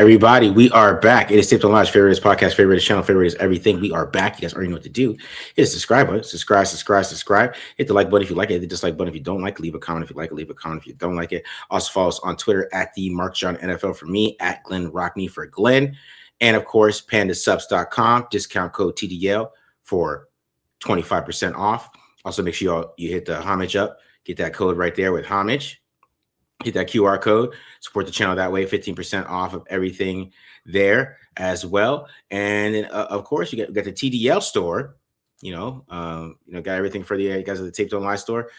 Everybody, we are back. It is Taped on Live's favorite podcast, favorite channel, favorite is everything. We are back. You guys already know what to do. Hit the subscribe button. Subscribe. Hit the like button if you like it. Hit the dislike button if you don't like it. Leave a comment if you like it. Leave a comment if you don't like it. Also follow us on Twitter at the Mark John NFL for me, at Glenn Rockney for Glenn. And of course, pandasubs.com, discount code TDL for 25% off. Also, make sure you hit the homage up. Get that code right there with homage. Hit that QR code, support the channel that way, 15% off of everything there as well. And then, of course, you got the TDL store, got everything for the guys at the Taped Online store.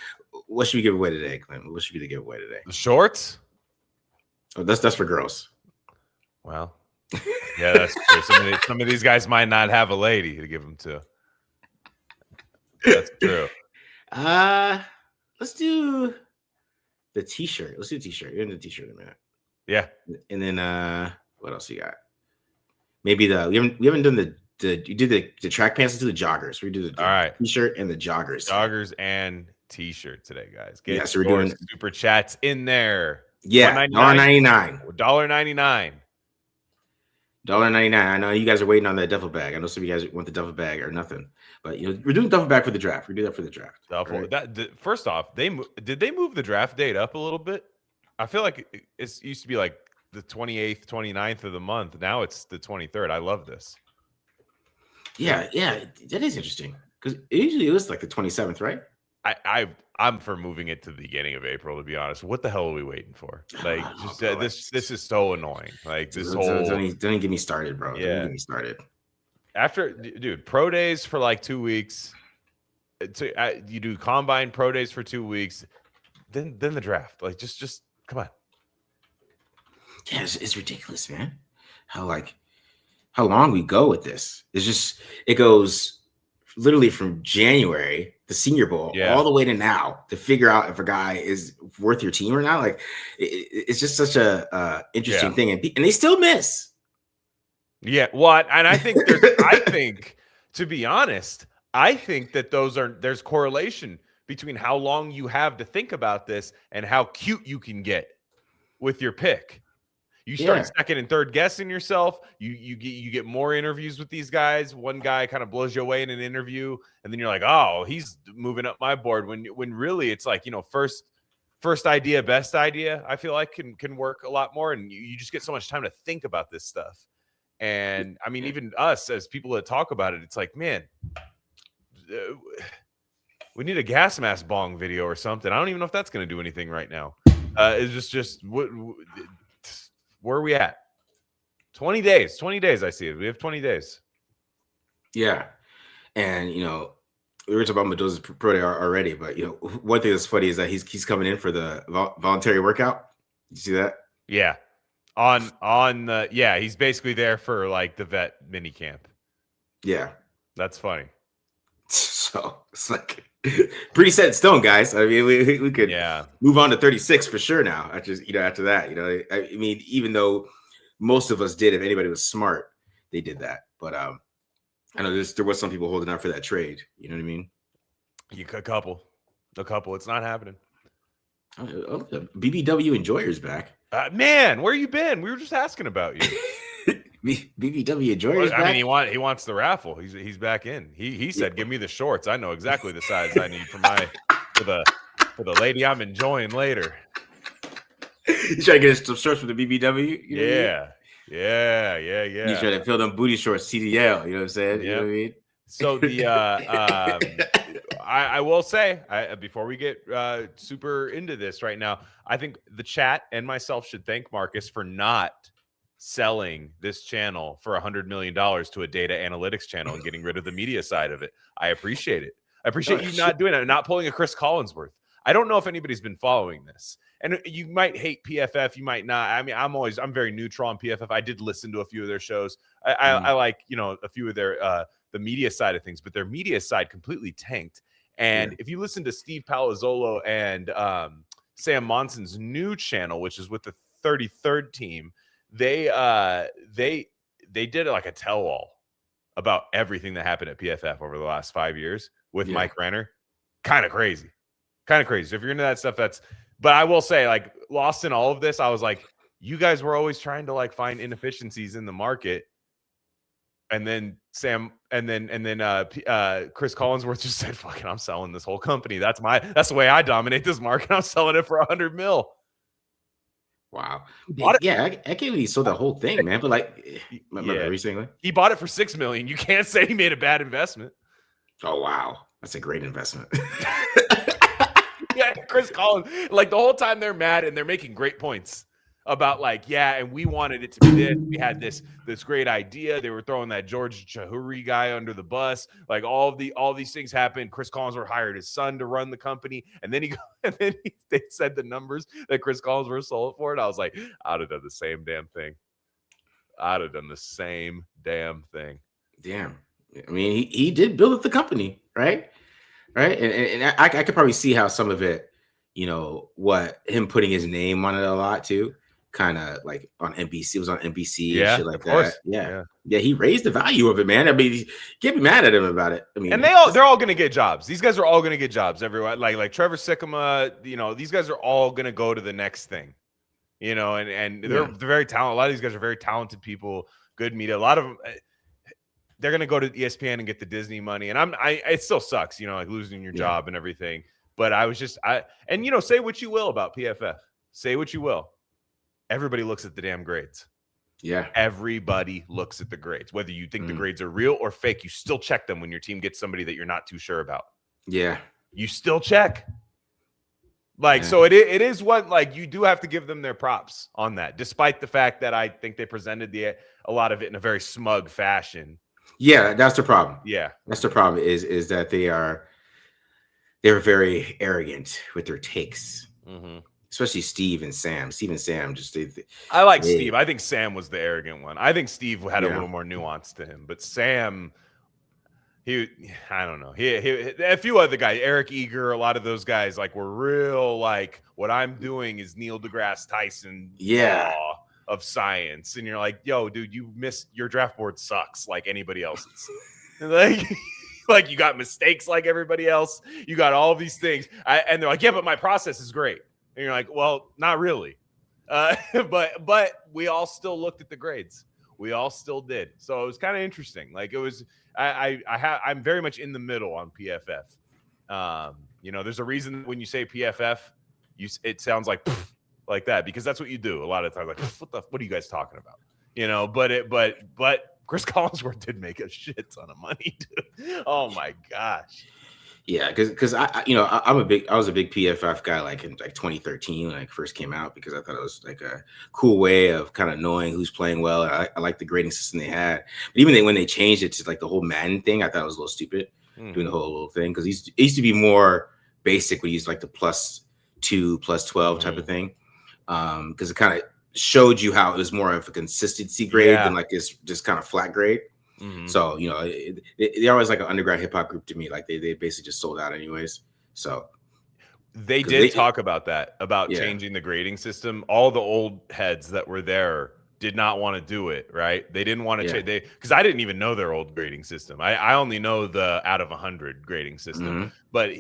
What should we give away today, Glenn? What should be the giveaway today? The shorts? Oh, that's for girls. Well, yeah, that's true. Some of these guys might not have a lady to give them to. That's true. Let's do the t-shirt. Let's do the t-shirt. You're in the t-shirt in a minute. Yeah. And then what else you got? Maybe we haven't done the you did the track pants. Let's do the joggers. We do the all right t-shirt and the joggers. Joggers and t-shirt today, guys. Get so we're doing super chats in there. Yeah, $1.99. $1.99. $1.99. I know you guys are waiting on that duffel bag. I know some of you guys want the duffel bag or nothing, but we're doing duffel bag for the draft. We do that for the draft. Duffel. Right? First off, did they move the draft date up a little bit? I feel like it used to be like the 28th, 29th of the month. Now it's the 23rd. I love this. Yeah, that is interesting because usually it was like the 27th, right? I'm for moving it to the beginning of April, to be honest. What the hell are we waiting for? Like, this is so annoying. Like, don't even get me started, bro. Yeah. Don't get me started. After, dude, pro days for like 2 weeks. You do combine pro days for 2 weeks. Then the draft. Like, just come on. Yeah, it's ridiculous, man. How long we go with this? It goes literally from January, the Senior Bowl, all the way to now to figure out if a guy is worth your team or not. Like it's just such a interesting thing, and they still miss. Yeah, what? And I think to be honest, I think that there's correlation between how long you have to think about this and how cute you can get with your pick. You start second and third guessing yourself. You get more interviews with these guys. One guy kind of blows you away in an interview, and then you're like, oh, he's moving up my board. When really it's like, first idea, best idea. I feel like can work a lot more, and you just get so much time to think about this stuff. And I mean, even us as people that talk about it, it's like, man, we need a gas mask bong video or something. I don't even know if that's going to do anything right now. It's just what. Where are we at? 20 days. 20 days, I see it. We have 20 days. Yeah. And, we were talking about Mendoza's pro day already, but, one thing that's funny is that he's coming in for the voluntary workout. You see that? Yeah. He's basically there for, like, the vet mini camp. Yeah. That's funny. So, it's like pretty set in stone, guys. I mean, we could move on to 36 for sure now. After that, I mean, even though most of us did, if anybody was smart, they did that. But I know there was some people holding out for that trade. You know what I mean? A couple. It's not happening. BBW Enjoyer's back. Man, where you been? We were just asking about you. BBW Enjoyer's back. I mean, he wants the raffle. He's back in. He said, "Give me the shorts. I know exactly the size I need for the lady I'm enjoying later." He's trying to get some shorts from the BBW. Yeah. He's trying to fill them booty shorts, TDL. You know what I'm saying? Yeah. You know what I mean? So I will say, before we get super into this right now, I think the chat and myself should thank Marcus for not selling this channel for $100 million to a data analytics channel and getting rid of the media side of it. I appreciate it. I appreciate you not doing it, not pulling a Chris Collinsworth. I don't know if anybody's been following this, and you might hate PFF, you might not. I mean, I'm very neutral on PFF. I did listen to a few of their shows. I like, a few of their the media side of things, but their media side completely tanked. And if you listen to Steve Palazzolo and Sam Monson's new channel, which is with the 33rd team, they did like a tell-all about everything that happened at PFF over the last 5 years with Mike Renner. Kind of crazy. So if you're into that stuff, but I will say, like, lost in all of this, I was like, you guys were always trying to like find inefficiencies in the market. And then Chris Collinsworth just said, fucking, I'm selling this whole company. That's the way I dominate this market. I'm selling it for $100 million. Wow. I can't believe he sold that whole thing, man. But like, he bought it for $6 million. You can't say he made a bad investment. Oh, wow. That's a great investment. Yeah, Chris Collins, like the whole time they're mad and they're making great points about like, and we wanted it to be this. We had this great idea. They were throwing that George Chahuri guy under the bus. Like all these things happened. Chris Collinsworth hired his son to run the company, and then they said the numbers that Chris Collinsworth sold it for, and I was like, I'd have done the same damn thing. Damn. I mean, he did build up the company, right? Right. And I could probably see how some of it, what him putting his name on it a lot too, kind of like on NBC, it was on NBC and shit like that. Course. Yeah. He raised the value of it, man. I mean, can't be mad at him about it. I mean, and they're all gonna get jobs. These guys are all gonna get jobs. Everyone, like Trevor Sikkema, these guys are all gonna go to the next thing. And they're very talented. A lot of these guys are very talented people, good media. A lot of them, they're gonna go to ESPN and get the Disney money. And it still sucks, like losing your job and everything. But I was just say what you will about PFF. Say what you will. Everybody looks at the damn grades. Yeah. Everybody looks at the grades. Whether you think the grades are real or fake, you still check them when your team gets somebody that you're not too sure about. Yeah. You still check. So it is what, like, you do have to give them their props on that, despite the fact that I think they presented a lot of it in a very smug fashion. Yeah, that's the problem. Yeah. That's the problem is that they're very arrogant with their takes. Mm-hmm. Especially Steve and Sam. I like Steve. I think Sam was the arrogant one. I think Steve had a little more nuance to him, but Sam, I don't know. He a few other guys, Eric Eager, a lot of those guys, like, were real, like, what I'm doing is Neil deGrasse Tyson law of science. And you're like, yo, dude, you missed, your draft board sucks like anybody else's. like you got mistakes like everybody else. You got all these things. And they're like, yeah, but my process is great. And you're like, well, not really. But we all still looked at the grades. We all still did. So it was kind of interesting. Like, it was, I'm very much in the middle on PFF. There's a reason when you say PFF, it sounds like that, because that's what you do a lot of times. Like, what are you guys talking about? But Chris Collinsworth did make a shit ton of money, dude. Oh my gosh. Yeah, because I was a big PFF guy, like in like 2013 when it first came out, because I thought it was like a cool way of kind of knowing who's playing well. I like the grading system they had, but even when they changed it to like the whole Madden thing, I thought it was a little stupid doing the whole little thing, because it used to be more basic. We used like the +2, +12 type of thing, because it kind of showed you how it was more of a consistency grade than like this just kind of flat grade. Mm-hmm. So, they're always like an underground hip hop group to me. Like they basically just sold out anyways. So they did talk about that, about changing the grading system. All the old heads that were there did not want to do it. Right. They didn't want to change. Because I didn't even know their old grading system. I only know the out of 100 grading system. Mm-hmm. But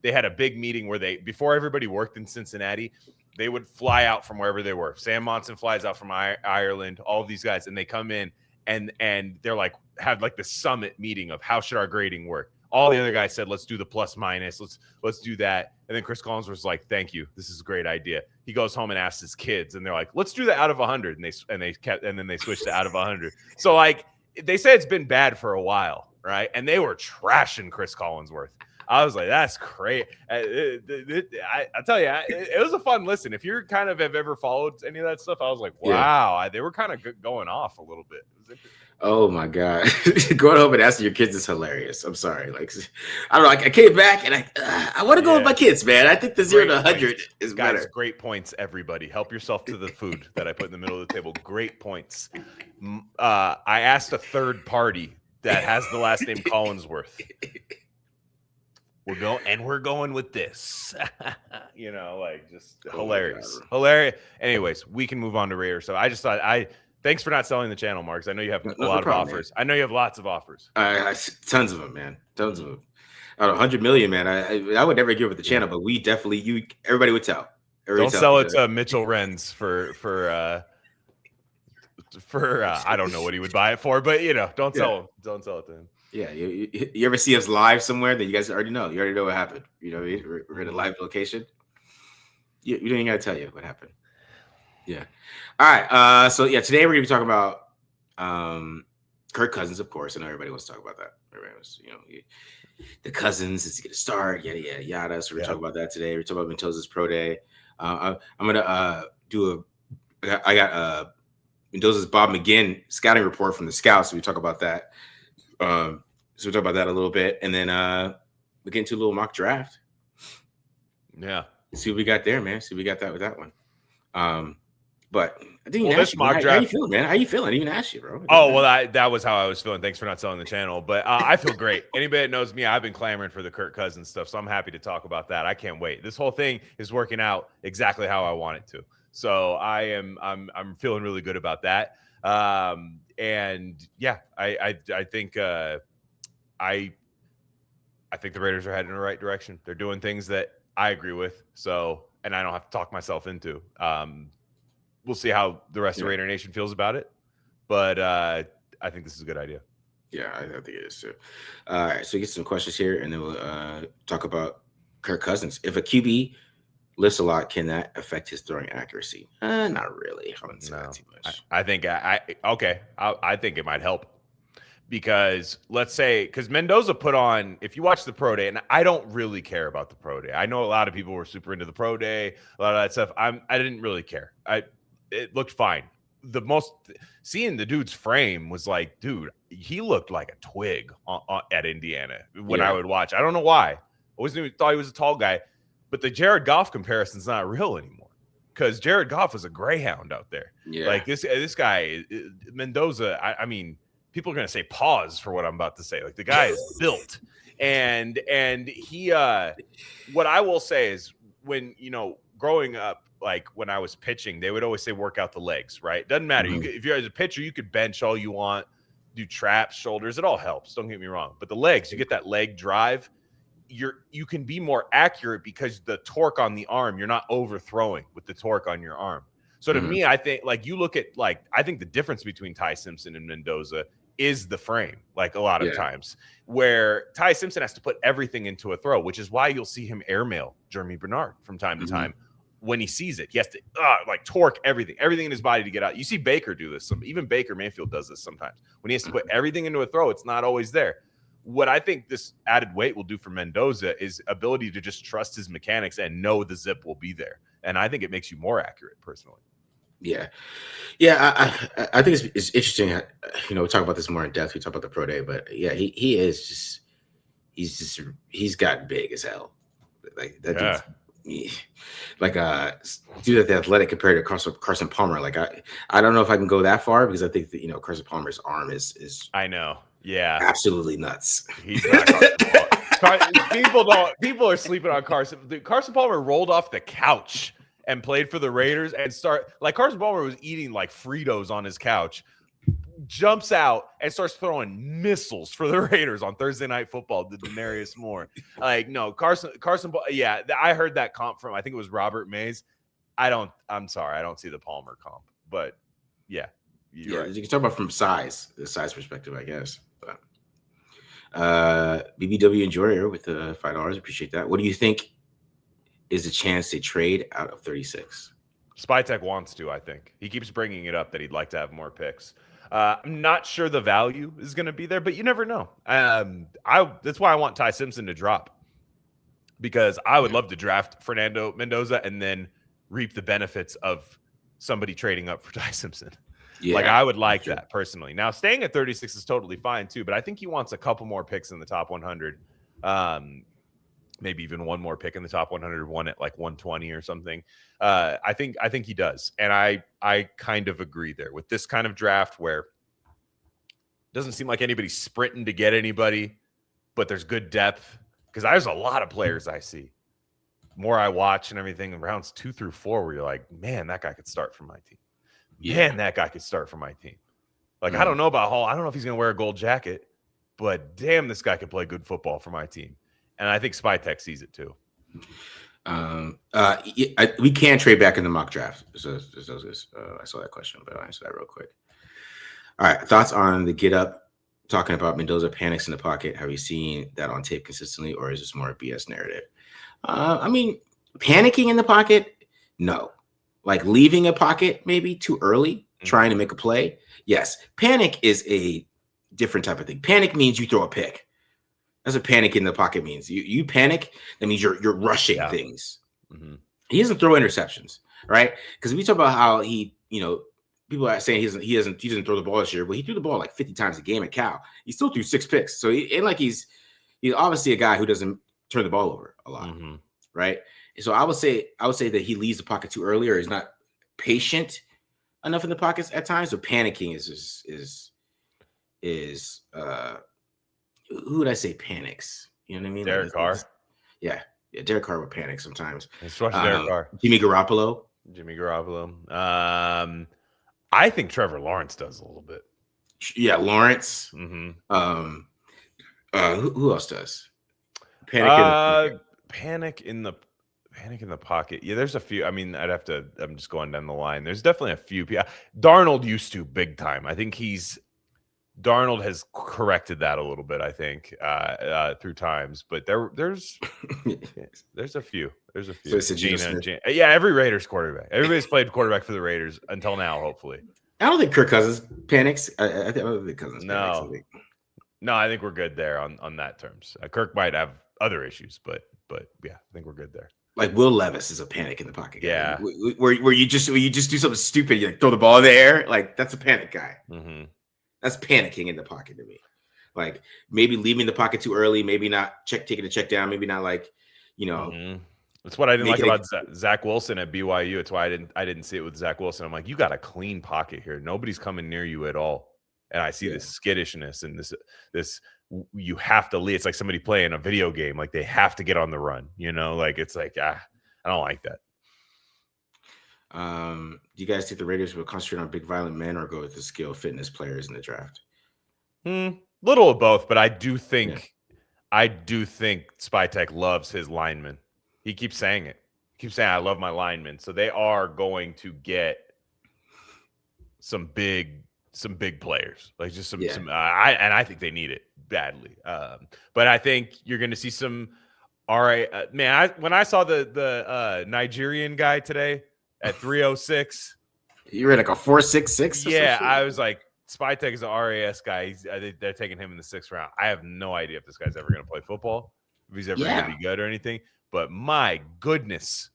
they had a big meeting where before everybody worked in Cincinnati, they would fly out from wherever they were. Sam Monson flies out from Ireland, all of these guys, and they come in. And they're like, have like the summit meeting of how should our grading work. All the other guys said, let's do the plus minus. Let's do that. And then Chris Collins was like, thank you. This is a great idea. He goes home and asks his kids, and they're like, let's do the out of 100. And then they switched to out of 100. So like, they say it's been bad for a while, right? And they were trashing Chris Collinsworth. I was like, that's great. I tell you, it was a fun listen. If you kind of have ever followed any of that stuff, I was like, wow, they were kind of going off a little bit. Oh my God. Going home and asking your kids is hilarious. I'm sorry. Like, I don't know. Like, I came back and I want to go with my kids, man. I think the 0 to 100 is better. Guys, great points, everybody. Help yourself to the food that I put in the middle of the table. Great points. I asked a third party that has the last name Collinsworth. We're going with this. Just hilarious. Hilarious. Anyways, we can move on to Raiders. So I just thought thanks for not selling the channel, Marks. I know you have a lot of offers. Man. I know you have lots of offers. Tons of them, man. Tons of them. 100 million, man. I would never give it the channel, but we definitely, everybody would tell. Don't sell it to Mitchell Renz for I don't know what he would buy it for, but don't sell it to him. Yeah, you ever see us live somewhere that you guys already know? You already know what happened. We're in a live location. You don't even gotta tell you what happened. Yeah. All right. So today we're gonna be talking about Kirk Cousins, of course. I know everybody wants to talk about that. Everybody wants, the Cousins is gonna start, yada yada yada. So we're talking about that today. We're talking about Mendoza's pro day. I'm gonna I got Mendoza's Bob McGinn scouting report from the scouts. So we talk about that. So we talk about that a little bit, and then we get into a little mock draft. Yeah. See what we got there, man. See what we got that with that one. But I didn't even ask you, mock draft. How you feeling, man? How you feeling? I didn't even ask you, bro. That was how I was feeling. Thanks for not selling the channel. But I feel great. Anybody that knows me, I've been clamoring for the Kirk Cousins stuff, so I'm happy to talk about that. I can't wait. This whole thing is working out exactly how I want it to. So I'm feeling really good about that. And yeah, I think I think the Raiders are heading in the right direction. They're doing things that I agree with. So, and I don't have to talk myself into. We'll see how the rest of Raider Nation feels about it. But I think this is a good idea. Yeah, I think it is too. All right, so we get some questions here, and then we'll talk about Kirk Cousins. If a QB lifts a lot, can that affect his throwing accuracy? Not really. I wouldn't say that too much. I think I think it might help. Because let's say, because Mendoza put on, if you watch the pro day, and I don't really care about the pro day. I know a lot of people were super into the pro day, a lot of that stuff. I didn't really care. It looked fine. Seeing the dude's frame was like, dude, he looked like a twig at Indiana when I would watch. I don't know why. I always thought he was a tall guy, but the Jared Goff comparison's not real anymore because Jared Goff was a greyhound out there. Yeah. Like this guy, Mendoza, I mean, people are going to say pause for what I'm about to say. Like the guy is built. And he, what I will say is when, growing up, like when I was pitching, they would always say, work out the legs, right? Doesn't matter. Mm-hmm. If you're as a pitcher, you could bench all you want, do traps, shoulders. It all helps. Don't get me wrong. But the legs, you get that leg drive. You can be more accurate because the torque on the arm, you're not overthrowing with the torque on your arm. So to me, I think I think the difference between Ty Simpson and Mendoza is the frame, like a lot of times, where Ty Simpson has to put everything into a throw, which is why you'll see him airmail Jeremy Bernard from time to time. When he sees it, he has to torque everything in his body to get out. You see Baker do this. Even Baker Mayfield does this sometimes. When he has to put everything into a throw, it's not always there. What I think this added weight will do for Mendoza is ability to just trust his mechanics and know the zip will be there. And I think it makes you more accurate personally. Yeah. I think it's interesting. We talk about this more in depth. We talk about the pro day, but yeah, he's gotten big as hell. Like that dude's dude at the Athletic compared to Carson Palmer. Like I don't know if I can go that far because I think that Carson Palmer's arm is I know. Yeah. Absolutely nuts. He's not Carson Palmer. People are sleeping on Carson. Carson Palmer rolled off the couch and played for the Raiders and Carson Palmer was eating like Fritos on his couch, jumps out and starts throwing missiles for the Raiders on Thursday Night Football to Denarius Moore. Carson. Yeah, I heard that comp from, I think it was Robert Mays. I'm sorry, I don't see the Palmer comp, but yeah. Right. You can talk about from the size perspective, I guess. But BBW Enjoyer with the $5, appreciate that. What do you think is a chance they trade out of 36? Spytech wants to, I think. He keeps bringing it up that he'd like to have more picks. I'm not sure the value is going to be there, but you never know. That's why I want Ty Simpson to drop, because I would love to draft Fernando Mendoza and then reap the benefits of somebody trading up for Ty Simpson. Yeah, I would like that personally. Now, staying at 36 is totally fine too, but I think he wants a couple more picks in the top 100. Maybe even one more pick in the top 100, one at like 120 or something. I think he does. And I kind of agree there with this kind of draft where it doesn't seem like anybody's sprinting to get anybody, but there's good depth. Because there's a lot of players I see. More I watch and everything in rounds 2 through 4 where you're like, man, that guy could start for my team. Man, that guy could start for my team. I don't know about Hall. I don't know if he's going to wear a gold jacket, but damn, this guy could play good football for my team. And I think Spytech sees it too. We can trade back in the mock draft. So I saw that question, but I'll answer that real quick. All right, thoughts on the get up talking about Mendoza panics in the pocket? Have you seen that on tape consistently, or is this more a BS narrative? I mean, panicking in the pocket, no. Like leaving a pocket maybe too early, trying to make a play. Yes, panic is a different type of thing. Panic means you throw a pick. That's what panic in the pocket means. You panic, that means you're rushing things. He doesn't throw interceptions, right? Because we talk about how people are saying he doesn't throw the ball this year, but he threw the ball like 50 times a game at Cal. He still threw 6 picks. So he's obviously a guy who doesn't turn the ball over a lot, right? And so I would say that he leaves the pocket too early, or is not patient enough in the pockets at times. So panicking is who would I say panics? You know what I mean? Derek Carr. Yeah, Derek Carr would panic sometimes. Especially Derek Carr. Jimmy Garoppolo. I think Trevor Lawrence does a little bit. Yeah, Lawrence. Mm-hmm. Who else does? Panic in the pocket. Yeah, there's a few. I mean, I'm just going down the line. There's definitely a few people. Darnold used to big time. I think Darnold has corrected that a little bit, I think, through times. But there's a few. There's a few. So yeah, every Raiders quarterback. Everybody's played quarterback for the Raiders until now, hopefully. I don't think Kirk Cousins panics. I don't think Cousins panics. No, I think we're good there on that terms. Kirk might have other issues, but yeah, I think we're good there. Like Will Levis is a panic in the pocket guy. Yeah. Where you just do something stupid, you like throw the ball in the air. Like that's a panic guy. Mm-hmm. That's panicking in the pocket to me. Like maybe leaving the pocket too early, maybe not taking a check down, maybe not like, That's what I didn't like about Zach Wilson at BYU. It's why I didn't see it with Zach Wilson. I'm like, you got a clean pocket here. Nobody's coming near you at all. And I see this skittishness and this you have to lead. It's like somebody playing a video game. Like they have to get on the run, like it's like, I don't like that. Do you guys think the Raiders will concentrate on big violent men or go with the skill fitness players in the draft? Little of both, but I do think Spytek loves his linemen. He keeps saying it. He keeps saying, I love my linemen. So they are going to get some big players, like just some. I think they need it badly. But I think you're going to see some. All right, man. When I saw the Nigerian guy today at 306, you were like a 4.66. Yeah, I was like, Spytek is an RAS guy. They're taking him in the 6th round. I have no idea if this guy's ever going to play football, if he's ever going to be good or anything. But my goodness.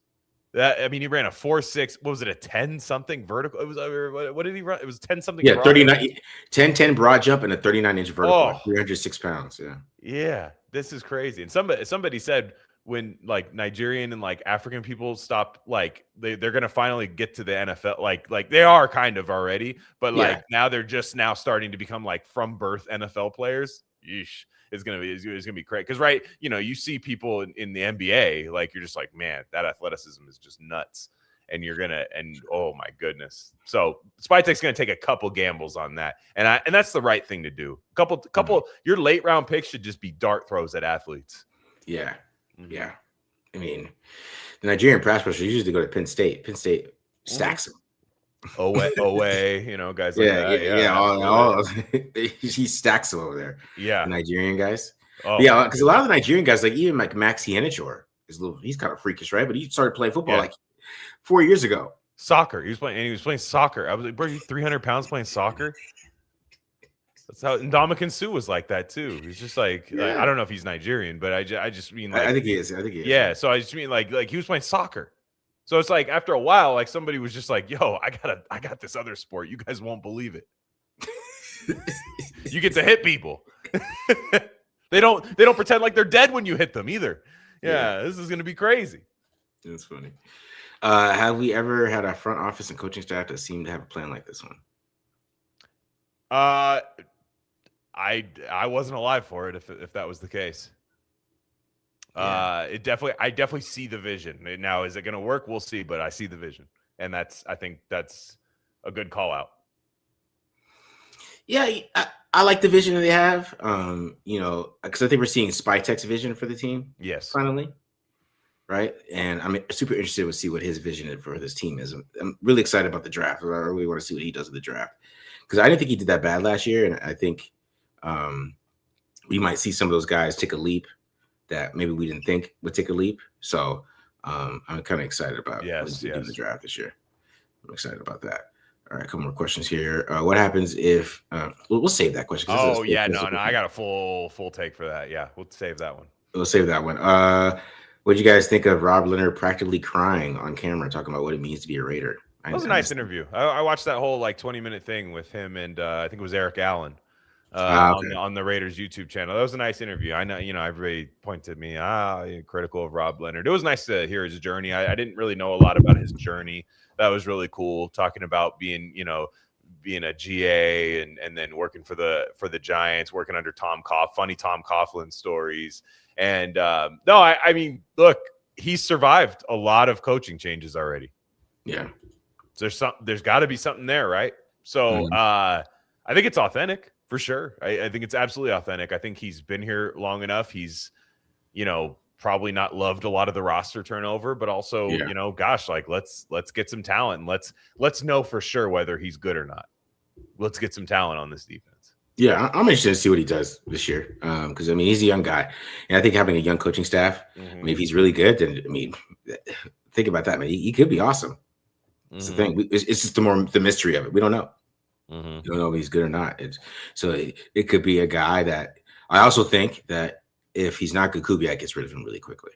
He ran a 4.6. What was it? A 10 something vertical? It was what did he run? It was 10 something. Yeah, 39, 10 broad jump and a 39-inch vertical, 306 pounds. Yeah. Yeah, this is crazy. And somebody said when like Nigerian and like African people stop, like they're gonna finally get to the NFL, like they are kind of already, but like now they're just now starting to become like from birth NFL players. Yeesh. It's gonna be great because you see people in the NBA, like you're just like, man, that athleticism is just nuts, and oh my goodness. So Spytek's gonna take a couple gambles on that, and that's the right thing to do. Couple your late round picks should just be dart throws at athletes. Yeah, yeah. I mean, the Nigerian pass rushers usually go to Penn State. Penn State stacks them. Away, guys like that. Yeah. He stacks them over there. Yeah, the Nigerian guys. Because a lot of the Nigerian guys, like even like Max Hienichor, he's kind of freakish, right? But he started playing football like 4 years ago. Soccer. He was playing soccer. I was like, bro, you 300 pounds playing soccer? That's how Ndamukong Suh was like that too. He's just like I don't know if he's Nigerian, but I just mean like I think he is. Yeah, so I just mean like he was playing soccer. So it's like after a while, like somebody was just like, "Yo, I got this other sport. You guys won't believe it. You get to hit people. They don't pretend like they're dead when you hit them either. Yeah. This is gonna be crazy." That's funny. Have we ever had a front office and coaching staff that seemed to have a plan like this one? I wasn't alive for it if that was the case. I definitely see the vision. Now, is it going to work? We'll see, but I see the vision, and I think that's a good call out. Yeah, I like the vision that they have. Because I think we're seeing Spytek's vision for the team. Yes, finally. right? And I'm super interested to see what his vision for this team is. I'm really excited about the draft. I really want to see what he does with the draft because I didn't think he did that bad last year, and I think we might see some of those guys take a leap that maybe we didn't think would take a leap. So I'm kind of excited about what he's going to do in the draft this year. I'm excited about that. All right, a couple more questions here. What happens if we'll save that question? Oh yeah, no, I got a full take for that. Yeah, we'll save that one. We'll save that one. What do you guys think of Rob Leonard practically crying on camera, talking about what it means to be a Raider? That was a nice interview. I watched that whole like 20-minute thing with him and I think it was Eric Allen on the Raiders YouTube channel. That was a nice interview. I know, everybody pointed me critical of Rob Leonard. It was nice to hear his journey. I didn't really know a lot about his journey. That was really cool. Talking about being a GA and then working for the Giants, working under funny Tom Coughlin stories. And no, I mean, look, he's survived a lot of coaching changes already. Yeah. So there's got to be something there, right? So I think it's authentic for sure. I think it's absolutely authentic. I think he's been here long enough. He's, probably not loved a lot of the roster turnover, but also, gosh, like let's get some talent. And let's know for sure whether he's good or not. Let's get some talent on this defense. Yeah, I'm interested to see what he does this year. Because I mean, he's a young guy, and I think having a young coaching staff. I mean, if he's really good, then I mean, think about that, man. He could be awesome. That's the thing. It's just the mystery of it. We don't know. You don't know if he's good or not. So it could be a guy that I also think that if he's not good, Kubiak gets rid of him really quickly.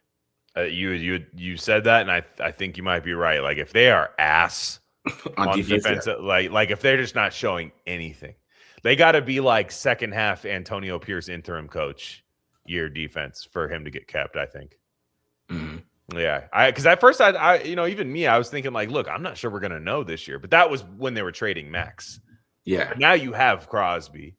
You said that, and I think you might be right. Like if they are ass on defense like if they're just not showing anything, they got to be like second half Antonio Pierce interim coach year defense for him to get kept. I think. Yeah, because at first I even me, I was thinking like, look, I'm not sure we're gonna know this year, but that was when they were trading Max. Yeah. But now you have Crosby,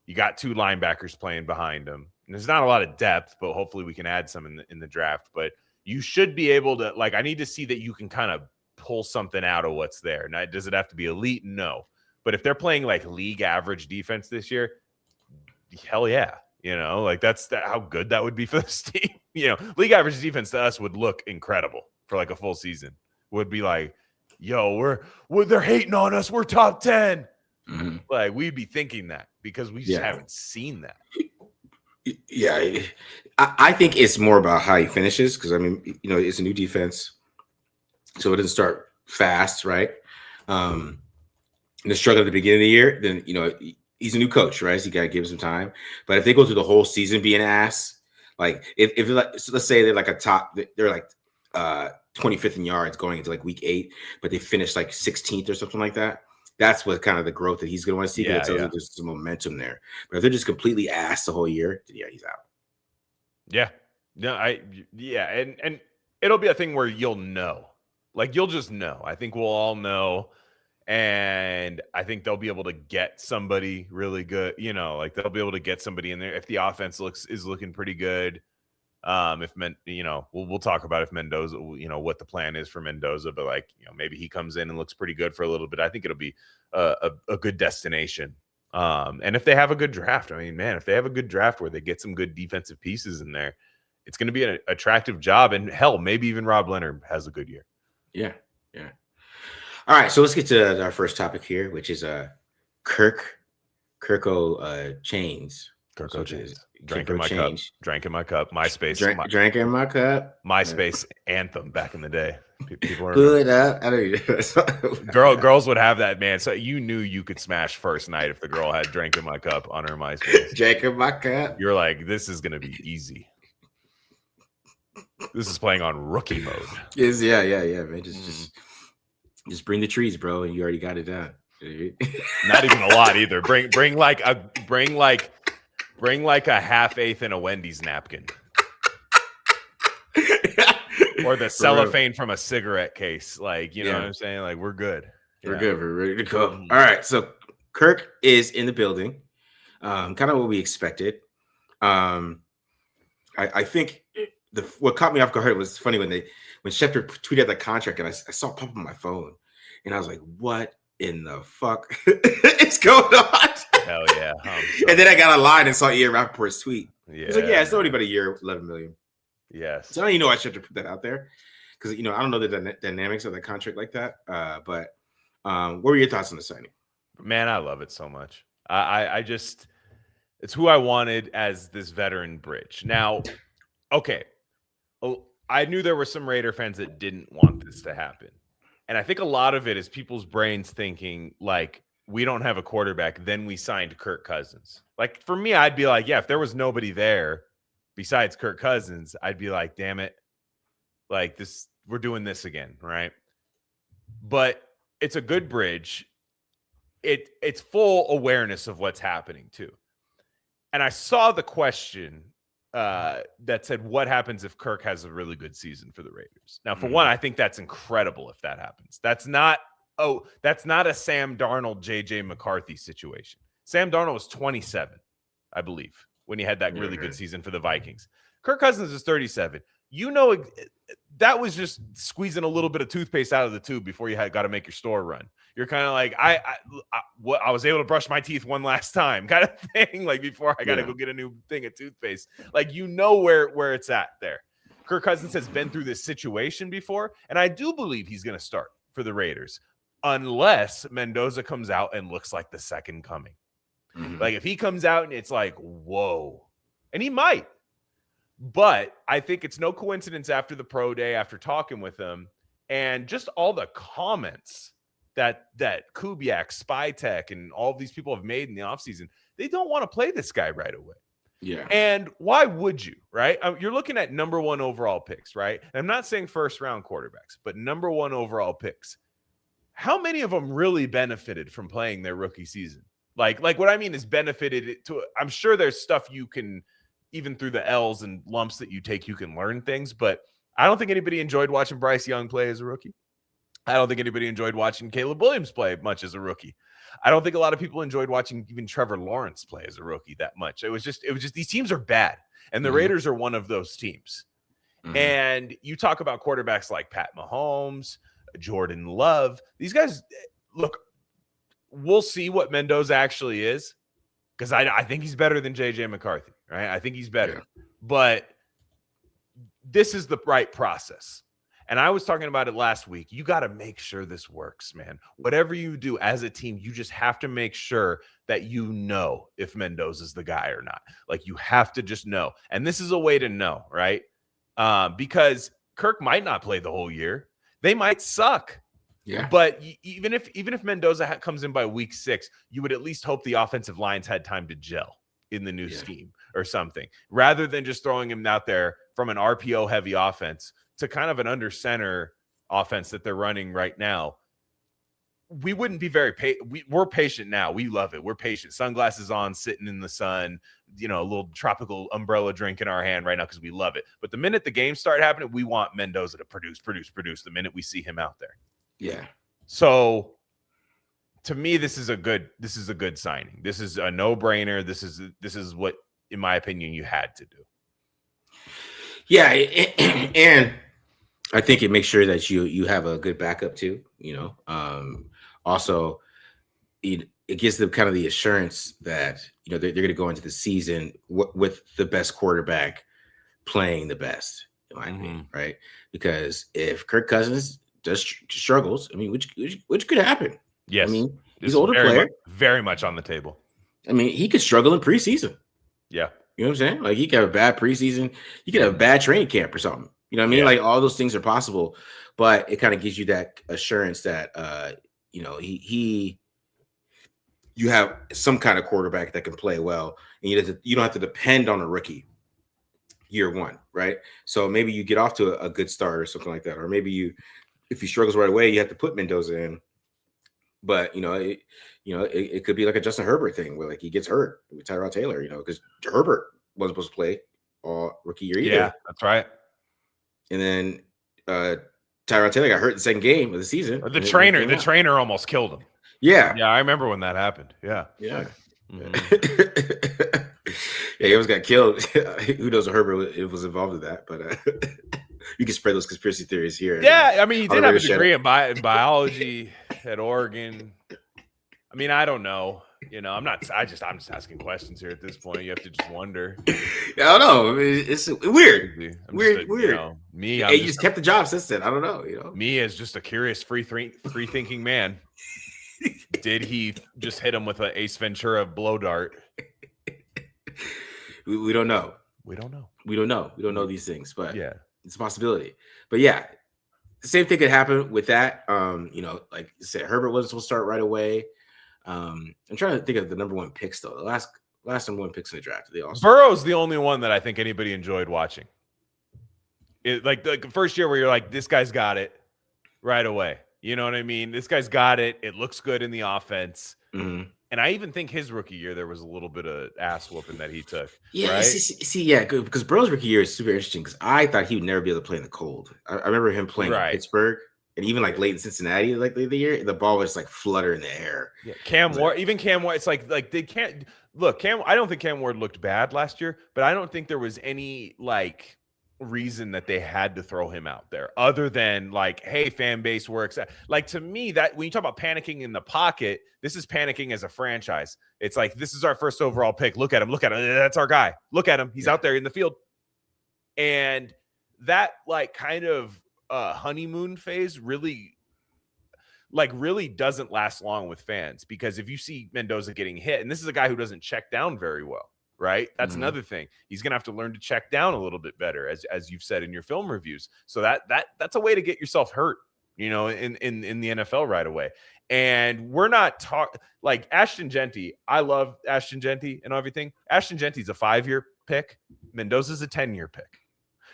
you got two linebackers playing behind him. And there's not a lot of depth, but hopefully we can add some in the draft. But you should be able to, like, I need to see that you can kind of pull something out of what's there. Now, does it have to be elite? No. But if they're playing like league average defense this year, hell yeah. Like that's how good that would be for this team. League average defense to us would look incredible for like a full season. Would be like, yo, they're hating on us. We're top 10. Like we'd be thinking that because we just haven't seen that. Yeah, I think it's more about how he finishes because I mean, it's a new defense, so it doesn't start fast, right? And the struggle at the beginning of the year, then he's a new coach, right? So you gotta give him some time. But if they go through the whole season being ass, like if let's say they're like they're like 25th in yards going into like week 8, but they finish like 16th or something like that. That's what kind of the growth that he's going to want to see. Because it tells you there's some momentum there. But if they're just completely ass the whole year, then he's out. Yeah. No, and it'll be a thing where you'll know. Like you'll just know. I think we'll all know. And I think they'll be able to get somebody really good. Like they'll be able to get somebody in there if the offense is looking pretty good. We'll talk about if Mendoza, what the plan is for Mendoza, but like, maybe he comes in and looks pretty good for a little bit. I think it'll be a good destination. And if they have a good draft, I mean, man, if they have a good draft where they get some good defensive pieces in there, it's going to be an attractive job. And hell, maybe even Rob Leonard has a good year. Yeah. Yeah. All right. So let's get to our first topic here, which is Kirko Chains. Kirko Chains. Drank in my cup. MySpace. Drank in my cup. MySpace anthem back in the day. People Good up. I don't girls would have that, man. So you knew you could smash first night if the girl had drank in my cup on her MySpace. Drank in my cup. You're like, this is gonna be easy. This is playing on rookie mode. Yeah, man. Just bring the trees, bro, and you already got it done. Not even a lot either. Bring like a half-eighth in a Wendy's napkin. Or the cellophane from a cigarette case. Like, you know what I'm saying? Like, we're good. We're good. We're ready to go. All right. So Kirk is in the building. Kind of what we expected. I think what caught me off guard was funny when Schefter tweeted the contract and I saw it pop up on my phone and I was like, what in the fuck is going on? Hell yeah. And then I got online and saw Ian Rappaport's tweet. Yeah. He's like, it's only about a year, 11 million. Yes. So I should have put that out there because I don't know the dynamics of that contract like that. But what were your thoughts on the signing? Man, I love it so much. I just, it's who I wanted as this veteran bridge. Now, okay. Oh, I knew there were some Raider fans that didn't want this to happen. And I think a lot of it is people's brains thinking, like, we don't have a quarterback, then we signed Kirk Cousins. Like, for me, I'd be like, yeah, if there was nobody there besides Kirk Cousins, I'd be like, damn it. Like, this, we're doing this again, right? But it's a good bridge. It's full awareness of what's happening, too. And I saw the question that said, what happens if Kirk has a really good season for the Raiders? Now, for one, I think that's incredible if that happens. That's not a Sam Darnold, JJ McCarthy situation. Sam Darnold was 27, I believe, when he had that really good season for the Vikings. Kirk Cousins is 37. That was just squeezing a little bit of toothpaste out of the tube before you got to make your store run. You're kind of like, I was able to brush my teeth one last time kind of thing, like before I got to go get a new thing of toothpaste. Like, where it's at there. Kirk Cousins has been through this situation before, and I do believe he's going to start for the Raiders unless Mendoza comes out and looks like the second coming. Mm-hmm. Like, if he comes out and it's like, whoa, and he might. But I think it's no coincidence after the pro day, after talking with him, and just all the comments that Kubiak, Spytek, and all of these people have made in the offseason, they don't want to play this guy right away. Yeah. And why would you, right? You're looking at number 1 overall picks, right? And I'm not saying first-round quarterbacks, but number 1 overall picks. How many of them really benefited from playing their rookie season? Like what I mean is benefited to. I'm sure there's stuff you can, even through the L's and lumps that you take, you can learn things. But I don't think anybody enjoyed watching Bryce Young play as a rookie. I don't think anybody enjoyed watching Caleb Williams play much as a rookie. I don't think a lot of people enjoyed watching even Trevor Lawrence play as a rookie that much. It was just these teams are bad. And the Raiders are one of those teams. Mm-hmm. And you talk about quarterbacks like Pat Mahomes, Jordan Love. These guys, look, we'll see what Mendoza actually is, because I think he's better than JJ McCarthy, right? I think he's better. Yeah. But this is the right process. And I was talking about it last week. You got to make sure this works, man. Whatever you do as a team, you just have to make sure that you know if Mendoza's the guy or not. Like, you have to just know. And this is a way to know, right? Because Kirk might not play the whole year. They might suck. Yeah. But even if Mendoza comes in by week 6, you would at least hope the offensive lines had time to gel in the new scheme or something, rather than just throwing him out there from an RPO heavy offense to kind of an under center offense that they're running right now. We wouldn't be very we're patient now. We love it. We're patient. Sunglasses on, sitting in the sun, a little tropical umbrella drink in our hand right now because we love it. But the minute the games start happening, we want Mendoza to produce the minute we see him out there. Yeah. So to me, this is a good signing. This is a no-brainer. This is what, in my opinion, you had to do. Yeah, and I think it makes sure that you have a good backup too. Also, it gives them kind of the assurance that they're going to go into the season with the best quarterback playing the best, in my opinion, right? Because if Kirk Cousins struggles, I mean, which could happen. Yes, I mean, he's an older player, very much on the table. I mean, he could struggle in preseason. Yeah. You know what I'm saying? Like, he could have a bad preseason. You could have a bad training camp or something. You know what I mean? Yeah. Like, all those things are possible, but it kind of gives you that assurance that, you have some kind of quarterback that can play well, and you don't have to depend on a rookie year one, right? So maybe you get off to a good start or something like that, or maybe if he struggles right away, you have to put Mendoza in. But it could be like a Justin Herbert thing where, like, he gets hurt with Tyrod Taylor, because Herbert wasn't supposed to play all rookie year either. Yeah, that's right. And then Tyrod Taylor got hurt in the second game of the season. The trainer almost killed him. Yeah. Yeah, I remember when that happened. Yeah. Yeah. Mm-hmm. Yeah, he almost got killed. Who knows if Herbert was involved in that, but you can spread those conspiracy theories here. Yeah, I mean, he did have a degree in biology at Oregon. I mean, I don't know. I'm just asking questions here at this point. You have to just wonder. I don't know. I mean, it's weird. Weird. Me. And you just kept the job since then. I don't know. Me as just a curious, free thinking man. Did he just hit him with an Ace Ventura blow dart? We don't know. We don't know. We don't know these things, but yeah, it's a possibility. But yeah, the same thing could happen with that. Like you said, Herbert wasn't supposed to start right away. I'm trying to think of the number one picks though. The last number one picks in the draft. Burrow's the only one that I think anybody enjoyed watching. Like the first year where you're like, this guy's got it right away. You know what I mean? This guy's got it. It looks good in the offense. Mm-hmm. And I even think his rookie year, there was a little bit of ass whooping that he took. Yeah, right? Good, because Burrow's rookie year is super interesting because I thought he would never be able to play in the cold. I remember him playing in Pittsburgh and even like late in Cincinnati, like the year, the ball was like flutter in the air. Yeah, Cam Ward, it's like they can't look. I don't think Cam Ward looked bad last year, but I don't think there was any like reason that they had to throw him out there other than like, hey, fan base works. Like to me, that when you talk about panicking in the pocket, this is panicking as a franchise. It's like, this is our first overall pick. Look at him. That's our guy. Look at him. He's out there in the field. And that like kind of honeymoon phase really doesn't last long with fans, because if you see Mendoza getting hit, and this is a guy who doesn't check down very well, right? That's another thing. He's going to have to learn to check down a little bit better, as you've said in your film reviews. So that's a way to get yourself hurt, in the NFL right away. And we're not talking like Ashton Genty. I love Ashton Genty and everything. Ashton Genty's a 5-year pick. Mendoza's a 10-year pick.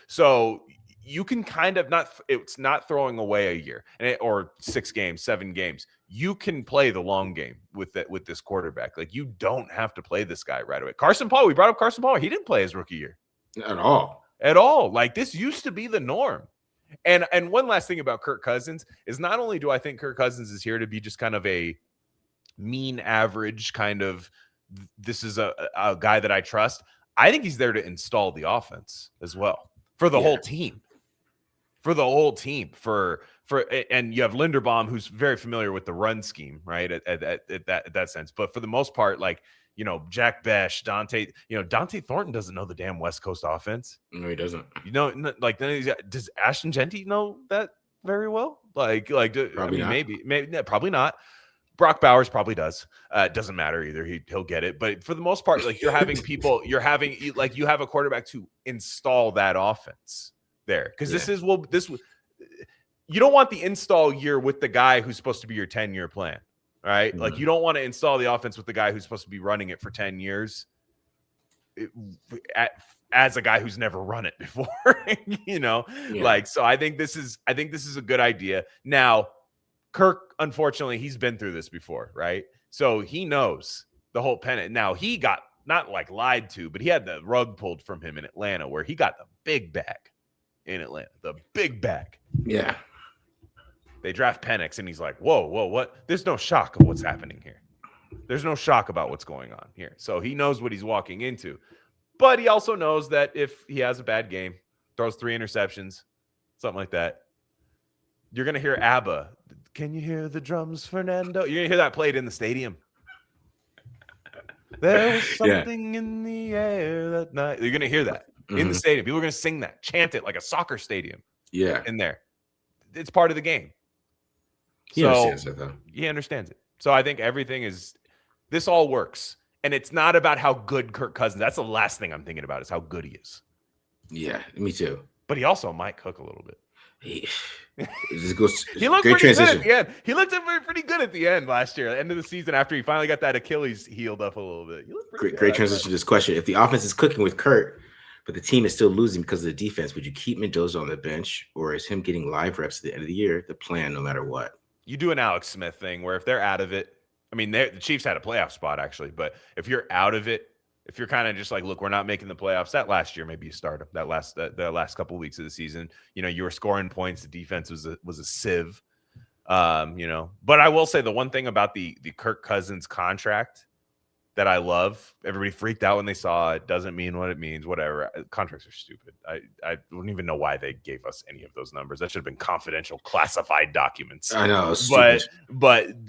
So you can kind of it's not throwing away a year or 6 games, 7 games. You can play the long game with this quarterback. Like, you don't have to play this guy right away. Carson Palmer, we brought up Carson Palmer. He didn't play his rookie year at all. Like, this used to be the norm. And one last thing about Kirk Cousins is, not only do I think Kirk Cousins is here to be just kind of a mean average kind of, this is a guy that I trust. I think he's there to install the offense as well for the whole team. For the whole team, and you have Linderbaum, who's very familiar with the run scheme, right? At that sense, but for the most part, like, Jack Besh, Dante Thornton doesn't know the damn West Coast offense. No, he doesn't. Like, does Ashton Genty know that very well? Maybe, probably not. Brock Bowers probably does. It doesn't matter either. He'll get it. But for the most part, like, you have a quarterback to install that offense there, because you don't want the install year with the guy who's supposed to be your 10-year plan, right? Like, you don't want to install the offense with the guy who's supposed to be running it for 10 years as a guy who's never run it before. Like, so I think this is a good idea. Now, Kirk, unfortunately, he's been through this before, right? So he knows the whole pennant. Now, he got not like lied to, but he had the rug pulled from him in Atlanta, where he got the big bag. In Atlanta, the big bag. Yeah. They draft Penix, and he's like, whoa, what? There's no shock of what's happening here. There's no shock about what's going on here. So he knows what he's walking into. But he also knows that if he has a bad game, throws 3 interceptions, something like that, you're going to hear ABBA. Can you hear the drums, Fernando? You're going to hear that played in the stadium. There was something in the air that night. You're going to hear that. In the stadium. People are going to sing that, chant it like a soccer stadium. Yeah. In there. It's part of the game. He understands it, though. He understands it. So I think this all works. And it's not about how good Kirk Cousins. That's the last thing I'm thinking about, is how good he is. Yeah, me too. But he also might cook a little bit. He looked pretty transition. Good at the end. He looked pretty good at the end last year, end of the season, after he finally got that Achilles healed up a little bit. Great transition to this question. If the offense is cooking with Kurt, but the team is still losing because of the defense, would you keep Mendoza on the bench, or is him getting live reps at the end of the year the plan no matter what? You do an Alex Smith thing where if they're out of it, I mean, the Chiefs had a playoff spot, actually, but if you're out of it, if you're kind of just like, look, we're not making the playoffs, that last year, maybe you start that last couple of weeks of the season, you were scoring points. The defense was a sieve, but I will say the one thing about the Kirk Cousins contract that I love, everybody freaked out when they saw it. Doesn't mean what it means, whatever. Contracts are stupid. I don't even know why they gave us any of those numbers. That should have been confidential, classified documents. I know. But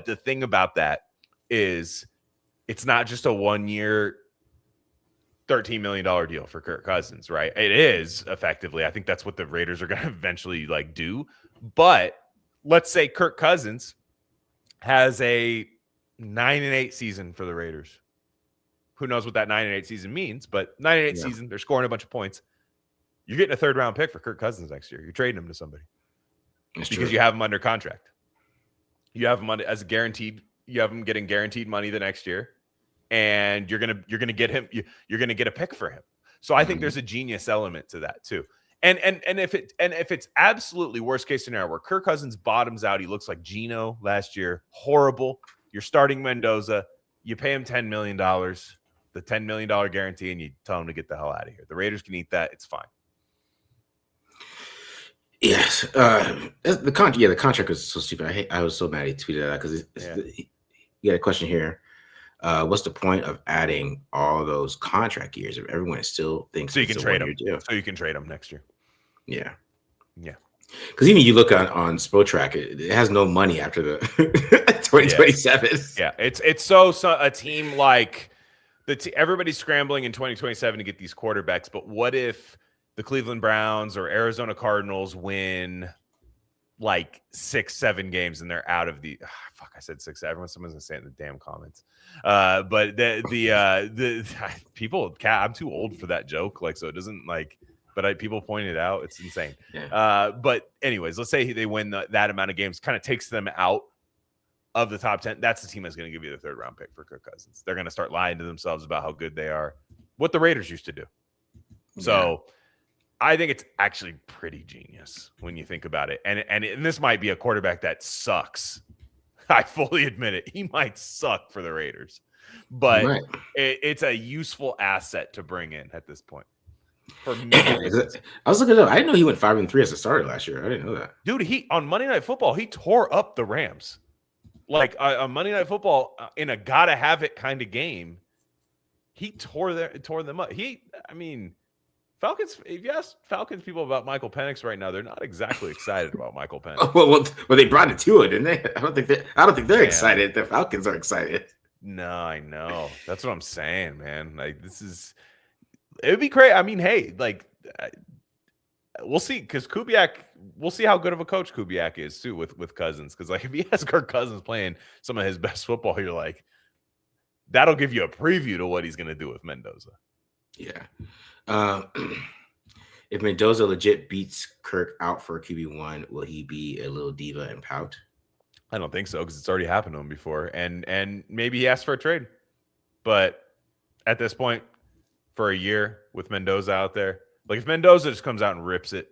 the thing about that is it's not just a 1 year, $13 million deal for Kirk Cousins, right? It is effectively. I think that's what the Raiders are going to eventually like do. But let's say Kirk Cousins has a 9-8 season for the Raiders. Who knows what that 9-8 season means? But 9-8 season, they're scoring a bunch of points. You're getting a 3rd round pick for Kirk Cousins next year. You're trading him to somebody because you have him under contract. You have him as a guaranteed. You have him getting guaranteed money the next year, and you're gonna get him. You're gonna get a pick for him. So I think there's a genius element to that too. And if it's absolutely worst case scenario where Kirk Cousins bottoms out, he looks like Geno last year, horrible. You're starting Mendoza. You pay him $10 million, the $10 million guarantee, and you tell him to get the hell out of here. The Raiders can eat that. It's fine. Yes, the contract was so stupid. I was so mad he tweeted that because you got a question here. What's the point of adding all those contract years if everyone still thinks so you can trade them? So you can trade them next year. Yeah. Because even you look on Spotrac, it has no money after the 2027. Yeah, it's so a team like everybody's scrambling in 2027 to get these quarterbacks. But what if the Cleveland Browns or Arizona Cardinals win like 6-7 games and they're out of the I said 6. Someone's gonna say it in the damn comments. But the people, I'm too old for that joke. Like, so it doesn't like, but people pointed out it's insane. Yeah. But anyways, let's say they win that amount of games, kind of takes them out of the top 10. That's the team that's going to give you the 3rd round pick for Kirk Cousins. They're going to start lying to themselves about how good they are, what the Raiders used to do. So I think it's actually pretty genius when you think about it. And this might be a quarterback that sucks. I fully admit it. He might suck for the Raiders, but it's a useful asset to bring in at this point. For me, I was looking it up. I didn't know he went 5-3 as a starter last year. I didn't know that. Dude, he on Monday Night Football, he tore up the Rams. Like on Monday Night Football, in a gotta have it kind of game, he tore them up. Falcons. If you ask Falcons people about Michael Penix right now, they're not exactly excited about Michael Penix. Well, they brought it to it, didn't they? I don't think they're excited. The Falcons are excited. No, I know. That's what I'm saying, man. Like it would be great. I mean, hey, like we'll see, because Kubiak. We'll see how good of a coach Kubiak is too with Cousins. Because like if he has Kirk Cousins playing some of his best football, you're like, that'll give you a preview to what he's going to do with Mendoza. Yeah. If Mendoza legit beats Kirk out for QB1, will he be a little diva and pout? I don't think so, because it's already happened to him before, and maybe he asked for a trade. But at this point, for a year with Mendoza out there, like if Mendoza just comes out and rips it,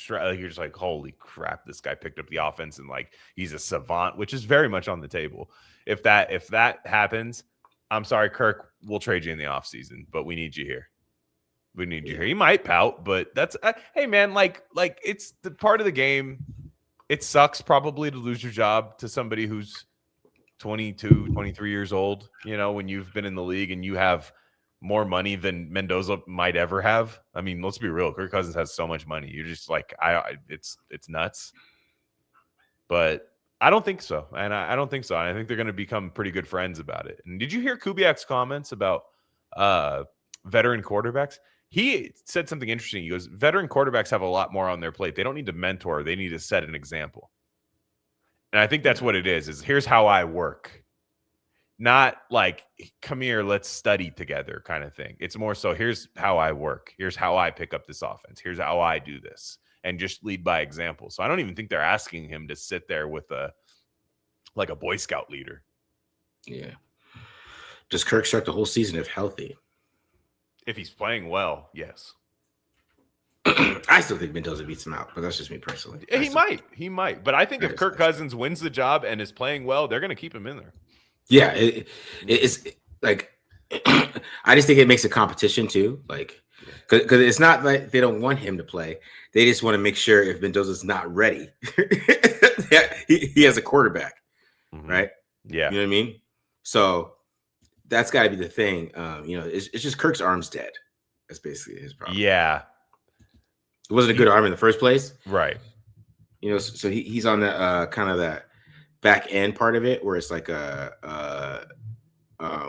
like you're just like, holy crap, this guy picked up the offense and like he's a savant, which is very much on the table. If that happens, I'm sorry, Kirk, we'll trade you in the offseason, but we need you here. We need you here. He might pout, but that's hey man, like it's the part of the game. It sucks probably to lose your job to somebody who's 22, 23 years old, when you've been in the league and you have more money than Mendoza might ever have. I mean, let's be real. Kirk Cousins has so much money. You're just like, it's nuts. But I don't think so. And I don't think so. And I think they're going to become pretty good friends about it. And did you hear Kubiak's comments about veteran quarterbacks? He said something interesting. He goes, veteran quarterbacks have a lot more on their plate. They don't need to mentor. They need to set an example. And I think that's what it is here's how I work. Not like, come here, let's study together kind of thing. It's more so, here's how I work. Here's how I pick up this offense. Here's how I do this. And just lead by example. So I don't even think they're asking him to sit there with a Boy Scout leader. Yeah. Does Kirk start the whole season if healthy? If he's playing well, yes. I still think Mendoza beats him out, but that's just me personally. He might. But I think if Kirk Cousins wins the job and is playing well, they're going to keep him in there. Yeah, it's like I just think it makes a competition too, like because it's not like they don't want him to play; they just want to make sure if Mendoza's not ready, he has a quarterback, right? Yeah, you know what I mean. So that's got to be the thing. It's just Kirk's arm's dead. That's basically his problem. Yeah, it wasn't a good arm in the first place, right? So he's on the kind of that back end part of it where it's like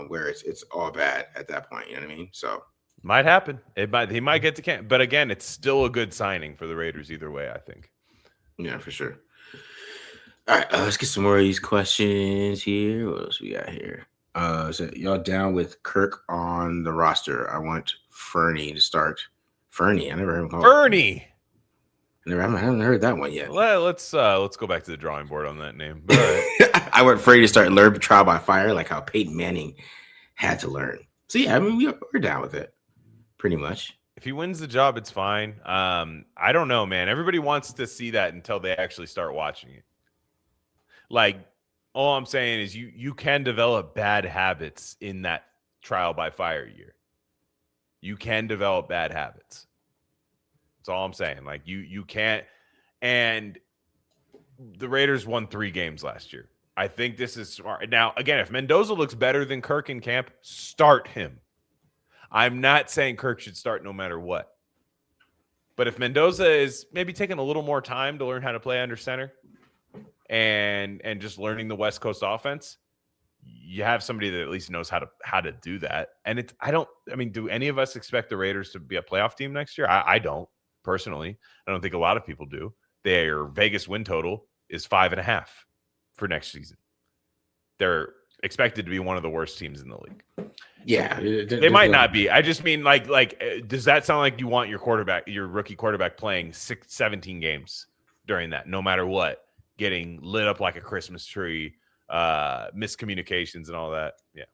where it's all bad at that point. You know what I mean? So might happen. He might get to camp, but again, it's still a good signing for the Raiders either way. I think. yeah, for sure. All right, let's get some more of these questions here. What else we got here? So y'all down with Kirk on the roster? I want Fernie to start. Fernie, I never heard him called Fernie. I haven't heard that one yet. Let's go back to the drawing board on that name. But, all right. I want Fernie to start learn trial by fire, like how Peyton Manning had to learn. So yeah, I mean we're down with it, pretty much. If he wins the job, it's fine. I don't know, man. Everybody wants to see that until they actually start watching it. Like, all I'm saying is you can develop bad habits in that trial by fire year. You can develop bad habits. That's all I'm saying. Like, you can't. And the Raiders won 3 games last year. I think this is smart. Now, again, if Mendoza looks better than Kirk in camp, start him. I'm not saying Kirk should start no matter what. But if Mendoza is maybe taking a little more time to learn how to play under center and just learning the West Coast offense, you have somebody that at least knows how to do that. And do any of us expect the Raiders to be a playoff team next year? I don't, personally. I don't think a lot of people do. Their Vegas win total is 5.5 for next season. They're expected to be one of the worst teams in the league. Yeah, they might not be. I just mean like does that sound like you want your rookie quarterback playing 17 games during that, no matter what, getting lit up like a Christmas tree, miscommunications and all that? Yeah.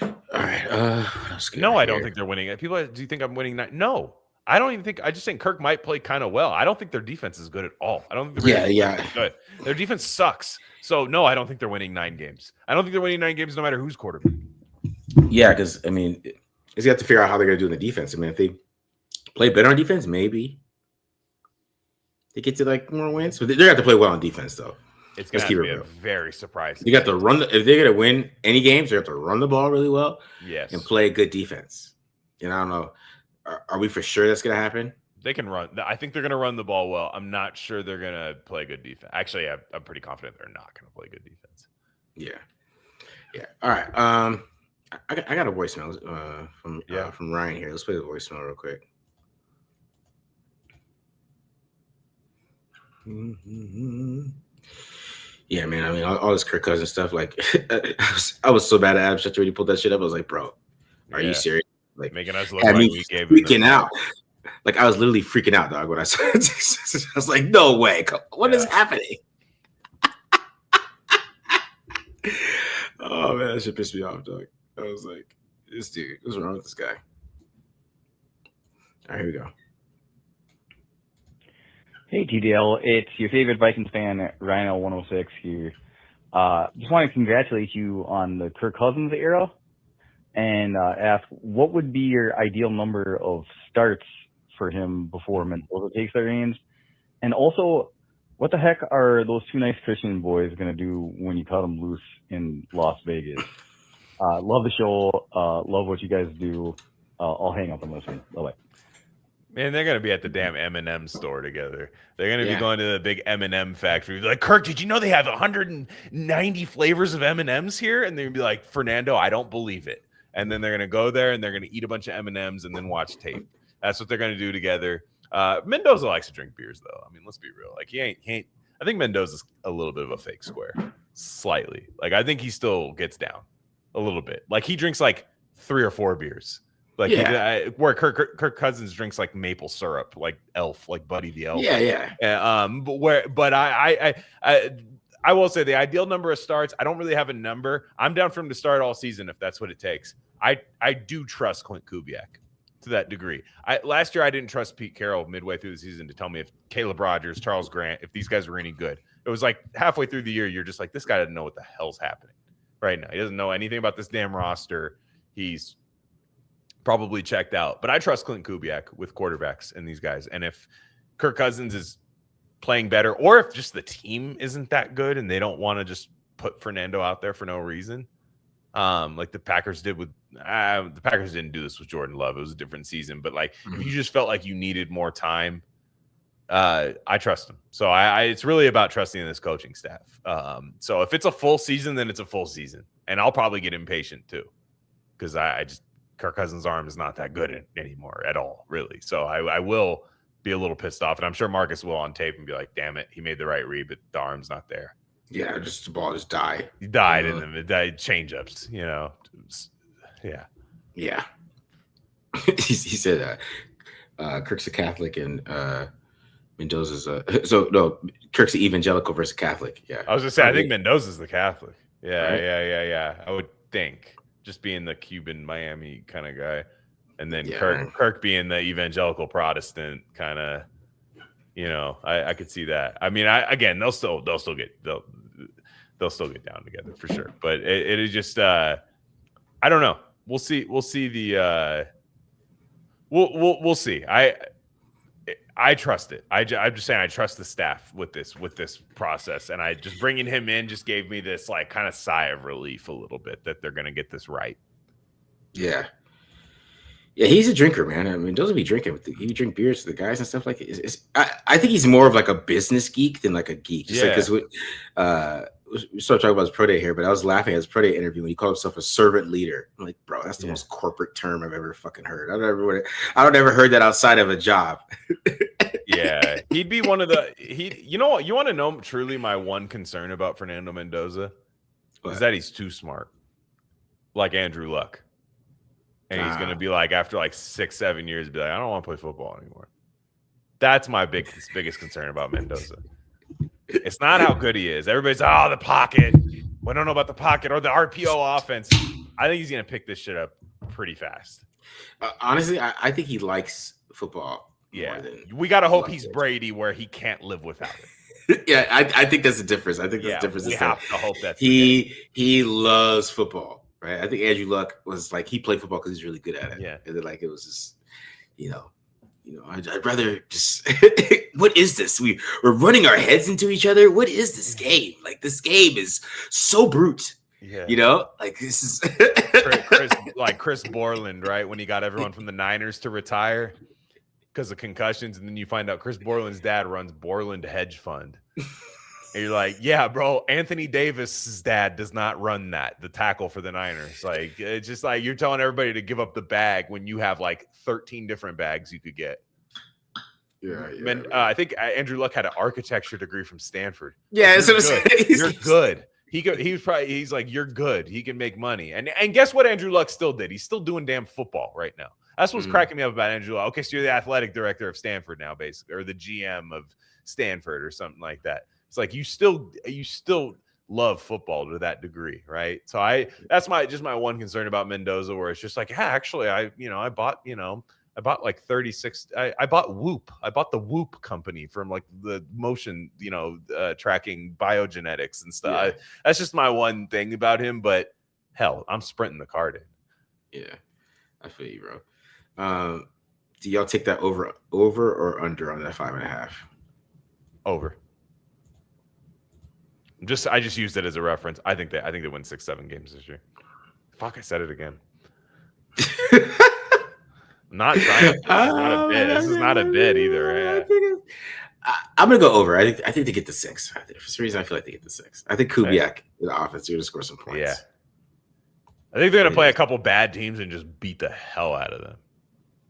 All right. No, I don't think they're winning. People, do you think I'm winning? No, I don't even think. I just think Kirk might play kind of well. I don't think their defense is good at all. I don't think they're good. Their defense sucks. So no, I don't think they're winning 9 games. I don't think they're winning 9 games no matter who's quarterback. Yeah, because I mean, you have to figure out how they're going to do in the defense. I mean, if they play better on defense, maybe they get to like more wins. But they're going to have to play well on defense, though. It's going to be a very surprising. You got to run. If they're going to win any games, they have to run the ball really well. Yes, and play good defense. And I don't know. Are we for sure that's going to happen? They can run. I think they're going to run the ball well. I'm not sure they're going to play good defense. Actually, I'm pretty confident they're not going to play good defense. Yeah. All right. I got a voicemail from Ryan here. Let's play the voicemail real quick. Mm-hmm. Yeah, man. I mean, all this Kirk Cousins stuff. Like, I was so bad at Abstract when you pulled that shit up. I was like, bro, are you serious? Like, making us look like we gave freaking out. Like, I was literally freaking out, dog, when I saw it. I was like, no way. What is happening? Oh, man, that shit pissed me off, dog. I was like, this dude, what's wrong with this guy? All right, here we go. Hey, TDL. It's your favorite Vikings fan, Rhino106 here. Just want to congratulate you on the Kirk Cousins era and ask, what would be your ideal number of starts for him before Mendoza takes the reins? And also, what the heck are those 2 nice Christian boys going to do when you cut them loose in Las Vegas? Love the show. Love what you guys do. I'll hang up and listen. Bye-bye. Man, they're going to be at the damn M&M store together. They're going to be going to the big M&M factory. Like, Kirk, did you know they have 190 flavors of M&Ms here? And they're going to be like, Fernando, I don't believe it. And then they're going to go there and they're going to eat a bunch of M&Ms and then watch tape. That's what they're going to do together. Mendoza likes to drink beers, though. I mean, let's be real. Like, he ain't. I think Mendoza's a little bit of a fake square, slightly. Like, I think he still gets down a little bit. Like, he drinks like 3 or 4 beers. Like, where Kirk Cousins drinks like maple syrup, like Elf, like Buddy the Elf. But I will say the ideal number of starts, I don't really have a number. I'm down for him to start all season if that's what it takes. I do trust Clint Kubiak to that degree. Last year I didn't trust Pete Carroll midway through the season to tell me if Caleb Rogers, Charles Grant, if these guys were any good. It was like halfway through the year, you're just like, this guy doesn't know what the hell's happening right now. He doesn't know anything about this damn roster. He's probably checked out. But I trust Clint Kubiak with quarterbacks and these guys. And if Kirk Cousins is playing better, or if just the team isn't that good and they don't want to just put Fernando out there for no reason, like the Packers did with the Packers didn't do this with Jordan Love. It was a different season. But like if you just felt like you needed more time I trust him. So it's really about trusting in this coaching staff. So if it's a full season, then it's a full season, and I'll probably get impatient too, because I just Kirk Cousins' arm is not that good anymore at all, really. So I will be a little pissed off, and I'm sure Marcus will on tape and be like, "Damn it, he made the right read, but the arm's not there." Yeah, just the ball just died. He died in the change-ups, Yeah. Yeah. he said Kirk's a Catholic and Mendoza's Kirk's evangelical versus Catholic. Yeah. I was gonna say, I think Mendoza's the Catholic. Yeah, Right. yeah. I would think, just being the Cuban Miami kind of guy, and then Yeah. Kirk being the evangelical Protestant kind of. I could see that. I mean, they'll still get down together for sure. But it is just I don't know. We'll see. We'll see the we'll see. I trust it. I'm just saying I trust the staff with this process, and I just bringing him in just gave me this like kind of sigh of relief a little bit that they're going to get this right. Yeah. Yeah, he's a drinker, man. I mean, doesn't be drinking. He drink beers with the guys and stuff like it. I think he's more of like a business geek than like a geek. Just like because we started talking about his pro day here, but I was laughing at his pro day interview when he called himself a servant leader. I'm like, bro, that's the most corporate term I've ever fucking heard. I don't ever heard that outside of a job. Yeah, he'd be one of the You know what? You want to know truly my one concern about Fernando Mendoza is that he's too smart, like Andrew Luck. And he's going to be like, after like 6-7 years, be like, I don't want to play football anymore. That's my biggest concern about Mendoza. It's not how good he is. Everybody's, the pocket. We don't know about the pocket or the RPO offense. I think he's going to pick this shit up pretty fast. Honestly, I think he likes football. Yeah. We got to hope he's Brady where he can't live without it. Yeah, I think that's the difference. I think that's the difference. We have to hope that he loves football. Right, I think Andrew Luck was like he played football because he's really good at it. Yeah, and then like it was just, I'd rather just. What is this? We're running our heads into each other. What is this game? Like this game is so brute. Yeah, like this is Chris Borland, right? When he got everyone from the Niners to retire because of concussions, and then you find out Chris Borland's dad runs Borland Hedge Fund. And you're like, yeah, bro, Anthony Davis's dad does not run the tackle for the Niners. Like, it's just like you're telling everybody to give up the bag when you have like 13 different bags you could get. Yeah. I think Andrew Luck had an architecture degree from Stanford. Yeah, you're good. He's like, you're good. He can make money. And guess what Andrew Luck still did? He's still doing damn football right now. That's what's cracking me up about Andrew Luck. Okay, so you're the athletic director of Stanford now, basically, or the GM of Stanford or something like that. It's like you still love football to that degree, right? So that's my one concern about Mendoza, where it's just like, yeah, actually, I bought like 36. I bought Whoop. I bought the Whoop company from like the motion, tracking biogenetics and stuff. Yeah. That's just my one thing about him. But hell, I'm sprinting the card in. Yeah, I feel you, bro. Do y'all take that over or under on that 5.5? Over. I just used it as a reference. I think they win 6-7 games this year. Fuck, I said it again. I'm not trying. This is not a bid. This is not a bid either. I'm gonna go over. I think they get the 6. For some reason, I feel like they get the 6. I think Kubiak, the offense, you're gonna score some points. Yeah. I think they're gonna play a couple bad teams and just beat the hell out of them.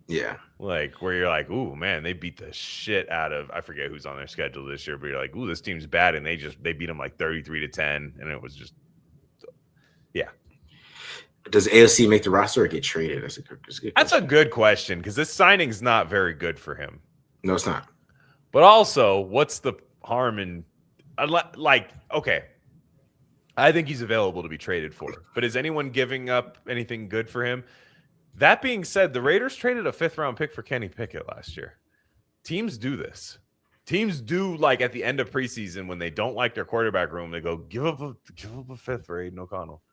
Yeah. Like where you're like, ooh, man, they beat the shit out of, I forget who's on their schedule this year, but you're like, ooh, this team's bad, and they beat them like 33-10, and it was just, yeah. Does AOC make the roster or get traded? That's a good question, because this signing's not very good for him. No, it's not. But also, what's the harm in, okay, I think he's available to be traded for, but is anyone giving up anything good for him? That being said, the Raiders traded a 5th-round pick for Kenny Pickett last year. Teams do this. Teams do, like, at the end of preseason when they don't like their quarterback room, they go, give up a 5th for Aiden O'Connell.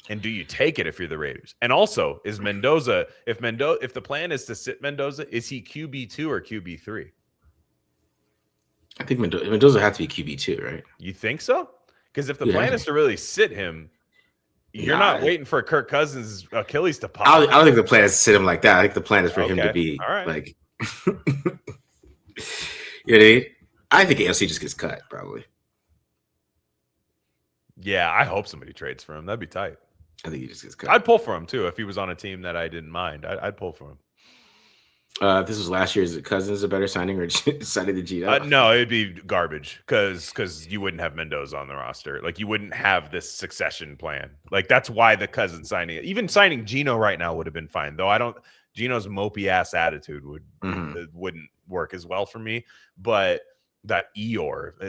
And do you take it if you're the Raiders? And also, is Mendoza, if the plan is to sit Mendoza, is he QB2 or QB3? I think Mendoza has to be QB2, right? You think so? Because if the plan is to really sit him, you're not waiting for Kirk Cousins' Achilles to pop. I don't think the plan is to sit him like that. I think the plan is for him to be all right. like. You know what I mean? I think ALC just gets cut, probably. Yeah, I hope somebody trades for him. That'd be tight. I think he just gets cut. I'd pull for him too if he was on a team that I didn't mind. I'd pull for him. If this was last year, is it Cousins a better signing or signing the Gino? No, it'd be garbage because you wouldn't have Mendoza on the roster. Like, you wouldn't have this succession plan. Like, that's why the Cousins signing, even signing Gino right now would have been fine. Though Gino's mopey ass attitude wouldn't work as well for me. But that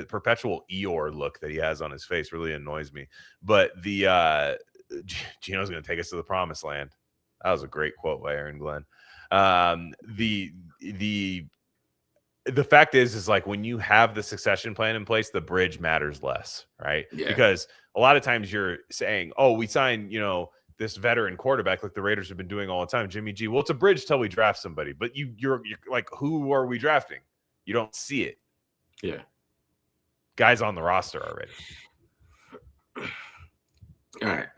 perpetual Eeyore look that he has on his face really annoys me. But the Gino's going to take us to the promised land. That was a great quote by Aaron Glenn. The fact is like, when you have the succession plan in place, the bridge matters less, right? Yeah. Because a lot of times you're saying, oh, we signed, this veteran quarterback like the Raiders have been doing all the time, Jimmy G. Well, it's a bridge till we draft somebody, but you're like, who are we drafting? You don't see it. Yeah. Guys on the roster already. All right.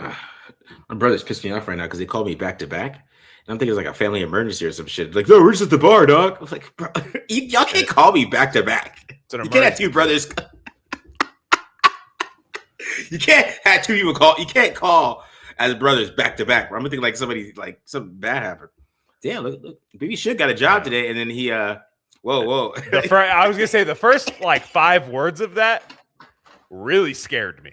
My brother's pissed me off right now because they called me back to back. And I'm thinking it's like a family emergency or some shit. Like, no, we're just at the bar, dog. I was like, bro, y'all can't call me back to back. You can't have two brothers. You can't have two people call. You can't call as brothers back to back. I'm gonna think like something bad happened. Damn, look, Baby Shook got a job today, and then he whoa. I was gonna say the first like 5 words of that really scared me.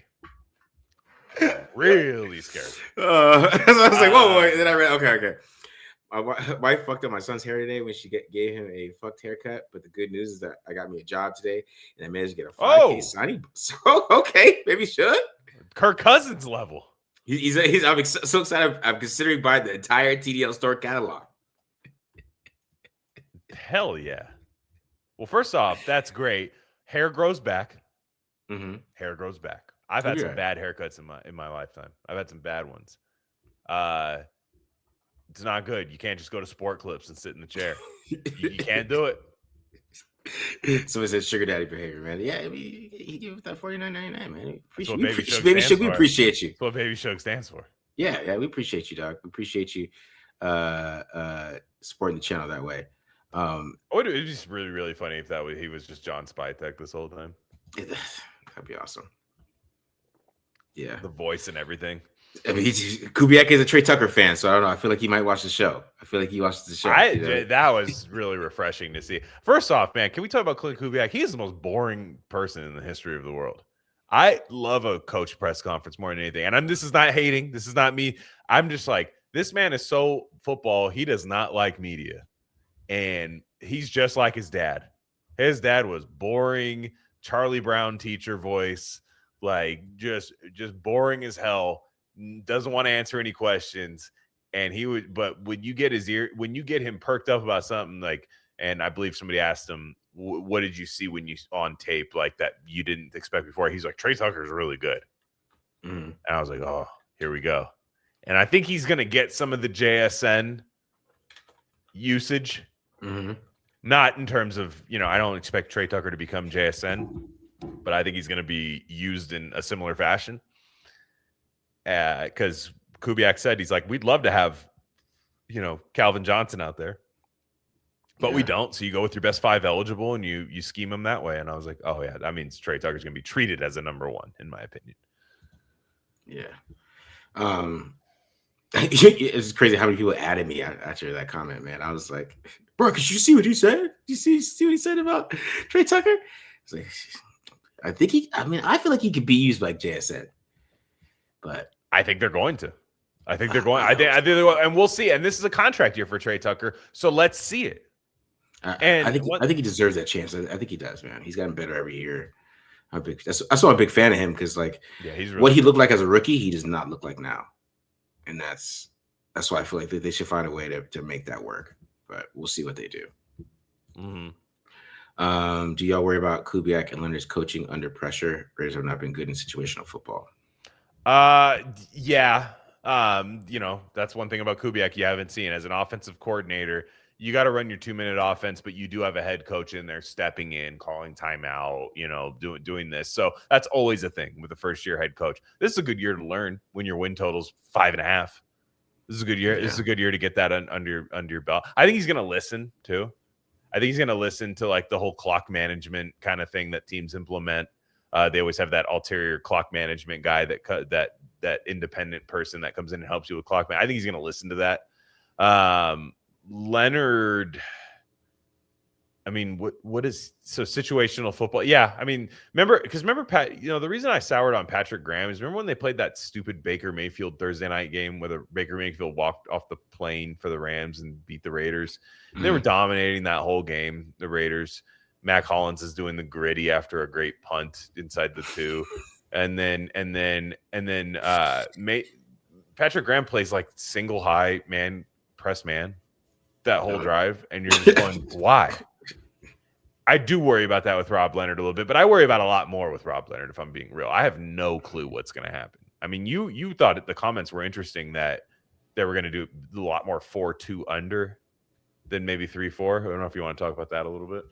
Really scared. So I was like, whoa. And then I read, okay. My wife fucked up my son's hair today when she gave him a fucked haircut. But the good news is that I got me a job today, and I managed to get a 5K signing. So okay, maybe should Kirk Cousins level. I'm so excited. I'm considering buying the entire TDL store catalog. Hell yeah. Well, first off, that's great. Hair grows back. Mm-hmm. Hair grows back. I've had some bad haircuts in my lifetime. I've had some bad ones. It's not good. You can't just go to Sport Clips and sit in the chair. You can't do it. Somebody said sugar daddy behavior, man. Yeah, I mean, he gave us that $49.99, man. Baby Shook, we appreciate you. That's what Baby Shook stands for. Yeah, we appreciate you, dog. We appreciate you supporting the channel that way. It'd be just really, really funny if he was just John Spytek this whole time. That'd be awesome. Yeah, the voice and everything. I mean, Kubiak is a Trey Tucker fan, so I don't know. I feel like he might watch the show. I feel like he watches the show. That was really refreshing to see. First off, man, can we talk about Clint Kubiak? He is the most boring person in the history of the world. I love a coach press conference more than anything. And this is not hating. This is not me. I'm just like, this man is so football. He does not like media. And he's just like his dad. His dad was boring, Charlie Brown teacher voice, like just boring as hell. Doesn't want to answer any questions. And but when you get him perked up about something, like, and I believe somebody asked him, what did you see when you on tape like that you didn't expect before? He's like, Trey Tucker's really good. Mm-hmm. And I was like, oh, here we go. And I think he's going to get some of the JSN usage. Mm-hmm. Not in terms of, I don't expect Trey Tucker to become JSN, but I think he's going to be used in a similar fashion. Because Kubiak said, he's like, we'd love to have, Calvin Johnson out there, but we don't. So you go with your best 5 eligible and you scheme them that way. And I was like, oh yeah, that means Trey Tucker's going to be treated as a number 1, in my opinion. Yeah. It's crazy how many people added me after that comment, man. I was like, bro, could you see what he said? Did you see what he said about Trey Tucker? It's like, I feel like he could be used like JSN, but I think they're going to. I think they're going. I think they're going, and we'll see. And this is a contract year for Trey Tucker, so let's see it. I think he deserves that chance. I think he does, man. He's gotten better every year. That's why I'm a big fan of him, because he's really what he looked like as a rookie, he does not look like now, and that's why I feel like they should find a way to make that work. But we'll see what they do. Mm-hmm. Do y'all worry about Kubiak and Leonard's coaching under pressure? Raiders have not been good in situational football. Yeah. That's one thing about Kubiak you haven't seen. As an offensive coordinator, you got to run your 2-minute offense, but you do have a head coach in there stepping in, calling timeout, doing this. So that's always a thing with a first-year head coach. This is a good year to learn when your win total's 5.5. This is a good year. Yeah. This is a good year to get that under your belt. I think he's going to listen too. I think he's going to listen to like the whole clock management kind of thing that teams implement. They always have that ulterior clock management guy that independent person that comes in and helps you with clock man. I think he's going to listen to that. Leonard, I mean, what is so situational football? Yeah, I mean, remember Pat, the reason I soured on Patrick Graham is remember when they played that stupid Baker Mayfield Thursday night game where Baker Mayfield walked off the plane for the Rams and beat the Raiders. Mm-hmm. They were dominating that whole game, the Raiders. Mac Hollins is doing the gritty after a great punt inside the 2. And then Patrick Graham plays like single high man press man that whole drive, and you're just going, why? I do worry about that with Rob Leonard a little bit, but I worry about a lot more with Rob Leonard if I'm being real. I have no clue what's going to happen. I mean, you thought the comments were interesting that they were going to do a lot more 4-2 under than maybe 3-4. I don't know if you want to talk about that a little bit.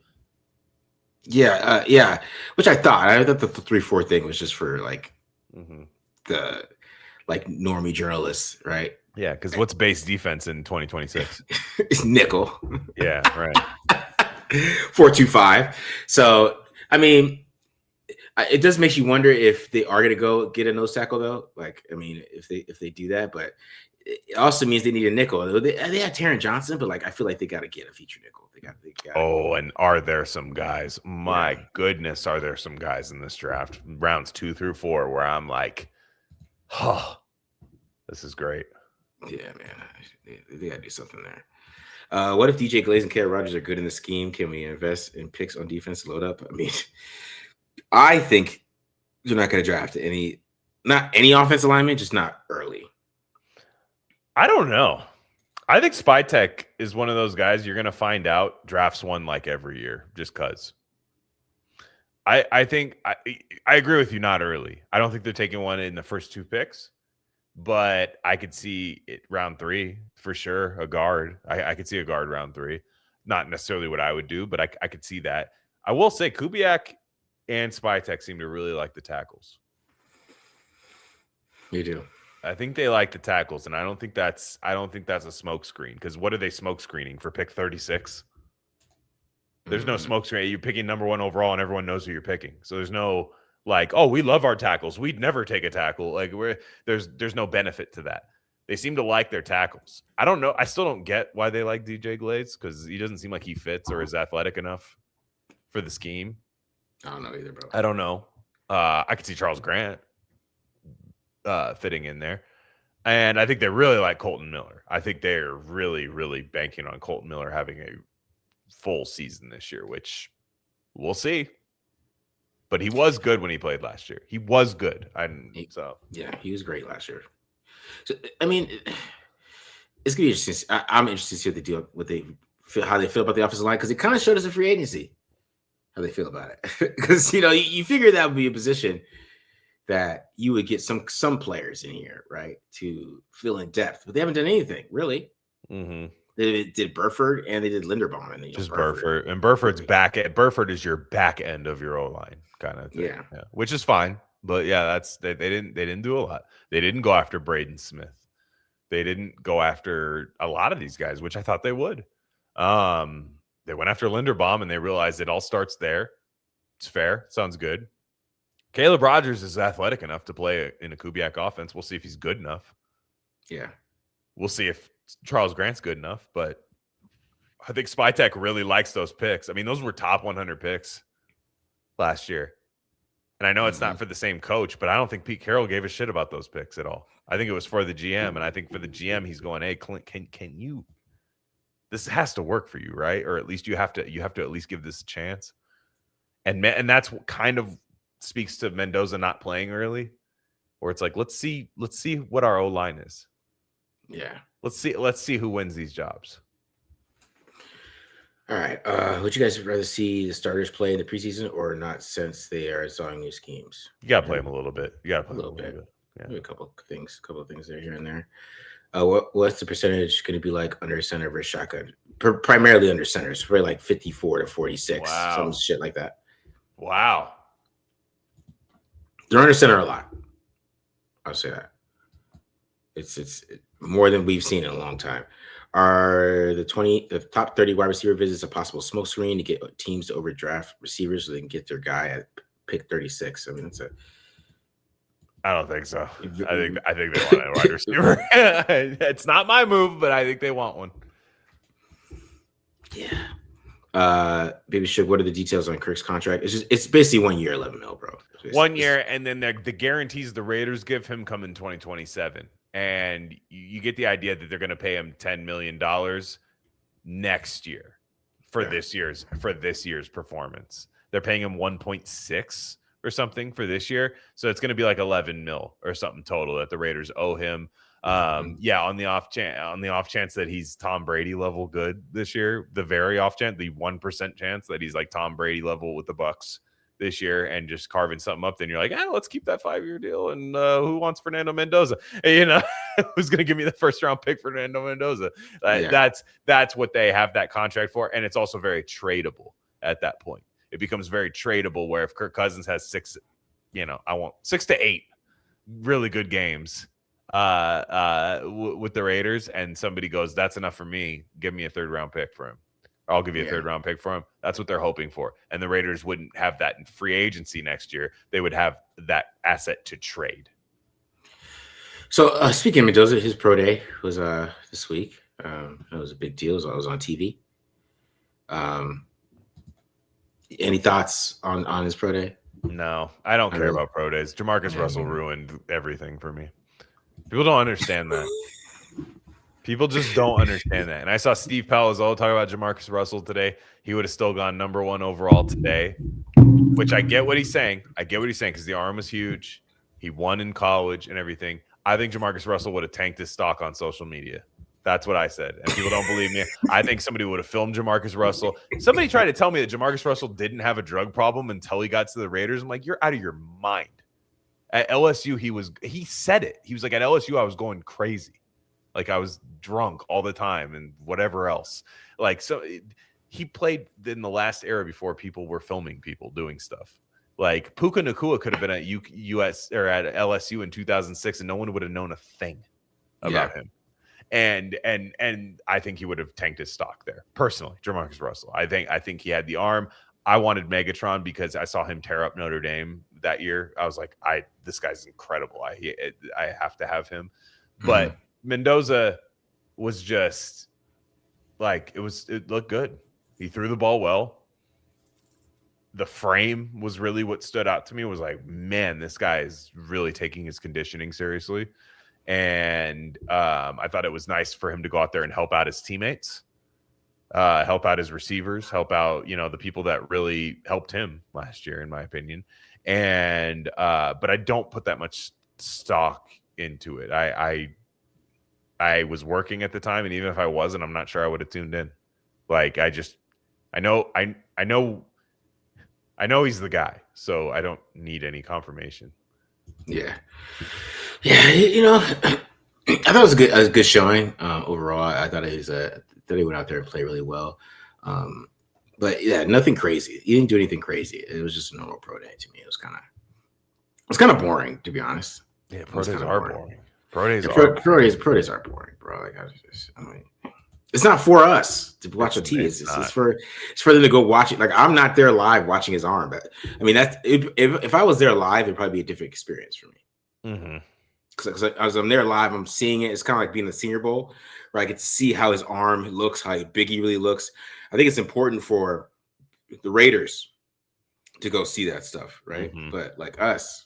Yeah, which I thought the 3-4 thing was just for like the like normie journalists, right? Yeah, because what's base defense in 2026? It's nickel. Yeah, right. 4-2-5. So I mean, it does make you wonder if they are going to go get a nose tackle though. Like, I mean, if they do that, but it also means they need a nickel. They have Taron Johnson, but like I feel like they got to get a feature nickel. They got. Oh, and are there some guys? My goodness, are there some guys in this draft, rounds 2 through 4, where I'm like, oh, this is great. Yeah, man, they got to do something there. What if DJ Glaze and Caleb Rogers are good in the scheme? Can we invest in picks on defense to load up? I mean, I think you're not going to draft not any offensive lineman, just not early. I don't know. I think Spytek is one of those guys you're going to find out drafts one like every year just because. I think I agree with you, not early. I don't think they're taking one in the first 2 picks, but I could see it round 3 for sure. A guard. I could see a guard round 3. Not necessarily what I would do, but I could see that. I will say Kubiak and Spytek seem to really like the tackles. You do. I think they like the tackles, and I don't think that's a smoke screen, because what are they smoke screening for pick 36? There's no smoke screen. You're picking number 1 overall, and everyone knows who you're picking. So there's no like, oh, we love our tackles. We'd never take a tackle. Like there's no benefit to that. They seem to like their tackles. I don't know. I still don't get why they like DJ Glaze, because he doesn't seem like he fits or is athletic enough for the scheme. I don't know either, bro. I don't know. I could see Charles Grant fitting in there. And I think they really like Colton Miller. I think they're really, really banking on Colton Miller having a full season this year, which we'll see. But he was good when he played last year. He was good. Yeah, he was great last year. So, I mean, it's gonna be interesting. I'm interested to see what they do, how they feel about the offensive line, because it kind of showed us in free agency how they feel about it. Because you figure that would be a position that you would get some players in here, right, to fill in depth, but they haven't done anything really. Mm-hmm. They did Burford and they did Linderbaum, and just Burford. And Burford's back. Burford is your back end of your O line kind of thing. Yeah, which is fine. But yeah, that's they didn't do a lot. They didn't go after Braden Smith. They didn't go after a lot of these guys, which I thought they would. They went after Linderbaum, and they realized it all starts there. It's fair. Sounds good. Caleb Rogers is athletic enough to play in a Kubiak offense. We'll see if he's good enough. Yeah. We'll see if Charles Grant's good enough, but I think Spytek really likes those picks. I mean, those were top 100 picks last year. And I know it's not for the same coach, but I don't think Pete Carroll gave a shit about those picks at all. I think it was for the GM, and I think for the GM, he's going, hey, Clint, can you – this has to work for you, right? Or at least you have to at least give this a chance. And that's what kind of speaks to Mendoza not playing early, where it's like, let's see what our O-line is. Yeah. Let's see who wins these jobs. All right. Would you guys rather see the starters play in the preseason or not, since they are installing new schemes? You gotta play them a little bit. You gotta play a little bit. Yeah. A couple of things there, here and there. What's the percentage going to be like under center versus shotgun? Primarily under center, so probably like 54 to 46, some shit like that. Wow. They're under center a lot. I'll say that. It's more than we've seen in a long time. Are the top 30 wide receiver visits a possible smokescreen to get teams to overdraft receivers so they can get their guy at pick 36? I mean, that's a. I don't think so. I think they want a wide receiver. It's not my move, but I think they want one. Yeah. Baby Shook, what are the details on Kirk's contract? It's basically 1 year, 11 mil, bro. 1 year, and then the guarantees the Raiders give him come in 2027. And you get the idea that they're going to pay him $10 million next year for this year's performance. They're paying him 1.6 or something for this year, so it's going to be like 11 mil or something total that the Raiders owe him. On the off chance that he's Tom Brady level good this year, the very off chance, the 1% chance that he's like Tom Brady level with the Bucks this year and just carving something up, then you're like, let's keep that 5-year deal. And who wants Fernando Mendoza? Who's going to give me the first round pick for Fernando Mendoza? That's what they have that contract for. And it's also very tradable at that point. It becomes very tradable where if Kirk Cousins has 6 to 8 really good games with the Raiders and somebody goes, that's enough for me, give me a 3rd round pick for him. I'll give you a 3rd round pick for him. That's what they're hoping for. And the Raiders wouldn't have that in free agency next year. They would have that asset to trade. So speaking of Mendoza, his pro day was this week. It was a big deal. I was on TV. Any thoughts on his pro day? No, I don't care about pro days. Jamarcus Russell ruined everything for me. People don't understand that. People just don't understand that. And I saw Steve Palazzolo talk about Jamarcus Russell today. He would have still gone number 1 overall today, which I get what he's saying. Because the arm was huge. He won in college and everything. I think Jamarcus Russell would have tanked his stock on social media. That's what I said. And people don't believe me. I think somebody would have filmed Jamarcus Russell. Somebody tried to tell me that Jamarcus Russell didn't have a drug problem until he got to the Raiders. I'm like, you're out of your mind. At LSU, he said it. He was like, at LSU, I was going crazy. Like I was drunk all the time and whatever else. Like, so he played in the last era before people were filming people doing stuff. Like Puka Nacua could have been at US or at LSU in 2006 and no one would have known a thing about him. And I think he would have tanked his stock there. Personally, Jamarcus Russell. I think he had the arm. I wanted Megatron because I saw him tear up Notre Dame that year. I was like, this guy's incredible. I have to have him. But Mendoza was just like, it looked good. He threw the ball well. The frame was really what stood out to me. Was like, man, this guy is really taking his conditioning seriously. And I thought it was nice for him to go out there and help out his teammates, help out his receivers, help out, the people that really helped him last year, in my opinion. And but I don't put that much stock into it. I was working at the time, and even if I wasn't, I'm not sure I would have tuned in. Like I know he's the guy, so I don't need any confirmation. Yeah. I thought it was a good showing overall. I thought he went out there and played really well. But yeah, nothing crazy. He didn't do anything crazy. It was just a normal pro day to me. It was kind of boring, to be honest. Yeah, pro days are boring. Pro days are boring, bro. Like it's not for us to watch on TV. It's for them to go watch it. Like I'm not there live watching his arm, but I mean if I was there live, it'd probably be a different experience for me. Because as I'm there live, I'm seeing it. It's kind of like being the Senior Bowl, where I get to see how his arm looks, how big he really looks. I think it's important for the Raiders to go see that stuff, right? But like us,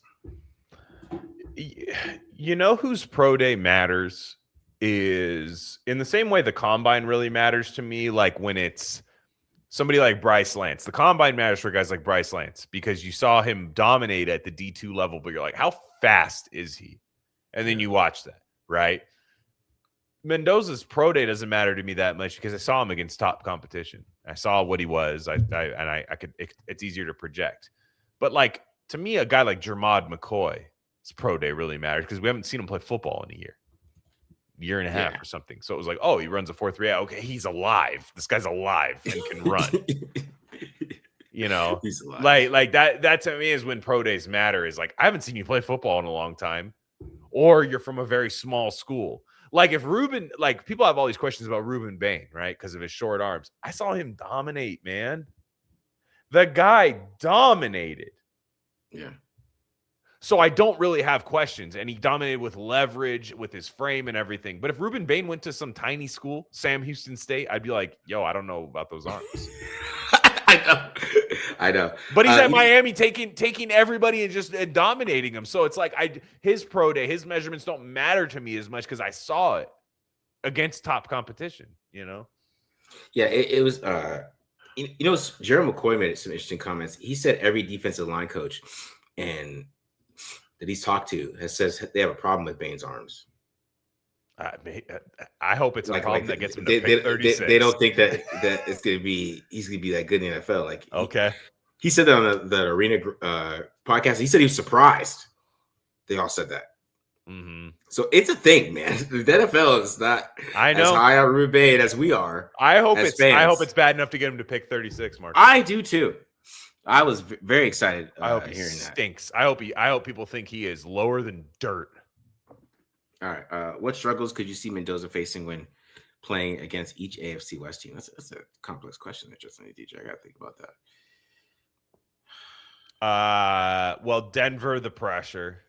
whose pro day matters is in the same way the combine really matters to me. Like when it's somebody like Bryce Lance, the combine matters for guys like Bryce Lance because you saw him dominate at the D2 level, but you're like, how fast is he? And then you watch that, right? Mendoza's pro day doesn't matter to me that much because I saw him against top competition. I saw what he was. It's easier to project. But like to me, a guy like Jermod McCoy's pro day really matters because we haven't seen him play football in a year and a half or something. So it was like, oh, he runs a 4.3. Okay, he's alive. This guy's alive and can run. He's alive. Like that to me is when pro days matter. Is like I haven't seen you play football in a long time. Or you're from a very small school. Like if Ruben, like people have all these questions about Ruben Bain, right? Because of his short arms. I saw him dominate, man. The guy dominated. Yeah. So I don't really have questions. And he dominated with leverage, with his frame and everything. But if Ruben Bain went to some tiny school, Sam Houston State, I'd be like, yo, I don't know about those arms. I know. But he's at Miami taking everybody and just dominating them. So it's like his pro day, his measurements don't matter to me as much because I saw it against top competition, you know? Yeah, it was Gerald McCoy made some interesting comments. He said every defensive line coach and that he's talked to says they have a problem with Bain's arms. I hope it's a problem that gets him to pick 36. They don't think that he's gonna be that good in the NFL. Like okay, he said that on the Arena podcast. He said he was surprised. They all said that. Mm-hmm. So it's a thing, man. The NFL is not as high on Ruben Bain as we are. I hope it's bad enough to get him to pick 36, Mark. I do too. I was very excited. I hope he stinks. I hope people think he is lower than dirt. All right. What struggles could you see Mendoza facing when playing against each AFC West team? That's a complex question. Interesting, DJ. I got to think about that. Well, Denver, the pressure.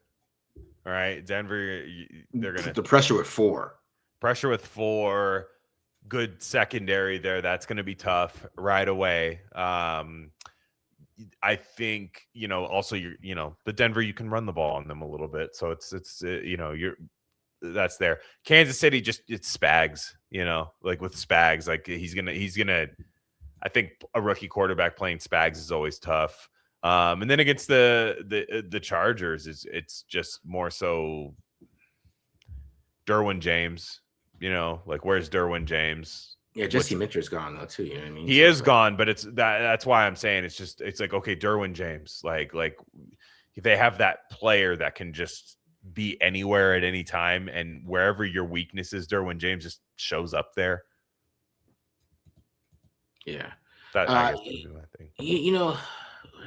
All right, Denver, they're gonna the pressure with 4. Pressure with 4. Good secondary there. That's gonna be tough right away. I think also the Denver, you can run the ball on them a little bit, so it's that's there. Kansas City, it's Spags, like with Spags, like he's gonna. I think a rookie quarterback playing Spags is always tough. And then against the Chargers, it's just more so Derwin James. Like where's Derwin James? Yeah, Jesse Minter's gone though too. You know what I mean? He is gone, but that's why I'm saying it's like okay, Derwin James, like if they have that player that can just be anywhere at any time, and wherever your weakness is, Derwin James just shows up there. Yeah, I guess would be my thing.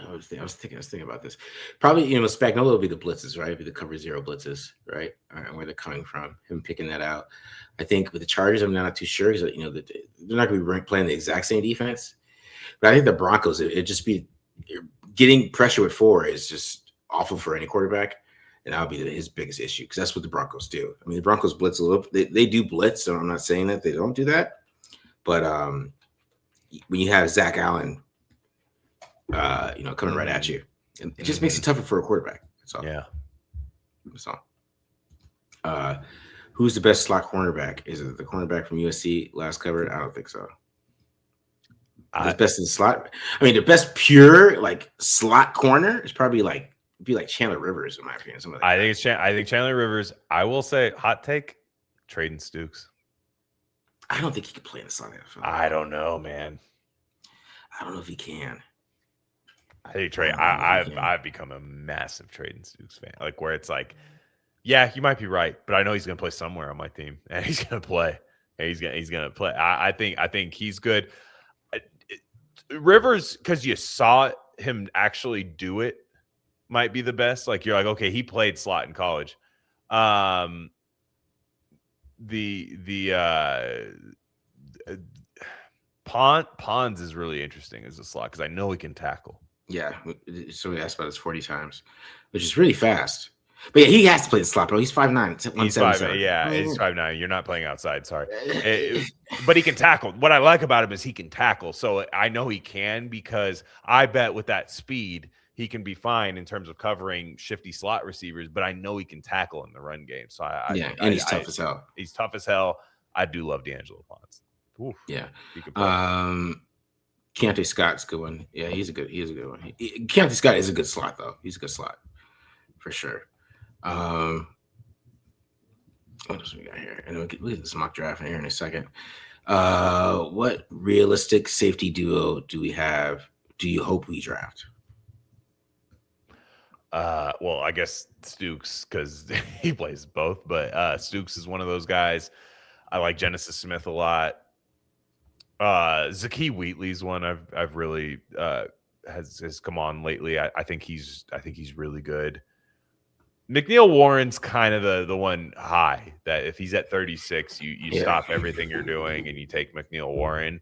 I was thinking about this. Probably, Spagnuolo will be the blitzes, right? Be the cover 0 blitzes, right? Where they're coming from, him picking that out. I think with the Chargers, I'm not too sure because they're not going to be playing the exact same defense. But I think the Broncos, it just be getting pressure with 4 is just awful for any quarterback, and that'll be his biggest issue because that's what the Broncos do. I mean, the Broncos blitz a little. They do blitz, so I'm not saying that they don't do that, but when you have Zach Allen. Coming right at you. And it just makes it tougher for a quarterback. That's all. Yeah. That's all. Who's the best slot cornerback? Is it the cornerback from USC last covered? I don't think so. The best in the slot. I mean, the best pure slot corner is probably be like Chandler Rivers, in my opinion. I think Chandler Rivers. I will say, hot take, Traden Stukes. I don't think he could play in the slot. I don't know, man. I don't know if he can. I think I've become a massive Traden Stukes fan. Like where it's like, yeah, you might be right, but I know he's gonna play somewhere on my team, and he's gonna play. And he's gonna play. I think he's good. Rivers, because you saw him actually do it, might be the best. Like you're like, okay, he played slot in college. Pons is really interesting as a slot because I know he can tackle. Yeah, somebody asked about this 40 times, which is really fast. But yeah, he has to play the slot, bro. He's 5'9". He's 5'9". Yeah, he's 5'9". You're not playing outside. Sorry, but he can tackle. What I like about him is he can tackle. So I know he can because I bet with that speed he can be fine in terms of covering shifty slot receivers. But I know he can tackle in the run game. So he's tough as hell. He's tough as hell. I do love D'Angelo Pons. Oof. Yeah. Keontae Scott's a good one. Yeah, he's a good one. Keontae Scott is a good slot though. He's a good slot for sure. What else we got here? And we'll get this mock draft in here in a second. What realistic safety duo do we have? Do you hope we draft? Well, I guess Stukes because he plays both, but Stukes is one of those guys. I like Genesis Smith a lot. Zakee Wheatley's one I've really has come on lately. I think he's really good. McNeil Warren's kind of the one high that if he's at 36, you stop everything you're doing and you take McNeil Warren.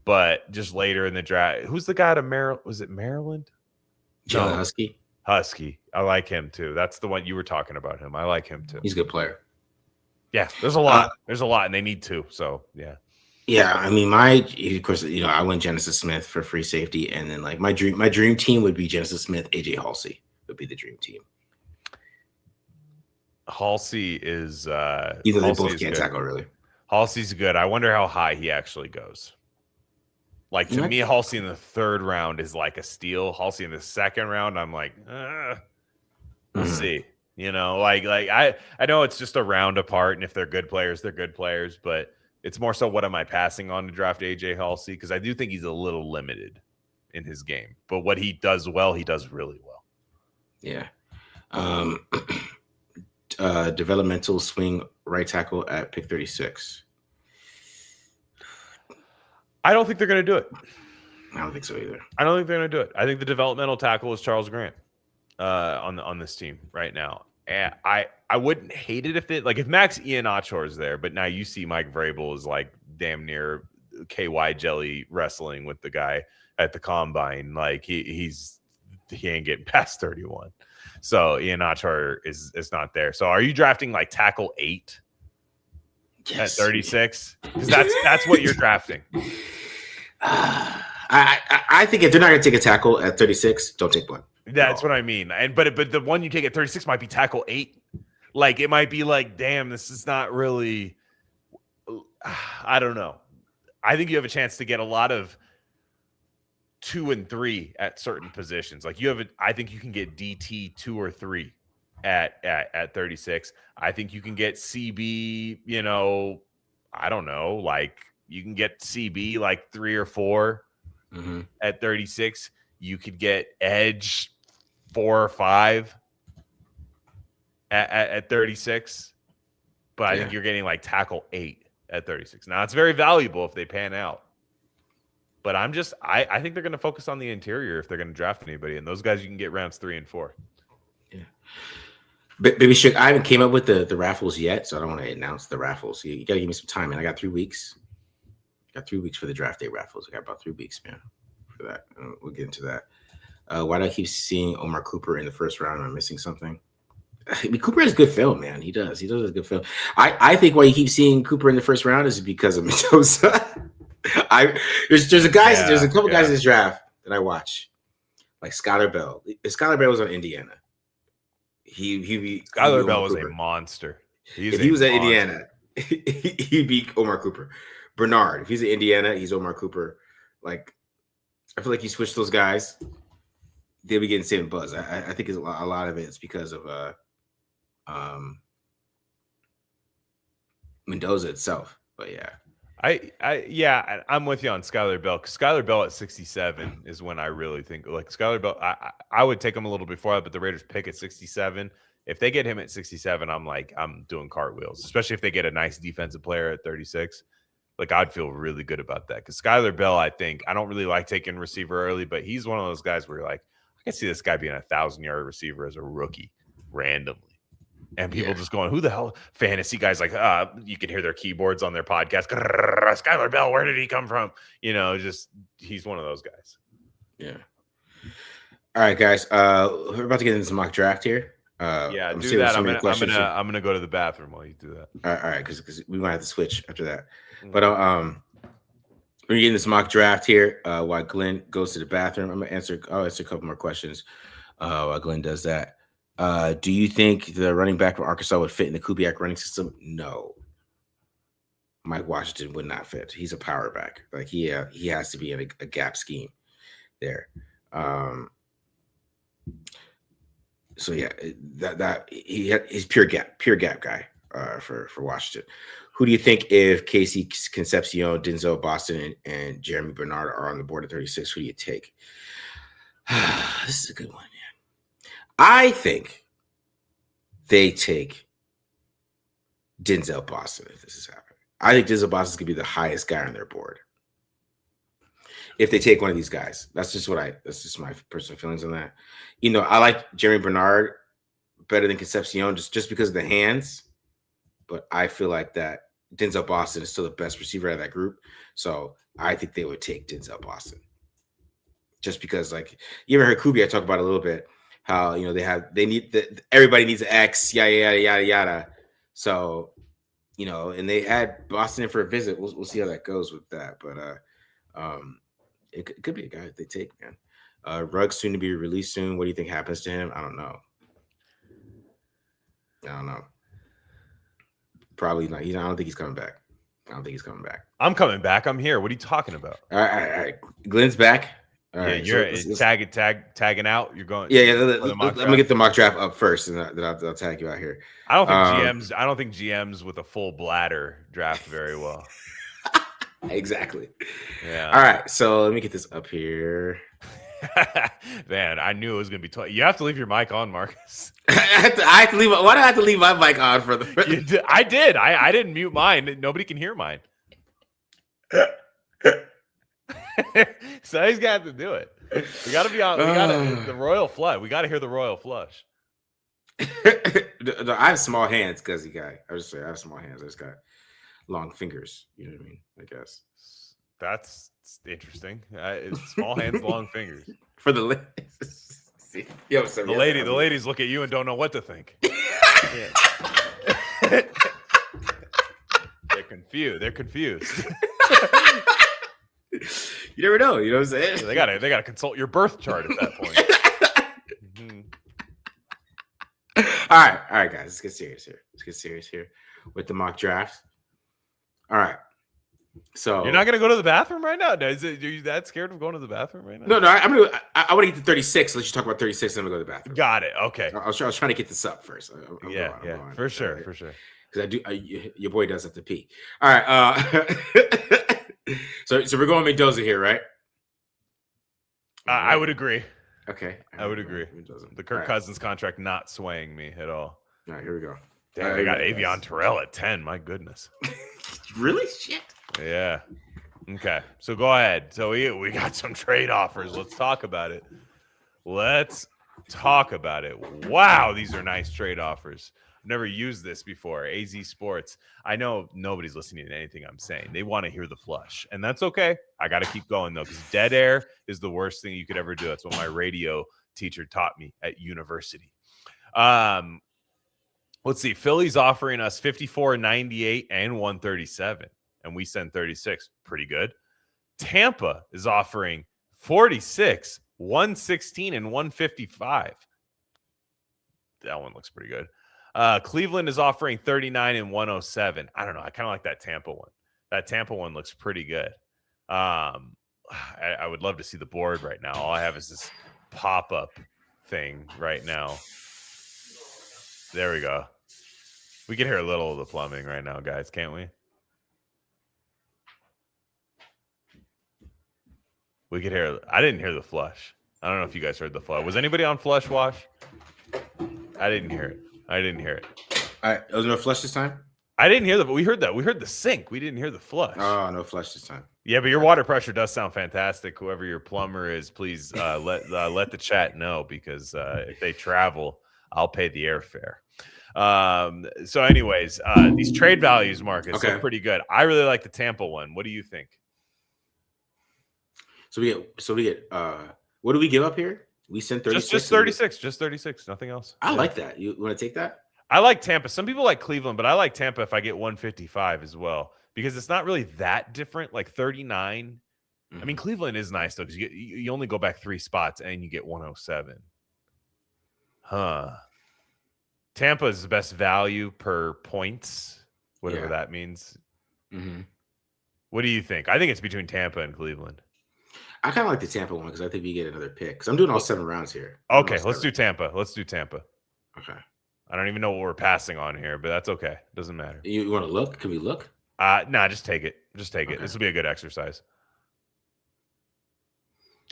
But just later in the draft, who's the guy to Maryland? Was it Maryland? Jalen Husky. Husky. I like him too. That's the one you were talking about him. I like him too. He's a good player. Yeah, there's a lot. There's a lot, and they need two. So yeah. Yeah, I mean, of course, I went Genesis Smith for free safety, and then like my dream team would be Genesis Smith, AJ Halsey would be the dream team. Halsey is either they both can't tackle really. Halsey's good. I wonder how high he actually goes. Like to me, Halsey in the 3rd round is like a steal. Halsey in the 2nd round, I'm like, we'll see. Like I know it's just a round apart, and if they're good players, they're good players. But it's more so what am I passing on to draft AJ Halsey? Because I do think he's a little limited in his game. But what he does well, he does really well. Yeah. Developmental swing right tackle at pick 36. I don't think they're going to do it. I don't think so either. I don't think they're going to do it. I think the developmental tackle is Charles Grant on this team right now. And I wouldn't hate it if Max Iheanacho is there, but now you see Mike Vrabel is like damn near KY jelly wrestling with the guy at the combine. Like he ain't getting past 31. So Iheanacho is not there. So are you drafting like tackle 8? Yes. At 36? Because that's what you're drafting. I think if they're not going to take a tackle at 36, don't take one. That's what I mean. But the one you take at 36 might be tackle 8. Like it might be like, damn, this is not really. I don't know. I think you have a chance to get a lot of 2 and 3 at certain positions. Like I think you can get DT 2 or 3. At 36, I think you can get CB, I don't know, like you can get CB like 3 or 4 at 36. You could get edge 4 or 5 at 36, but I think you're getting like tackle 8 at 36. Now it's very valuable if they pan out, but I think they're going to focus on the interior if they're going to draft anybody, and those guys you can get rounds 3 and 4. Yeah. Baby Shook, I haven't came up with the raffles yet, so I don't want to announce the raffles. You got to give me some time, man. I got 3 weeks. Got 3 weeks for the draft day raffles. I got about 3 weeks, man, for that. We'll get into that. Why do I keep seeing Omar Cooper in the 1st round? Am I missing something? I mean, Cooper has good film, man. He does. He does have good film. I think why you keep seeing Cooper in the 1st round is because of Mendoza. There's a couple guys in this draft that I watch, like Skylar Bell. If Skylar Bell was on Indiana, Skylar Bell was a monster. If he was at Indiana, he'd be Omar Cooper. Bernard, if he's at Indiana, he's Omar Cooper. Like, I feel like you switch those guys, they'll be getting the same buzz. I think it's a lot of it is because of Mendoza itself. But yeah. I'm with you on Skylar Bell. Skylar Bell at 67 is when I really think like Skylar Bell. I would take him a little before that, but the Raiders pick at 67. If they get him at 67, I'm doing cartwheels, especially if they get a nice defensive player at 36. Like I'd feel really good about that because Skylar Bell, I don't really like taking receiver early, but he's one of those guys where you're like, I can see this guy being 1,000-yard receiver as a rookie randomly. And people just going, who the hell? Fantasy guys like, you can hear their keyboards on their podcast. Skylar Bell, where did he come from? He's one of those guys. Yeah. All right, guys. We're about to get into some mock draft here. Do that. I'm gonna go to the bathroom while you do that. All right, because we might have to switch after that. But we're getting this mock draft here. While Glenn goes to the bathroom, I'll answer a couple more questions. While Glenn does that. Do you think the running back from Arkansas would fit in the Kubiak running system? No. Mike Washington would not fit. He's a power back. Like he has to be in a gap scheme there. So yeah, he's pure gap guy for Washington. Who do you think if Casey Concepcion, Denzel Boston, and Jeremy Bernard are on the board at 36? Who do you take? This is a good one, man. I think they take Denzel Boston if this is happening. I think Denzel Boston's going to be the highest guy on their board. If they take one of these guys, that's just my personal feelings on that. I like Jeremy Bernard better than Concepcion just because of the hands. But I feel like that Denzel Boston is still the best receiver out of that group. So I think they would take Denzel Boston. Just because, like, you ever heard Kubiak talk about it a little bit, how, you know, everybody needs an X, yada, yada, yada, yada. So, you know, and they had Boston in for a visit. We'll see how that goes with that. But it could be a guy that they take, man. Ruggs soon to be released soon. What do you think happens to him? I don't know. Probably not. I don't think he's coming back. I'm coming back. I'm here. What are you talking about? All right. Glenn's back. All right, you're tagging out. You're going. Yeah. Let me get the mock draft up first, and then I'll tag you out here. I don't think GMs with a full bladder draft very well. Exactly. Yeah. All right. So let me get this up here. Man, I knew it was going to be 12. You have to leave your mic on, Marcus. I have to leave. Why do I have to leave my mic on for the? I did. I didn't mute mine. Nobody can hear mine. So he's got to do it. We got to be on. We got the royal flush. We got to hear the royal flush. I have small hands, Guzzy guy. I was just say I have small hands. I just got long fingers. You know what I mean? I guess that's interesting. Small hands, long fingers. For the ladies. The ladies look at you and don't know what to think. They're confused. You never know. You know what I'm saying? They gotta consult your birth chart at that point. All right, guys. Let's get serious here with the mock draft. All right. So you're not gonna go to the bathroom right now? Are you that scared of going to the bathroom right now? No. I want to get to 36. Let's just talk about 36, and then we'll go to the bathroom. Got it. Okay. I was trying to get this up first. I'm going. For sure. Because your boy does have to pee. All right. So we're going Mendoza here, right? I would agree. Okay. I would agree. The Kirk Cousins contract not swaying me at all. All right, here we go. Damn, they got Avion Terrell at 10. My goodness. Really? Shit. Yeah. Okay. So go ahead. So we got some trade offers. Let's talk about it. Wow, these are nice trade offers. I've never used this before. AZ Sports. I know nobody's listening to anything I'm saying. They want to hear the flush, and that's okay. I got to keep going, though, because dead air is the worst thing you could ever do. That's what my radio teacher taught me at university. Let's see. Philly's offering us 54, 98, and 137, and we send 36. Pretty good. Tampa is offering 46, 116, and 155. That one looks pretty good. Cleveland is offering 39 and 107. I don't know. I kind of like that Tampa one. That Tampa one looks pretty good. I would love to see the board right now. All I have is this pop-up thing right now. There we go. We can hear a little of the plumbing right now, guys, can't we? We could hear. I didn't hear the flush. I don't know if you guys heard the flush. Was anybody on flush wash? I didn't hear it. All right. Was there no flush this time? I didn't hear we heard that. We heard the sink. We didn't hear the flush. Oh, no flush this time. Yeah, but your water pressure does sound fantastic. Whoever your plumber is, please let the chat know, because if they travel, I'll pay the airfare. So anyways, these trade values, Marcus, look pretty good. I really like the Tampa one. What do you think? So we get what do we give up here? We sent 36. Just 36. Just 36. Nothing else. I like that. You want to take that? I like Tampa. Some people like Cleveland, but I like Tampa if I get 155 as well, because it's not really that different. Like 39. I mean, Cleveland is nice though, because you only go back 3 spots and you get 107. Huh. Tampa is the best value per points, whatever that means. Mm-hmm. What do you think? I think it's between Tampa and Cleveland. I kind of like the Tampa one because I think we get another pick. Because I'm doing all 7 rounds here. Okay, let's do Tampa. Okay. I don't even know what we're passing on here, but that's okay. Doesn't matter. You want to look? Can we look? Nah, just take it. Okay. This will be a good exercise.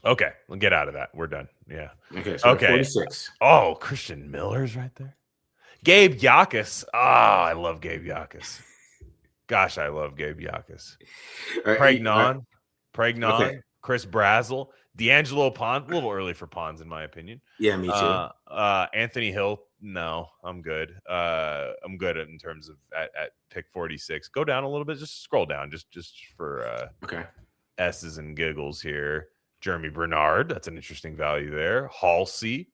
Okay, we'll get out of that. We're done. Yeah. Okay. So 46. Oh, Christian Miller's right there. Gabe Yakus. Oh, I love Gabe Yakus. Gosh, I love Gabe Yakus. Pregnon. Okay. Chris Brazel, D'Angelo Pons, a little early for Pons in my opinion. Yeah, me too. Anthony Hill, no, I'm good. I'm good in terms of at pick 46. Go down a little bit, just scroll down, just for Okay. S's and giggles here. Jeremy Bernard, that's an interesting value there. Halsey,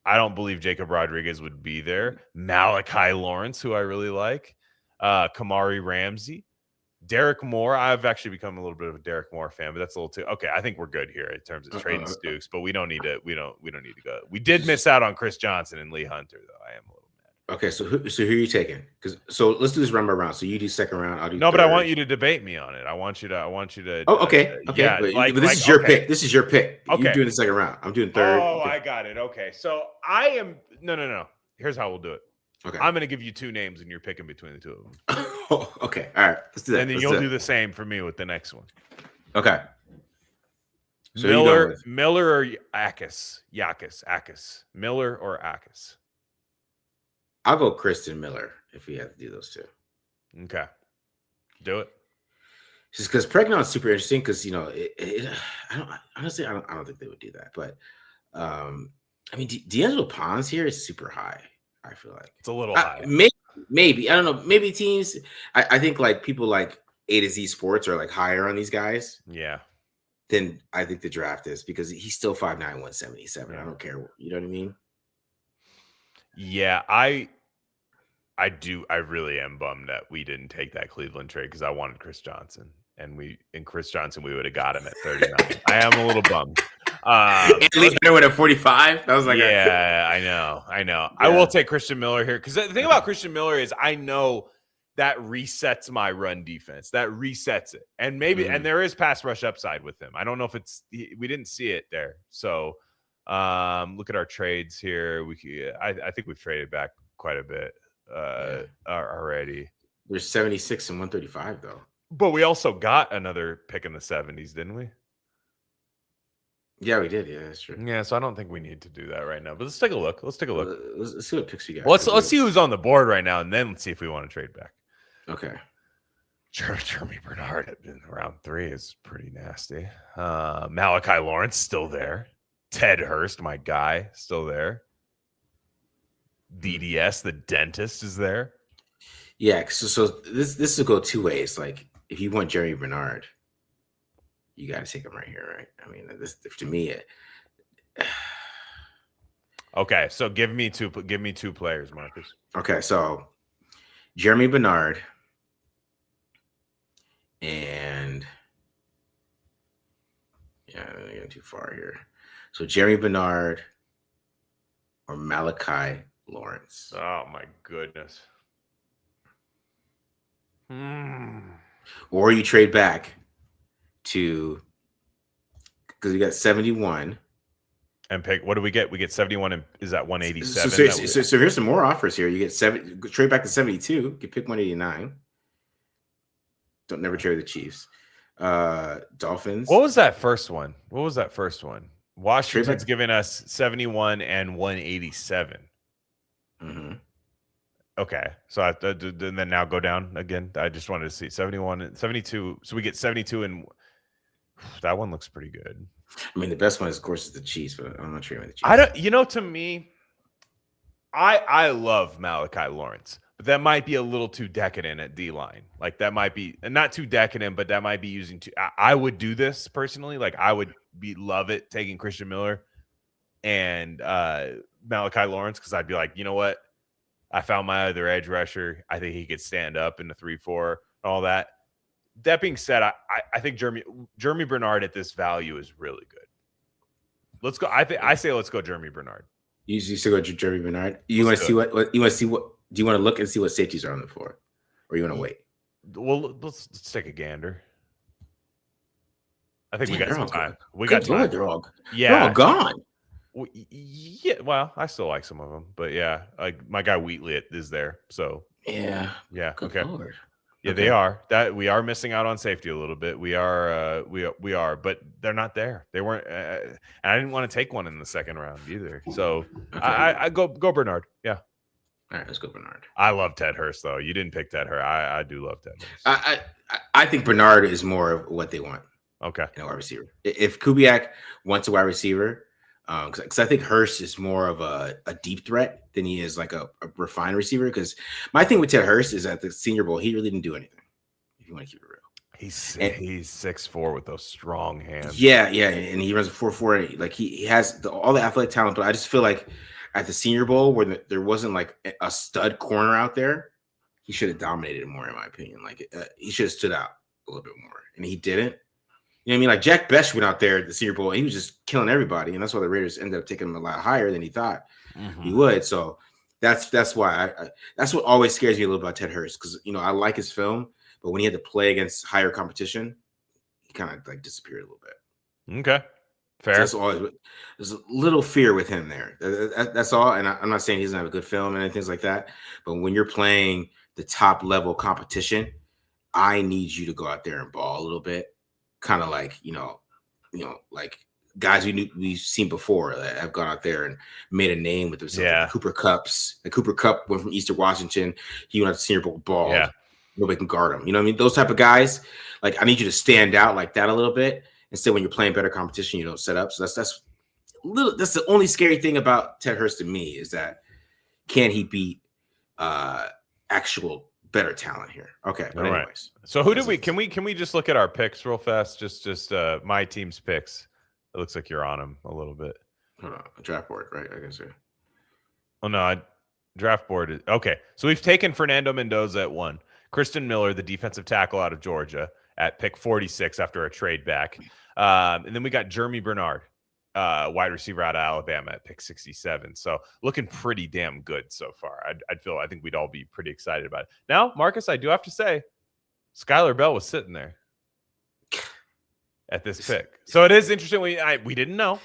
I don't believe Jacob Rodriguez would be there. Malachi Lawrence, who I really like. Kamari Ramsey. Derek Moore. I've actually become a little bit of a Derek Moore fan, but that's a little too okay. I think we're good here in terms of trading Stukes, but we don't need to. We don't need to go. We did miss out on Chris Johnson and Lee Hunter, though. I am a little mad. Okay, so who are you taking? So let's do this round by round. So you do second round. I'll do no, third. but I want you to debate me on it. I want you to. Oh, okay. Yeah, but this is your pick. This is your pick. Okay. You're doing the second round. I'm doing third. Oh, I got it. Okay, so I am no. Here's how we'll do it. Okay. I'm going to give you two names, and you're picking between the two of them. Oh, okay. All right. Let's do that. And then you'll do the same for me with the next one. Okay. So Miller or Akis? Miller or Akis? I'll go Kristen Miller if we have to do those two. Okay. Do it. Just because Pregnant's super interesting because, I don't think they would do that. But, D'Angelo Pons here is super high, I feel like. It's a little high. Maybe. I don't know. Maybe teams, I think like people like A to Z Sports are like higher on these guys. Yeah. Than I think the draft is because he's still 5'9", 177. Yeah. I don't care. You know what I mean? Yeah, I really am bummed that we didn't take that Cleveland trade because I wanted Chris Johnson. And Chris Johnson, we would have got him at 39. I am a little bummed. At least I went at 45. That was like, I know. Yeah. I will take Christian Miller here because the thing about Christian Miller is I know that resets my run defense. That resets it, and maybe and there is pass rush upside with him. I don't know if we didn't see it there. So look at our trades here. I think we've traded back quite a bit already. There's 76 and 135 though. But we also got another pick in the 70s, didn't we? Yeah, we did. Yeah, that's true. Yeah, so I don't think we need to do that right now. But let's take a look. Let's see what picks we got. Well, let's see who's on the board right now, and then let's see if we want to trade back. Okay. Jeremy Bernard in round 3 is pretty nasty. Malachi Lawrence still there. Ted Hurst, my guy, still there. DDS, the dentist, is there. Yeah, so this will go two ways. Like, if you want Jeremy Bernard, you got to take him right here, right? I mean, this to me. Okay, so give me two players, Marcus. Okay, so Jeremy Bernard and I'm getting too far here. So Jeremy Bernard or Malachi Lawrence. Oh my goodness. Or you trade back to because we got 71 and pick. What do we get? We get 71 and is that 187? So here's some more offers here. You get trade back to 72. You can pick 189. Don't never trade the Chiefs. Dolphins. What was that first one? Washington's giving us 71 and 187. Mm-hmm. Okay, so and then now go down again. I just wanted to see 71 and 72. So we get 72 and that one looks pretty good. I mean, the best one, of course, is the Chiefs, but I'm not sure about the Chiefs. To me, I love Malachi Lawrence, but that might be a little too decadent at D-line. Like that might be not too decadent, but that might be using too. I would do this personally. Like I would love it taking Christian Miller and Malachi Lawrence because I'd be like, you know what? I found my other edge rusher. I think he could stand up in the 3-4 and all that. That being said, I think Jeremy Bernard at this value is really good. Let's go. I say let's go Jeremy Bernard. You still go Jeremy Bernard. You want to see what you want to see? What do you want to look and see what safeties are on the floor, or you want to wait? Well, let's take a gander. I think we got some time. We got time. Lord, they're all gone. Yeah, well, I still like some of them, but yeah, like my guy Wheatley is there, so yeah, okay, Lord. Yeah, okay. They are. That we are missing out on safety a little bit. We are, but they're not there. They weren't, and I didn't want to take one in the second round either. So okay. I go Bernard. Yeah. All right, let's go Bernard. I love Ted Hurst though. You didn't pick Ted Hurst. I do love Ted Hurst. I think Bernard is more of what they want. Okay. and a wide receiver. If Kubiak wants a wide receiver, because I think Hurst is more of a deep threat than he is like a refined receiver. Because my thing with Ted Hurst is at the Senior Bowl, he really didn't do anything. If you want to keep it real, He's and 6'4" with those strong hands. yeah, and he runs a 4.4. Like he has all the athletic talent, but I just feel like at the Senior Bowl where there wasn't like a stud corner out there, he should have dominated more, in my opinion. Like he should have stood out a little bit more, and he didn't. You know what I mean? Like Jack Best went out there at the Senior Bowl, and he was just killing everybody, and that's why the Raiders ended up taking him a lot higher than he thought he would. So that's why that's what always scares me a little about Ted Hurst, because I like his film, but when he had to play against higher competition, he kind of like disappeared a little bit. Okay, fair. So that's always there's a little fear with him there. That's all. And I'm not saying he doesn't have a good film and things like that, but when you're playing the top level competition, I need you to go out there and ball a little bit, kind of like like guys we've seen before that have gone out there and made a name with themselves. Yeah. Like Cooper Kupps. Like Cooper Kupp went from Eastern Washington. He went out to Senior Bowl, balled. Yeah. Nobody can guard him. You know what I mean? Those type of guys, like I need you to stand out like that a little bit. Instead, when you're playing better competition, you don't set up. So that's the only scary thing about Ted Hurst to me is that can he beat actual better talent here? Okay, but anyways. Right. So who did we? Can we just look at our picks real fast? Just my team's picks. It looks like you're on them a little bit. Hold on, draft board, right? I guess. Oh no, draft board. Okay, so we've taken Fernando Mendoza at 1, Kristen Miller, the defensive tackle out of Georgia, at pick 46 after a trade back, and then we got Jeremy Bernard, wide receiver out of Alabama, at pick 67. So looking pretty damn good so far. I think we'd all be pretty excited about it. Now, Marcus, I do have to say, Skylar Bell was sitting there at this pick. So it is interesting. We didn't know.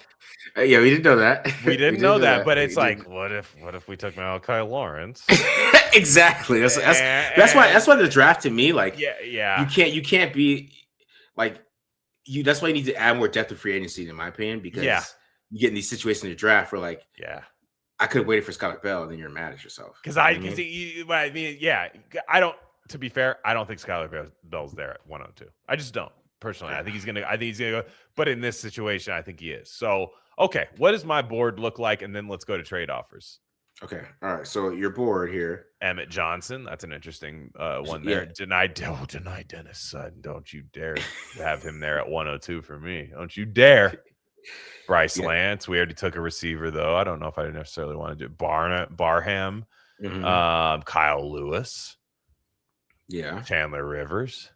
Yeah, we didn't know that. We didn't know that, but it's like, what if we took Malachi Lawrence? Exactly. That's why the draft to me, like, yeah. You can't be like you. That's why you need to add more depth to free agency, in my opinion, because you get in these situations in the draft where like, I could have waited for Skylar Bell, and then you're mad at yourself. To be fair, I don't think Skylar Bell's there at 102. I just don't. Personally, I think he's gonna go, but in this situation, I think he is. So, okay, what does my board look like? And then let's go to trade offers. Okay, all right. So your board here, Emmett Johnson. That's an interesting one there. Deny Dennis Sutton. Don't you dare have him there at 102 for me. Don't you dare. Bryce Lance. We already took a receiver though. I don't know if I necessarily want to do Barham. Kyle Lewis. Yeah. Chandler Rivers.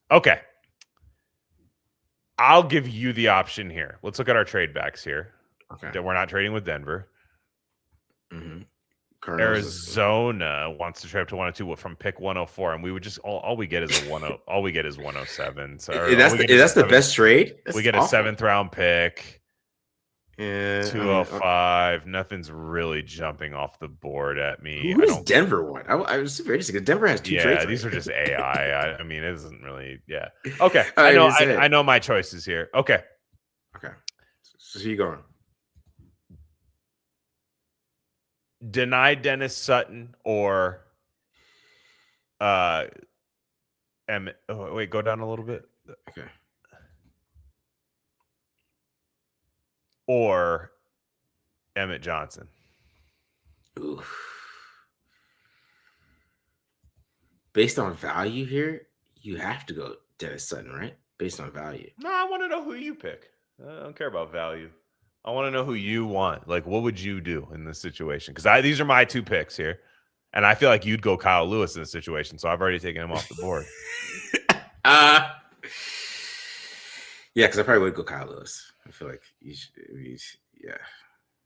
Okay. I'll give you the option here. Let's look at our trade backs here. Okay. We're not trading with Denver. Arizona wants to trade up to 102 from pick 104, and we would just all we get is a 10. All we get is 107. So that's the best trade. We get a 7th round pick. 205. Nothing's really jumping off the board at me. Who does Denver want? I was super interested because Denver has 2 trades. Yeah, these are just AI. I mean, it isn't really. Yeah. Okay. I know my choices here. Okay. So you going? Deny Dennis Sutton or Emmett. Oh, wait, go down a little bit. Okay. Or Emmett Johnson. Ooh. Based on value here, you have to go Dennis Sutton, right? Based on value. No, I want to know who you pick. I don't care about value. I want to know who you want. Like, what would you do in this situation? Because these are my 2 picks here. And I feel like you'd go Kyle Lewis in this situation. So I've already taken him off the board. Yeah, because I probably would go Kyle Lewis. I feel like he's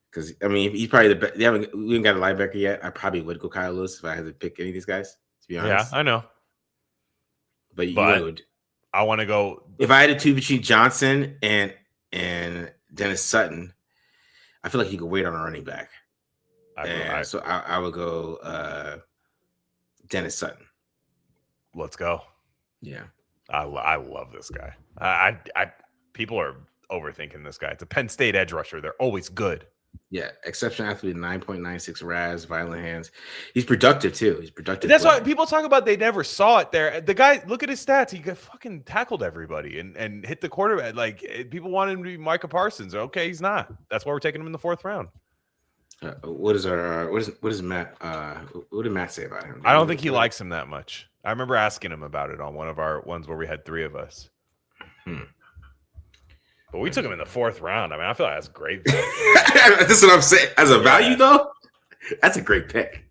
because I mean he's probably the best. We haven't got a linebacker yet. I probably would go Kyle Lewis if I had to pick any of these guys. To be honest, yeah, I know. But you would. I want to go. If I had to choose between Johnson and Dennis Sutton, I feel like you could wait on a running back. So I would go Dennis Sutton. Let's go. Yeah, I love this guy. I people are overthinking this guy. It's a Penn State edge rusher. They're always good. Yeah, exceptional athlete, 9.96 RAS, violent hands. He's productive too. He's productive. That's why player. people talk about they never saw it there. The guy, look at his stats. He got fucking tackled everybody and hit the quarterback. Like people wanted him to be Micah Parsons. Okay, he's not. That's why we're taking him in the 4th round. What is our what is Matt? What did Matt say about him? I don't think he likes him that much. I remember asking him about it on one of our ones where we had 3 of us. But we took him in the 4th round. I mean, I feel like that's great. That's what I'm saying. As a value, though, that's a great pick.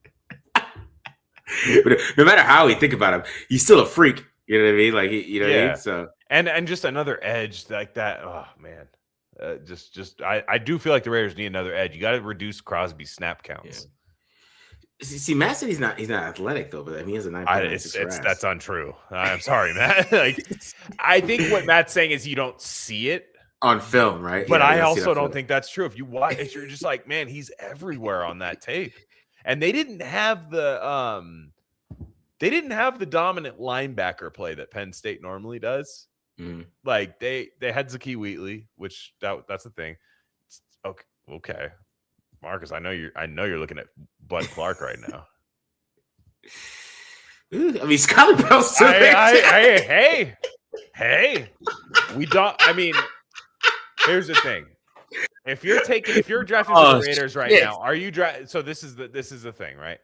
But no matter how we think about him, he's still a freak. You know what I mean? Like, you know what I mean? So and just another edge like that. Oh man, I do feel like the Raiders need another edge. You got to reduce Crosby's snap counts. Yeah. See, Matt said he's not athletic though, but I mean, he has a 9.96 That's untrue. I'm sorry, Matt. Like, I think what Matt's saying is you don't see it on film, right? But I also don't think that's true. If you watch it, you're just like, man, he's everywhere on that tape. And they didn't have the dominant linebacker play that Penn State normally does. Like they had Zakee Wheatley, which that's the thing. Okay. Marcus, I know you're looking at Bud Clark right now. I mean, Skylar Bell's still hey, we don't. I mean, here's the thing: if you're drafting the Raiders right now, are you drafting? So this is the thing, right?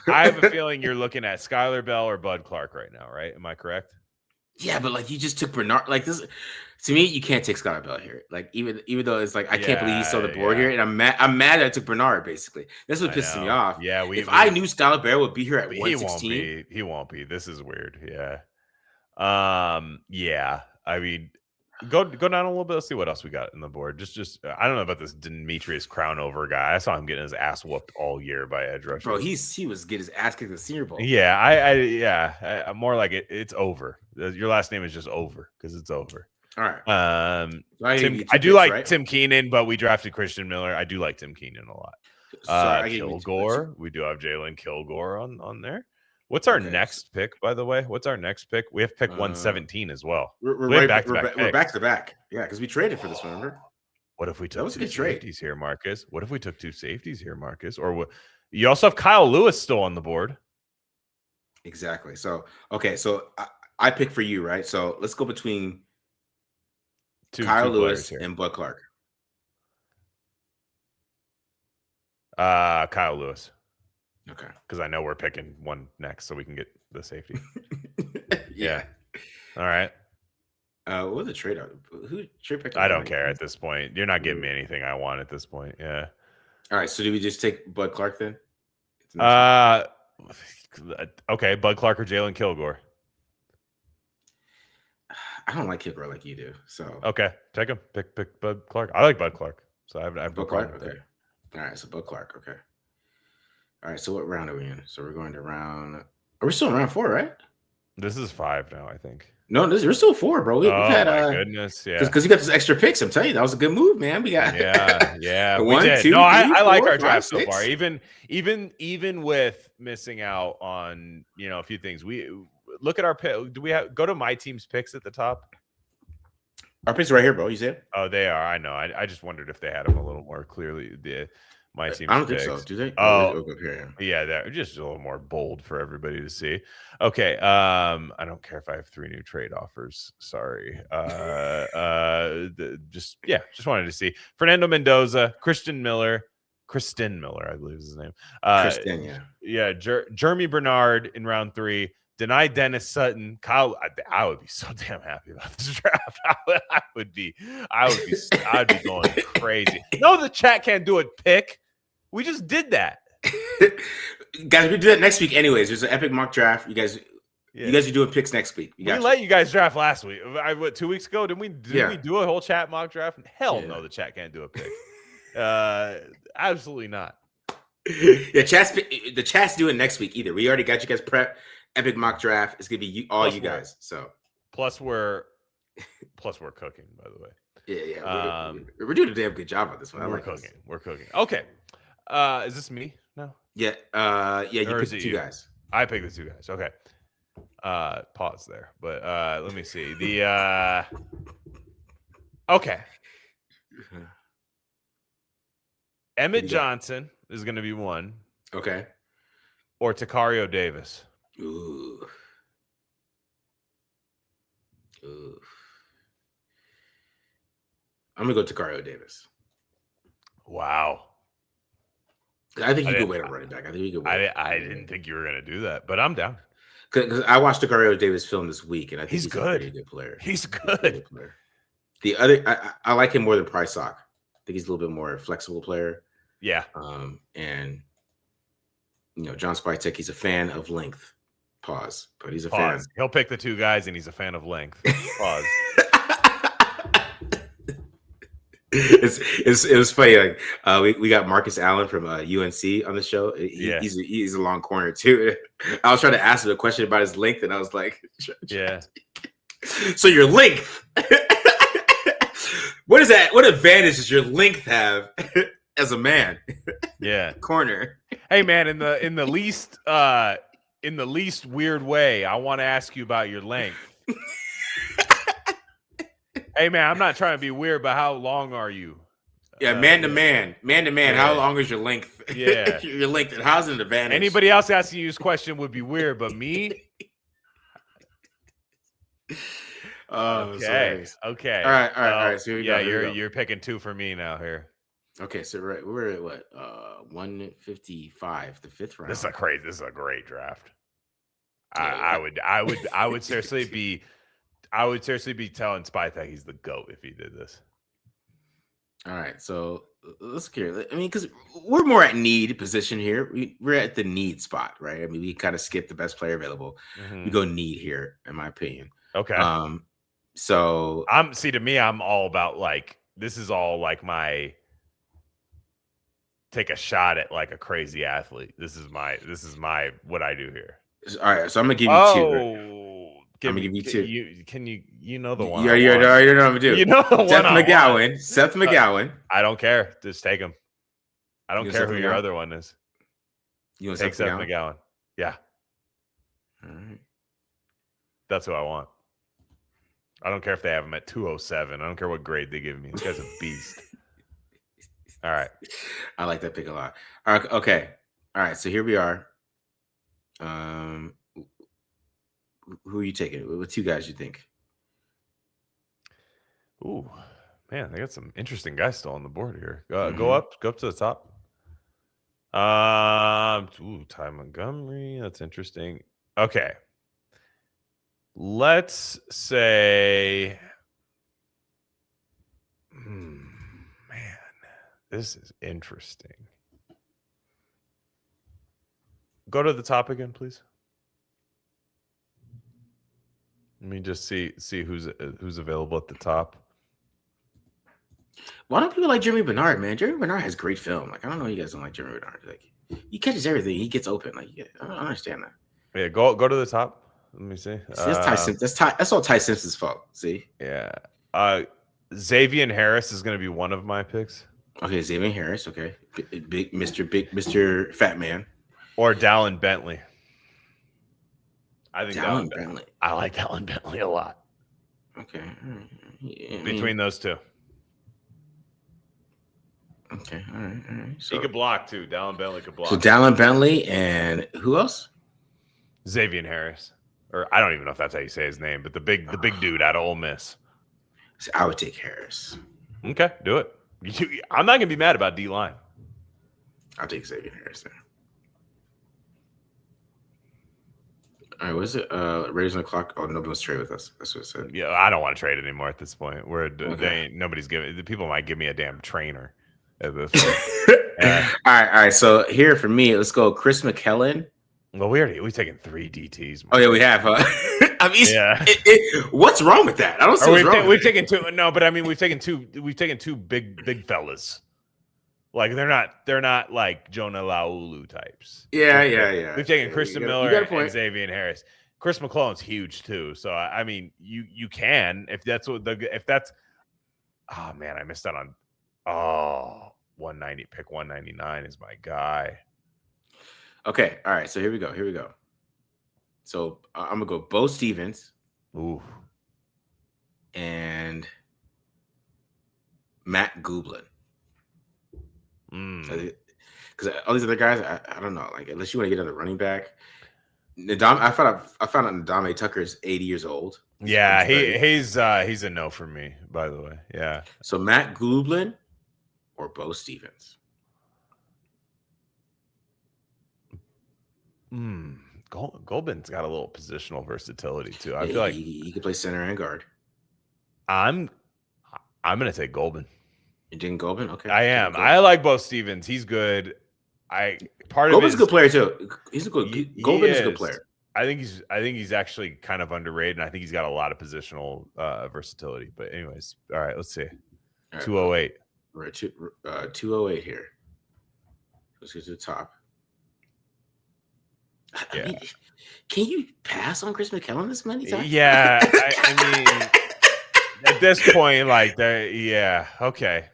I have a feeling you're looking at Skylar Bell or Bud Clark right now, right? Am I correct? Yeah, but like you just took Bernard. Like this, to me, you can't take Skylar Bell here. Like even though it's like I can't believe he's on the board here, and I'm mad that I took Bernard. Basically, that's what pisses me off. Yeah, if I knew Skylar Bell would be here at 116, he won't be. This is weird. Yeah. Yeah. I mean, go down a little bit. Let's see what else we got in the board. Just I don't know about this Demetrius Crownover guy. I saw him getting his ass whooped all year by edge rushers. Bro, he was getting his ass kicked in the Senior Bowl. Yeah, I'm more like it's over. Your last name is just over because it's over. All right. I do like Tim Keenan, but we drafted Christian Miller. I do like Tim Keenan a lot. Kilgore. We do have Jalen Kilgore on there. What's our next pick, by the way? What's our next pick? We have pick 117 as well. We're back to back. Yeah, because we traded for this one, remember? What if we took two safeties here, Marcus? What if we took 2 safeties here, Marcus? Or what? You also have Kyle Lewis still on the board. Exactly. So, okay. So I pick for you, right? So let's go between Kyle Lewis and Bud Clark. Kyle Lewis. Okay. Because I know we're picking one next, so we can get the safety. Yeah. All right. What was the trade? Who trade pick? I don't care at this point. You're not giving me anything I want at this point. Yeah. All right. So do we just take Bud Clark then? Okay. Bud Clark or Jalen Kilgore? I don't like Kilgore like you do. So okay, take him. Pick Bud Clark. I like Bud Clark. So I have Bud Clark. Okay. All right. So Bud Clark. Okay. All right. So what round are we in? So we're going to round. Are we still in round 4, right? This is 5 now, I think. No, we're still 4, bro. We've had my goodness, yeah. Because you got those extra picks. I'm telling you, that was a good move, man. We got yeah. One, 2, no, 3, I like 4, our draft 5, 6. so far. Even with missing out on a few things. We look at our pick. Do we go to my team's picks at the top? Our picks are right here, bro. You see it? Oh, they are. I know. I just wondered if they had them a little more clearly. My team's I don't picks. think so. Do they? Yeah, they're just a little more bold for everybody to see. Okay. I don't care if I have 3 new trade offers. Sorry. Just wanted to see Fernando Mendoza, Kristen Miller, I believe is his name. Kristen, yeah. Yeah, Jeremy Bernard in round 3. Deny Dennis Sutton. Kyle, I would be so damn happy about this draft. I'd be going crazy. No, the chat can't do it. Pick. We just did that. Guys, we do that next week anyways. There's an epic mock draft. You guys are doing picks next week. We let you guys draft last week. 2 weeks ago? Did we do a whole chat mock draft? Hell no, the chat can't do a pick. Absolutely not. Yeah, the chat's doing next week either. We already got you guys prepped. Epic mock draft. It's gonna be you guys. So plus we're cooking, by the way. Yeah. We're doing a damn good job on this one. We're cooking. Okay. Is this me? No. Yeah. You picked the 2 guys. I picked the 2 guys. Okay. Pause there. But let me see. The okay. Emmett Johnson is going to be one. Okay. Or Takario Davis. Ooh. I'm gonna go Takario Davis. Wow. I think you could wait on running back. I think you could wait. I didn't think you were gonna do that, but I'm down. Because I watched Takario Davis film this week, and I think he's good. a pretty good player. He's good. The other, I like him more than Price Sock. I think he's a little bit more flexible player. Yeah. And John Spytek, he's a fan of length. Pause. But he's a Pause. fan. He'll pick the two guys, and he's a fan of length. Pause. It was funny. Like we got Marcus Allen from UNC on the show. He's a long corner too. I was trying to ask him a question about his length, and I was like, yeah. So your length, what is that? What advantage does your length have as a man? Yeah, corner. Hey man, in the least weird way, I want to ask you about your length. Hey man, I'm not trying to be weird, but how long are you? Yeah, man to man. Yeah. How long is your length? Yeah, your length. And how's an advantage? Anybody else asking you this question would be weird, but me. Okay. All right. So you're picking two for me now here. Okay, so we're at what? 155, the fifth round. This is a great draft. I would seriously be telling Spytek he's the GOAT if he did this. All right, so let's hear. I mean, because we're more at need position here. We're at the need spot, right? I mean, we kind of skip the best player available. Mm-hmm. We go need here, in my opinion. Okay. So to me, I'm all about this is all my take a shot at a crazy athlete. This is my what I do here. All right, so I'm gonna give you two. Right? I'm gonna give you two. You know the one. You know what I'm gonna do. You know the one. Seth McGowan. I don't care. Just take him. I don't care who your other one is. You want take Seth McGowan? Yeah. All right. That's who I want. I don't care if they have him at 207. I don't care what grade they give me. This guy's a beast. All right. I like that pick a lot. All right. Okay. All right. So here we are. Who are you taking? What two guys you think? Ooh, man, they got some interesting guys still on the board here. Go up to the top. Ty Montgomery. That's interesting. Okay. Let's say, man, this is interesting. Go to the top again, please. Let me just see who's available at the top. Why don't people like Jeremy Bernard, man? Jeremy Bernard has great film. I don't know, you guys don't like Jeremy Bernard. He catches everything. He gets open. I don't understand that. Yeah, go to the top. Let me see. That's all Ty Simpson's fault. See? Yeah. Xavier Harris is going to be one of my picks. Okay, Xavier Harris. Okay, big Mr. Fat Man. Or Dallin Bentley. I think Dallin Bentley. I like Dallin Bentley a lot. Okay. Between those two. Okay. All right. So, he could block too. Dallin Bentley could block. So Dallin Bentley and who else? Xavier Harris. Or I don't even know if that's how you say his name, but the big dude out of Ole Miss. So I would take Harris. Okay, do it. I'm not gonna be mad about D-line. I'll take Xavier Harris then. All right, what is it? Raiders on the clock. Oh, nobody wants to trade with us. That's what it said. Yeah, I don't want to trade anymore at this point. Nobody's giving. People might give me a damn trainer at this point. All right. So here for me, let's go. Chris McKellen. Well, we've taken 3 DTs. Oh yeah, we have. I mean, yeah. What's wrong with that? I don't see what's wrong. We've taken 2. No, but I mean, we've taken 2 big fellas. They're not like Jonah Laulu types. Yeah. We've taken Christian Miller and Xavier Harris. Chris McClellan's huge too. So I mean, you can if that's. Oh man, I missed out on. 190. Pick 199 is my guy. Okay. All right. So here we go. So I'm gonna go Bo Stevens. Ooh. And Matt Gublin. Because all these other guys, I don't know. Like, unless you want to get another running back, I found out Ndame Tucker's 80 years old. Yeah, he's a no for me, by the way. Yeah. So Matt Gublin or Bo Stevens? Goldman's got a little positional versatility too. I Yeah, feel like he could play center and guard. I'm gonna take Goldman. You're taking Goldman? Okay. I am. I like Bo Stevens. He's good. Goldman's a good player too. He's a good. Goldman is a good player. I think he's actually kind of underrated, and I think he's got a lot of positional versatility. But anyways, all right, let's see. 208. We're at 208 here. Let's get to the top. I mean, can you pass on Chris McKellen this many times? Yeah, I mean, at this point, like that. Yeah, okay.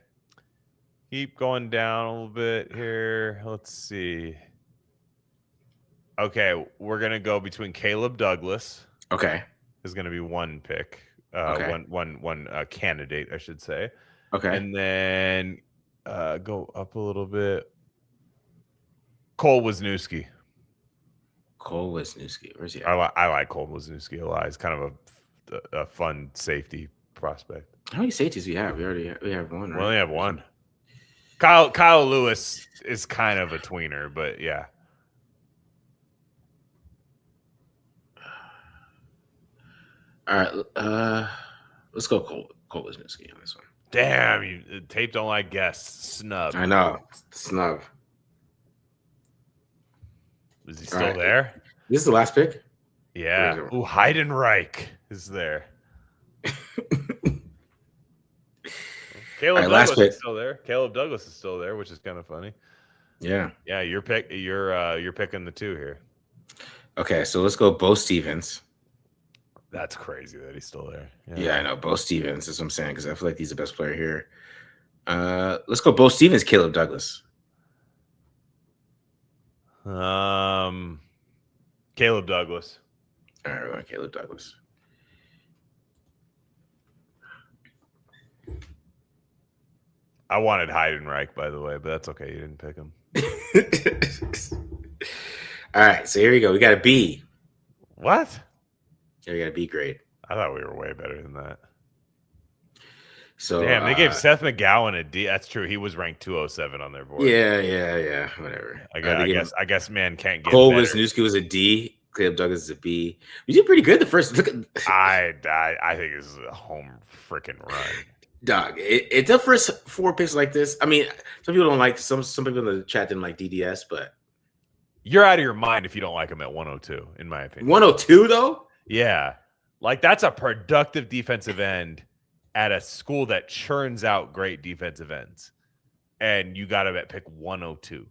Keep going down a little bit here. Let's see. Okay, we're gonna go between Caleb Douglas. Okay, is gonna be one pick. One candidate, I should say. Okay, and then go up a little bit. Cole Wisniewski. Where's he at? I like Cole Wisniewski a lot. He's kind of a fun safety prospect. How many safeties do we have? We have one. Right? We only have one. Kyle Lewis is kind of a tweener, but yeah. All right, let's go Cole Wisniewski on this one. Damn, you tape don't like guests. Snub. I know. Snub. Is he still there? This is the last pick? Yeah. Ooh, Heidenreich is there. Caleb Douglas is still there. Caleb Douglas is still there, which is kind of funny. Yeah. Yeah, you're picking the two here. Okay, so let's go Bo Stevens. That's crazy that he's still there. Yeah, I know. Bo Stevens is what I'm saying, because I feel like he's the best player here. Let's go Bo Stevens, Caleb Douglas. Caleb Douglas. All right, we're going Caleb Douglas. I wanted Heidenreich, by the way, but that's okay. You didn't pick him. All right, so here we go. We got a B. What? Yeah, we got a B grade. I thought we were way better than that. So damn, they gave Seth McGowan a D. That's true. He was ranked 207 on their board. Yeah. Whatever. I guess man can't get Cole better. Wisniewski was a D. Caleb Douglas is a B. We did pretty good the first. Look at, I think this is a home freaking run. Dog, it's the first 4 picks like this. I mean, some people don't like some people in the chat didn't like DDS, but you're out of your mind if you don't like him at 102, in my opinion. 102 though? Yeah. Like that's a productive defensive end at a school that churns out great defensive ends. And you got him at pick 102.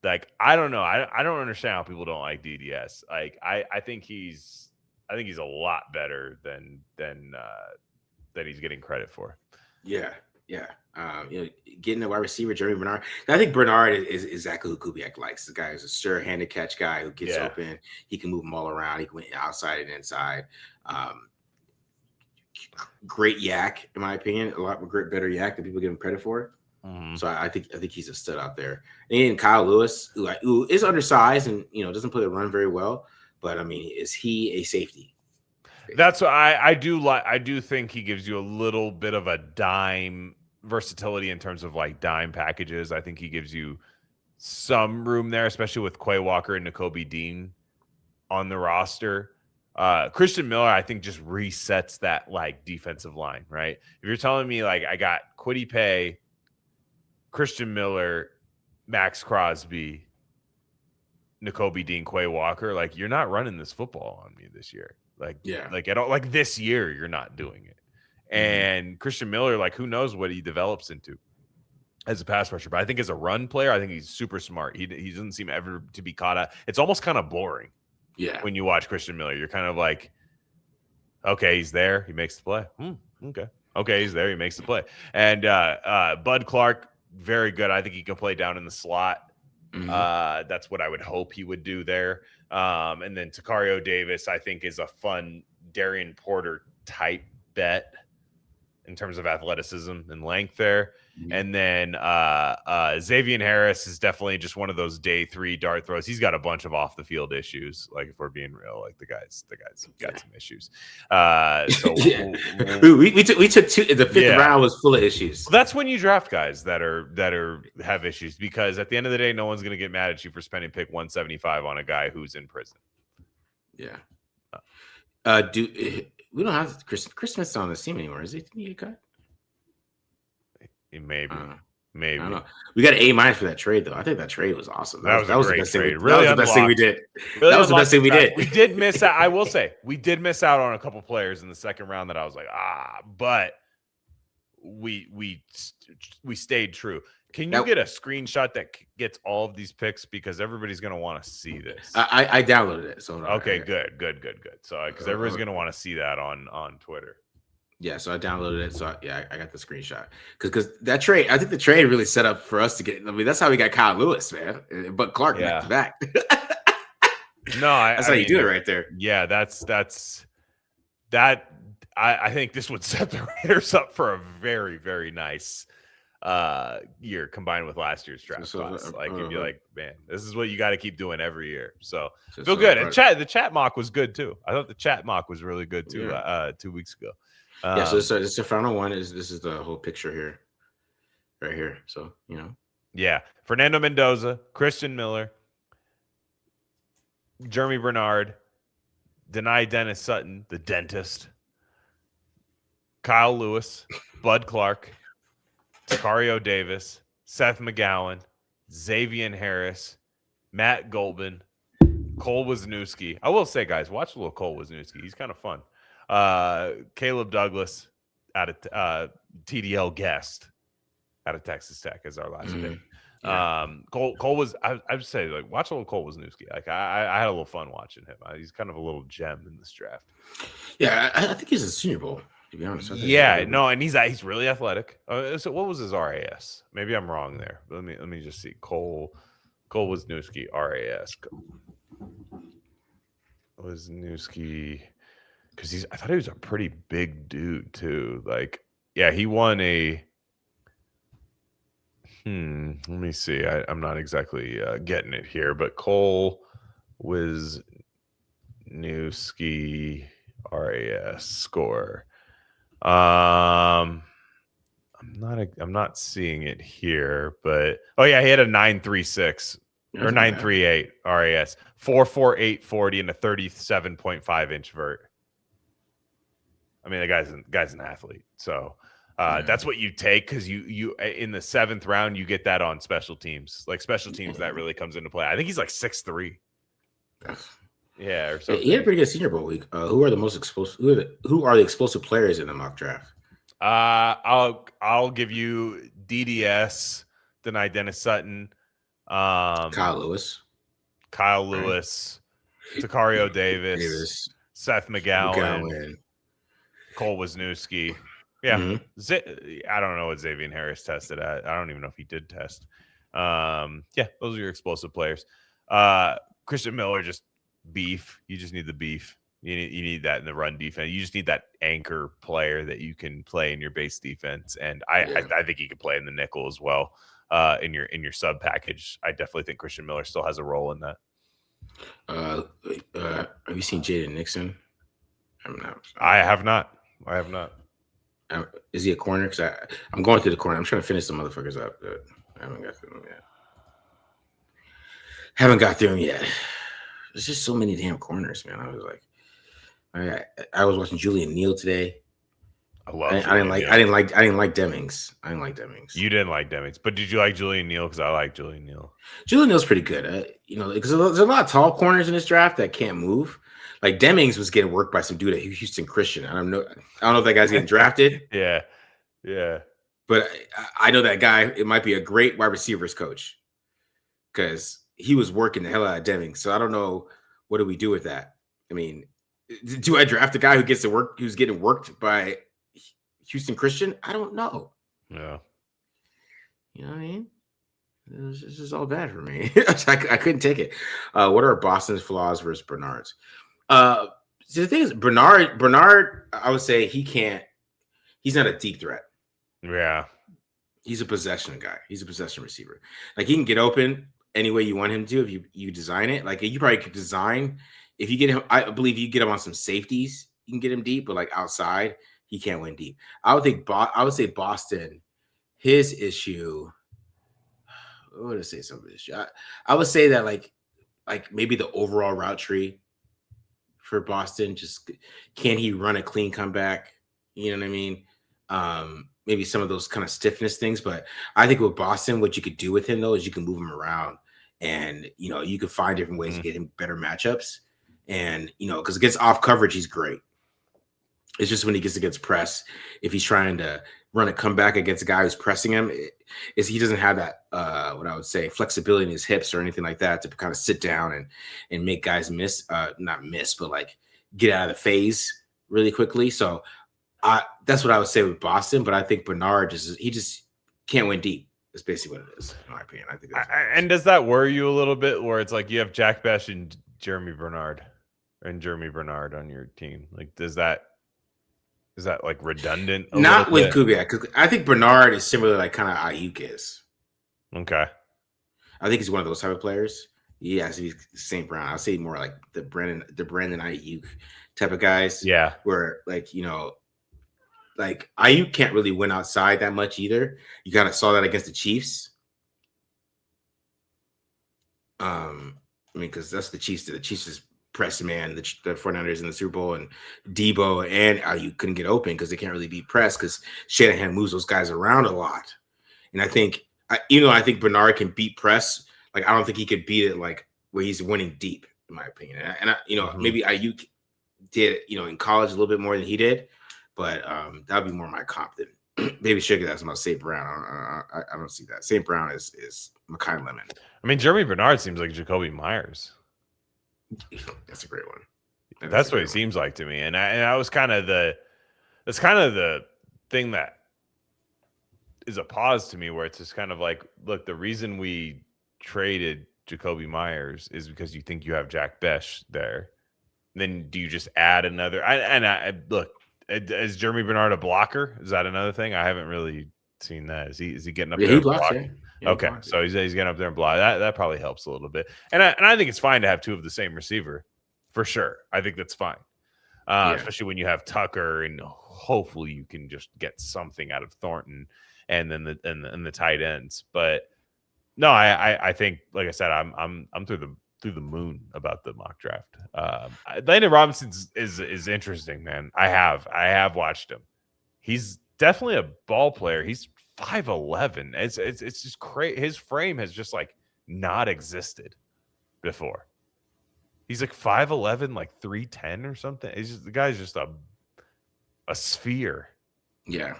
Like, I don't know. I don't understand how people don't like DDS. Like, I think he's a lot better than he's getting credit for. Yeah. Getting a wide receiver, Jeremy Bernard. I think Bernard is exactly who Kubiak likes. This guy is a sure-handed catch guy who gets open. He can move them all around. He can win outside and inside. Great yak, in my opinion. A lot better yak than people give him credit for. Mm-hmm. So I think he's a stud out there. And Kyle Lewis, who is undersized and doesn't play the run very well, but I mean, is he a safety? That's what I do like. I do think he gives you a little bit of a dime versatility in terms of like dime packages. I think he gives you some room there, especially with Quay Walker and Nakobe Dean on the roster. Christian Miller, I think, just resets that like defensive line, right? If you're telling me like I got Kwity Paye, Christian Miller, Max Crosby, Nakobe Dean, Quay Walker, like you're not running this football on me this year. Like this year, you're not doing it. And Christian Miller, like who knows what he develops into as a pass rusher. But I think as a run player, I think he's super smart. He doesn't seem ever to be caught out. It's almost kind of boring. Yeah. When you watch Christian Miller, you're kind of like, okay, he's there. He makes the play. Okay, he's there. He makes the play. And Bud Clark, very good. I think he can play down in the slot. Mm-hmm. That's what I would hope he would do there. And then Takario Davis, I think, is a fun Darian Porter type bet. in terms of athleticism and length there. Mhm. And then Xavier Harris is definitely just one of those day 3 dart throws. He's got a bunch of off the field issues. Like if we're being real, like the guy's got some issues. So we took 2. The 5th round was full of issues. Well, that's when you draft guys that have issues, because at the end of the day, no one's going to get mad at you for spending pick 175 on a guy who's in prison. Yeah. We don't have Chris Smith's not on the team anymore, is he? Didn't he get cut? Maybe. I don't know. We got an A- for that trade, though. I think that trade was awesome. That was a great the best trade. Thing, really that was the best thing we did. Really that was the best thing we did. We did miss out. I will say we did miss out on a couple players in the second round that I was like, but we stayed true. Can you get a screenshot that gets all of these picks, because everybody's going to want to see this? I downloaded it. So okay, good. So because everybody's going to want to see that on Twitter. Yeah, so I downloaded it. So I got the screenshot because that trade. I think the trade really set up for us to get. I mean, that's how we got Kyle Lewis, man. But Clark back. No, that's how you do it right there. Yeah, that's that. I think this would set the Raiders up for a very, very nice year combined with last year's draft class. Like you'd be like, man, this is what you got to keep doing every year. So feel good. And the chat mock was good too. I thought the chat mock was really good too. 2 weeks ago. So this is the final one. This is the whole picture here, right here. So yeah, Fernando Mendoza, Christian Miller, Jeremy Bernard, Denai Dennis Sutton, the dentist, Kyle Lewis, Bud Clark, Takario Davis, Seth McGowan, Xavier Harris, Matt Goldman, Cole Wisniewski. I will say, guys, watch a little Cole Wisniewski. He's kind of fun. Caleb Douglas out of TDL guest out of Texas Tech as our last pick. Yeah. Cole was I would say, like, watch a little Cole Wisniewski. Like I had a little fun watching him. He's kind of a little gem in this draft. Yeah, I think he's a Senior Bowl, to be honest. And he's really athletic. So what was his RAS? Maybe I'm wrong there. Let me just see. Cole Wisniewski RAS. Wisniewski. Because I thought he was a pretty big dude too. Like, yeah, he won a. Let me see. I'm not exactly getting it here, but Cole Wisniewski RAS score. I'm not seeing it here, but he had a 9.36 or 9.38 RAS, 4.4840 and a 37.5 inch vert. I mean, the guy's an athlete, so that's what you take, because you in the 7th round you get that on special teams, that really comes into play. I think he's like 6'3". Yeah, or something. He had a pretty good Senior Bowl week. Who are the most explosive? Who are the explosive players in the mock draft? I'll give you DDS, Denai Dennis Sutton, Kyle Lewis, Takario Davis, Seth McGowan. Cole Wisniewski. Yeah. Mm-hmm. I don't know what Xavier Harris tested at. I don't even know if he did test. Yeah, those are your explosive players. Christian Miller, just beef. You just need the beef. You need that in the run defense. You just need that anchor player that you can play in your base defense. And I think he could play in the nickel as well. In your sub package. I definitely think Christian Miller still has a role in that. Have you seen Jaden Nixon? I have not. Is he a corner? Because I'm going through the corner. I'm trying to finish the motherfuckers up. But I haven't got through them yet. There's just so many damn corners, man. I was like, I was watching Julian Neal today. I didn't like Demings. You didn't like Demings, but did you like Julian Neal? Because I like Julian Neal. Julian Neal's pretty good. Because there's a lot of tall corners in this draft that can't move. Like Demings was getting worked by some dude at Houston Christian. I don't know if that guy's getting drafted. Yeah. But I know that guy. It might be a great wide receivers coach because he was working the hell out of Demings. So I don't know, what do we do with that? I mean, do I draft a guy who's getting worked by Houston Christian? I don't know. Yeah. You know what I mean? This is all bad for me. I couldn't take it. What are Boston's flaws versus Bernard's? So the thing is, Bernard, I would say he He's not a deep threat. Yeah. He's a possession guy. He's a possession receiver. Like, he can get open any way you want him to if you design it. Like, you probably could design, if you get him, I believe you get him on some safeties, you can get him deep, but like outside, he can't win deep. I would say Boston, his issue, what would I say some of this? I would say that like maybe the overall route tree for Boston, just can he run a clean comeback? You know what I mean? Maybe some of those kind of stiffness things, but I think with Boston, what you could do with him though is you can move him around, and you could find different ways to get him better matchups, and because against off coverage, he's great. It's just when he gets against press, if he's trying to run a comeback against a guy who's pressing him, he doesn't have that what I would say flexibility in his hips or anything like that to kind of sit down and make guys not miss, but like get out of the phase really quickly. So that's what I would say with Boston. But I think Bernard he just can't win deep. That's basically what it is, in my opinion. I think. And does that worry you a little bit, where it's like you have Jack Besh and Jeremy Bernard on your team? Like, is that like redundant? Not with Kubiak, because I think Bernard is similar, like kind of Ayuk is. Okay. I think he's one of those type of players. Yes, he's St. Brown. I'll say more like the Brandon Ayuk type of guys. Yeah. Where like Ayuk can't really win outside that much either. You kind of saw that against the Chiefs. Because that's the Chiefs. The Chiefs just press man. The 49ers in the Super Bowl, and Debo and Ayuk couldn't get open because they can't really beat press because Shanahan moves those guys around a lot. And I think, I think Bernard can beat press. Like, I don't think he could beat it like where he's winning deep, in my opinion. And maybe Ayuk did, in college a little bit more than he did, but that would be more my comp than maybe Sugar. That's about St. Brown. I don't see that. St. Brown is Makai Lemon. I mean, Jeremy Bernard seems like Jacoby Myers. That's a great one. That's what it seems like to me. And I was that's kind of the thing that is a pause to me, where it's just kind of like, look, the reason we traded Jacoby Myers is because you think you have Jack Besh there. Then do you just add another? Look, is Jeremy Bernard a blocker? Is that another thing? I haven't really seen that. Is he getting up there? He blocks, yeah, okay, so he's getting up there and block. That probably helps a little bit. And I think it's fine to have two of the same receiver, for sure. I think that's fine, especially when you have Tucker, and hopefully you can just get something out of Thornton and then the tight ends. But no, I think, like I said, I'm through the moon about the mock draft. Landon Robinson is interesting, man. I have watched him. He's definitely a ball player. He's 5'11". It's just crazy. His frame has just like not existed before. He's like 5'11", like 310 or something. The guy's just a sphere. Yeah.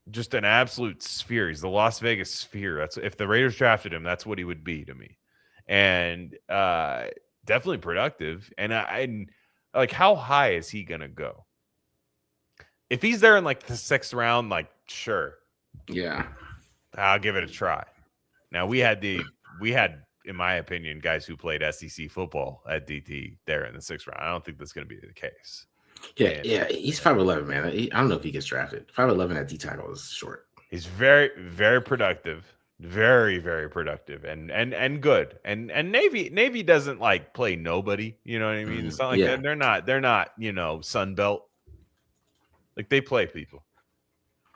Just an absolute sphere. He's the Las Vegas sphere. That's, if the Raiders drafted him, that's what he would be to me. And definitely productive. And like, how high is he gonna go? If he's there in like the 6th round, like, sure. Yeah. I'll give it a try. Now we had, in my opinion, guys who played SEC football at DT there in the 6th round. I don't think that's going to be the case. Yeah, he's 5'11", man. I don't know if he gets drafted. 5'11" at D tackle is short. He's very, very productive. Very, very productive and good. And Navy doesn't like play nobody. You know what I mean? It's not like they're not, Sun Belt. Like, they play people.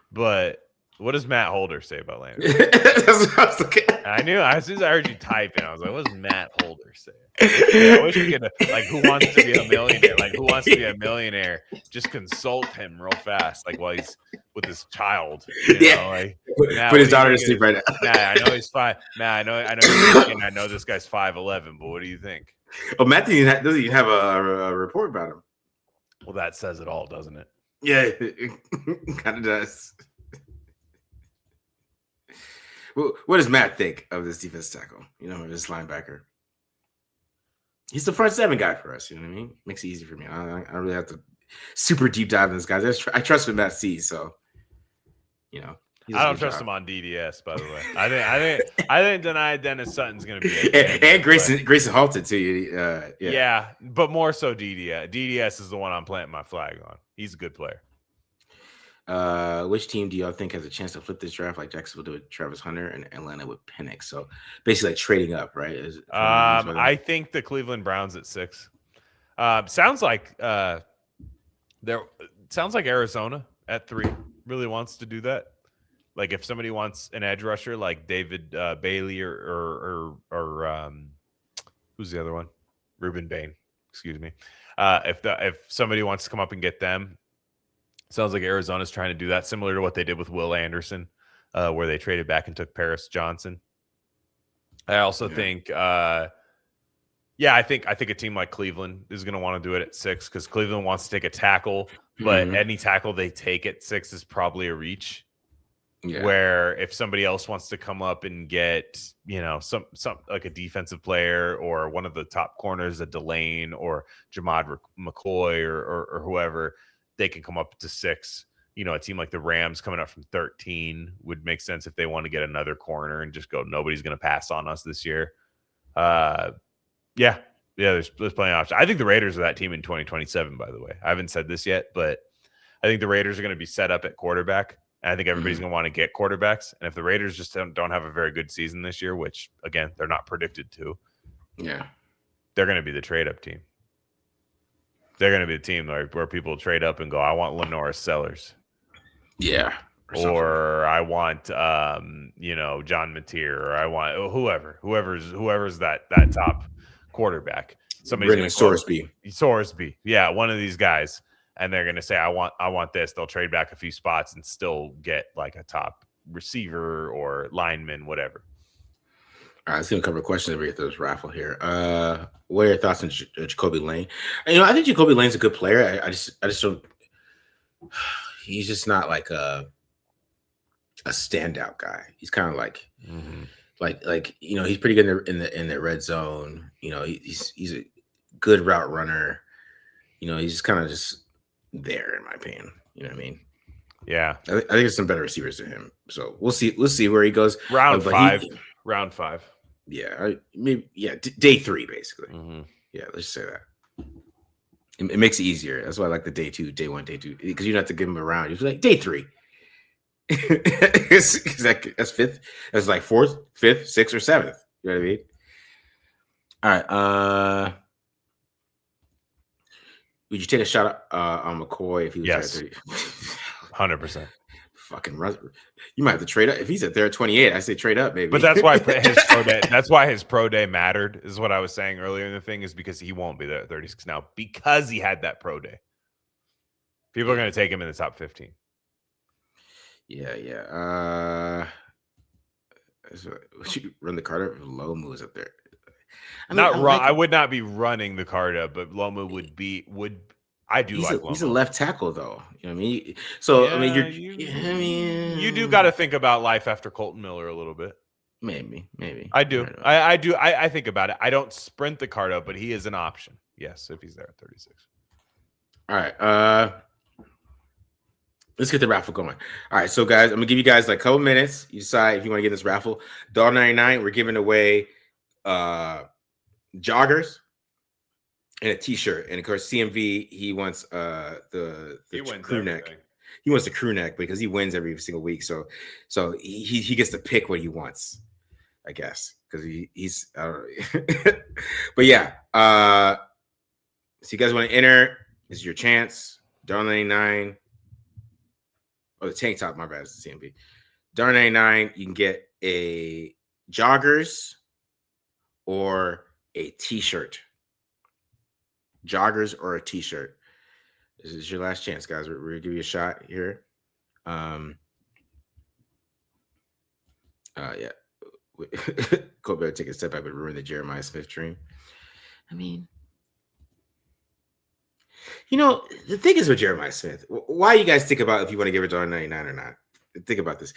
But what does Matt Holder say about Leonard? That's what I was looking at. I knew, as soon as I heard you type in, I was like, what does Matt Holder say? I wish we could, like, Who Wants to Be a Millionaire? Like, Who Wants to Be a Millionaire? Just consult him real fast, like, while he's with his child. Like, put his daughter to sleep right now. Matt, I know he's 5. Matt, I know this guy's 5'11", but what do you think? Oh, Matt doesn't even have a report about him. Well, that says it all, doesn't it? Yeah, it kind of does. What does Matt think of this defense tackle? This linebacker. He's the front 7 guy for us. You know what I mean? Makes it easy for me. I don't really have to super deep dive in this guy. I trust what Matt sees. So, I don't trust him on DDS. By the way, I think denied Dennis Sutton's going to be and Grayson Halton too. Yeah, but more so DDS. DDS is the one I'm planting my flag on. He's a good player. Which team do y'all think has a chance to flip this draft like Jacksonville did with Travis Hunter and Atlanta with Penix? So basically like trading up, right? I think the Cleveland Browns at 6. Sounds like Arizona at 3 really wants to do that. Like if somebody wants an edge rusher like David Bailey or who's the other one? Reuben Bain, excuse me. If somebody wants to come up and get them, sounds like Arizona's trying to do that, similar to what they did with Will Anderson, where they traded back and took Paris Johnson. I also think I think a team like Cleveland is going to want to do it at 6 because Cleveland wants to take a tackle, but any tackle they take at 6 is probably a reach. Yeah. Where if somebody else wants to come up and get, some like a defensive player or one of the top corners, a Delane or Jamad McCoy or whoever, they can come up to 6. A team like the Rams coming up from 13 would make sense if they want to get another corner and just go, nobody's going to pass on us this year. There's plenty of options. I think the Raiders are that team in 2027, by the way. I haven't said this yet, but I think the Raiders are going to be set up at quarterback. And I think everybody's going to want to get quarterbacks. And if the Raiders just don't have a very good season this year, which, again, they're not predicted to, they're going to be the trade-up team. They're going to be the team where people trade up and go, I want Lenora Sellers. Yeah. Or I want, John Mateer, or I want whoever's that top quarterback. Somebody's going to Sorsby. Yeah, one of these guys. And they're going to say, I want this. They'll trade back a few spots and still get like a top receiver or lineman, whatever. All right, let's see a couple of questions over here through this raffle here. What are your thoughts on Jacoby Lane? I think Jacoby Lane's a good player. I just don't. He's just not like a standout guy. He's kind of like, he's pretty good in the red zone. He's a good route runner. He's just kind of just there in my opinion. You know what I mean? Yeah. I think there's some better receivers than him. So we'll see where he goes. Round 5. Yeah. Day 3 basically. Yeah. Let's just say that. It makes it easier. That's why I like the day 2, day 1, day 2, because you don't have to give him a round. You're like day 3. That's 5th. That's like 4th, 5th, 6th, or 7th. You know what I mean? All right. Would you take a shot on McCoy if he was at 30? 100%. Fucking run. You might have to trade up. If he's at there at 28, I say trade up, maybe. But that's why his pro day mattered, is what I was saying earlier in the thing, is because he won't be there at 36 now because he had that pro day. People are going to take him in the top 15. Yeah. Would you run the Carter? Lomu is up there. I would not be running the card up, but Lomu would. Lomu. He's a left tackle, though. You know what I mean? So you do got to think about life after Colton Miller a little bit. Maybe. I do. I do. I think about it. I don't sprint the card up, but he is an option. Yes, if he's there at 36. All right. Let's get the raffle going. All right, so guys, I'm gonna give you guys like a couple minutes. You decide if you want to get this raffle. $1.99. We're giving away joggers and a t-shirt, and of course CMV he wants the crew neck. He wants the crew neck because he wins every single week, so he gets to pick what he wants, I guess, because he's I don't know. But yeah, so you guys want to enter, this is your chance. $1.99. The tank top, my bad, is the CMV. $1.99, you can get a joggers or a t-shirt. Joggers or a t-shirt. This is your last chance, guys. We're gonna give you a shot here. Yeah. Cole better take a step back, but ruin the Jeremiah Smith dream. I mean, the thing is with Jeremiah Smith, why you guys think about if you want to give it $1.99 or not? Think about this.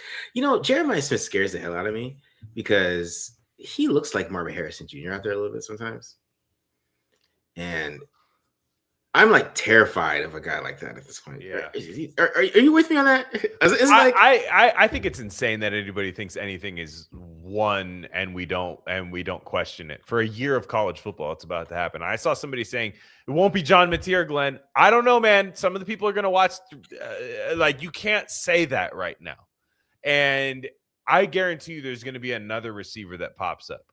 Jeremiah Smith scares the hell out of me because he looks like Marvin Harrison Jr. out there a little bit sometimes. And I'm like terrified of a guy like that at this point. Yeah. Are you with me on that? I think it's insane that anybody thinks anything is one and we don't question it. For a year of college football, it's about to happen. I saw somebody saying it won't be John Mateer, Glenn. I don't know, man. Some of the people are going to watch. Like, you can't say that right now. And I guarantee you there's going to be another receiver that pops up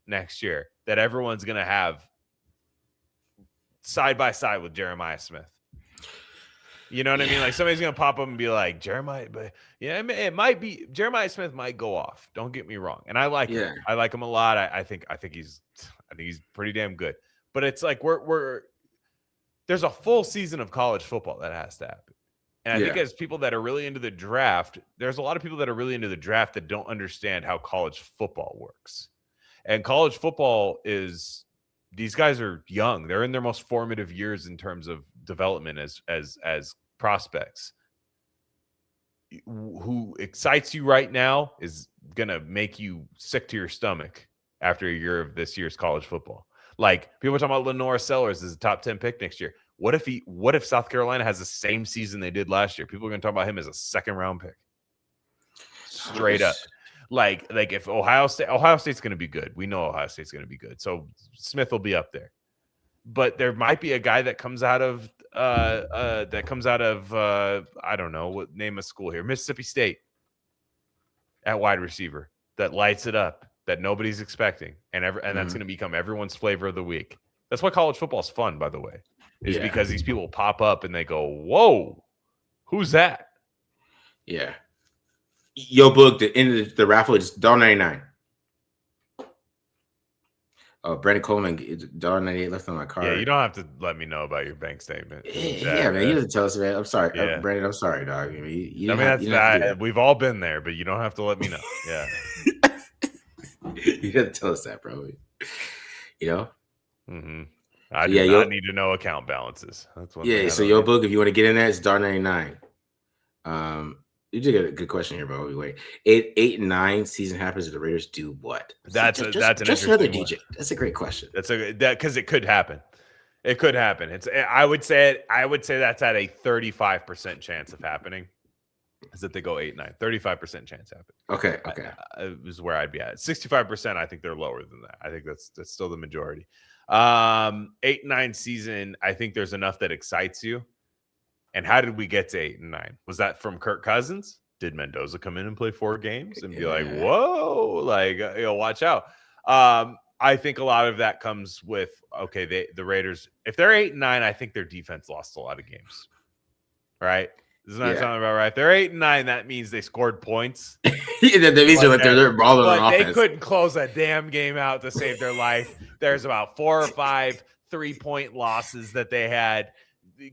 next year that everyone's going to have side by side with Jeremiah Smith. You know what I mean? Like, somebody's going to pop up and be like, Jeremiah, but yeah, it might be Jeremiah Smith might go off. Don't get me wrong. And I like him. I like him a lot. I think he's pretty damn good. But it's like there's a full season of college football that has to happen. And I think as people that are really into the draft, there's a lot of people that are really into the draft that don't understand how college football works. And college football these guys are young. They're in their most formative years in terms of development as prospects. Who excites you right now is going to make you sick to your stomach after a year of this year's college football. Like, people are talking about Lenore Sellers as a top 10 pick next year. What if South Carolina has the same season they did last year? People are going to talk about him as a second round pick. Straight up. Like if Ohio State's going to be good. We know Ohio State's going to be good. So Smith will be up there. But there might be a guy that comes out of I don't know, what name of school here, Mississippi State, at wide receiver, that lights it up, that nobody's expecting, and that's going to become everyone's flavor of the week. That's why college football is fun, by the way, is because these people pop up and they go, "Whoa, who's that?" Yeah. Yo, book the end of the raffle is $1.99. Brandon Coleman, $1.98 left on my card. Yeah, you don't have to let me know about your bank statement. Yeah, man, you have to tell us, man. I'm sorry, Brandon. I'm sorry, dog. I mean, we've all been there, but you don't have to let me know. Yeah, you have to tell us that, bro. You know. Mm-hmm. I do not need to know account balances. That's one. Yeah, so yo, book, if you want to get in there, it's $1.99. You did get a good question here, bro. Wait, 8 and 9 season happens if the Raiders do what? That's an interesting another one. DJ. That's a great question. Because it could happen. It could happen. I would say that's at a 35% chance of happening. Is that they go 8-9? 35% chance happen. Okay. Is where I'd be at. 65%. I think they're lower than that. I think that's still the majority. 8-9 season. I think there's enough that excites you. And how did we get to 8 and 9? Was that from Kirk Cousins? Did Mendoza come in and play 4 games and be like, whoa, like, watch out? I think a lot of that comes with, the Raiders, if they're 8 and 9, I think their defense lost a lot of games. Right? Isn't that sounding about right? If they're 8 and 9, that means they scored points. That means they're balling on offense. They couldn't close a damn game out to save their life. There's about 4 or 5 3-point losses that they had.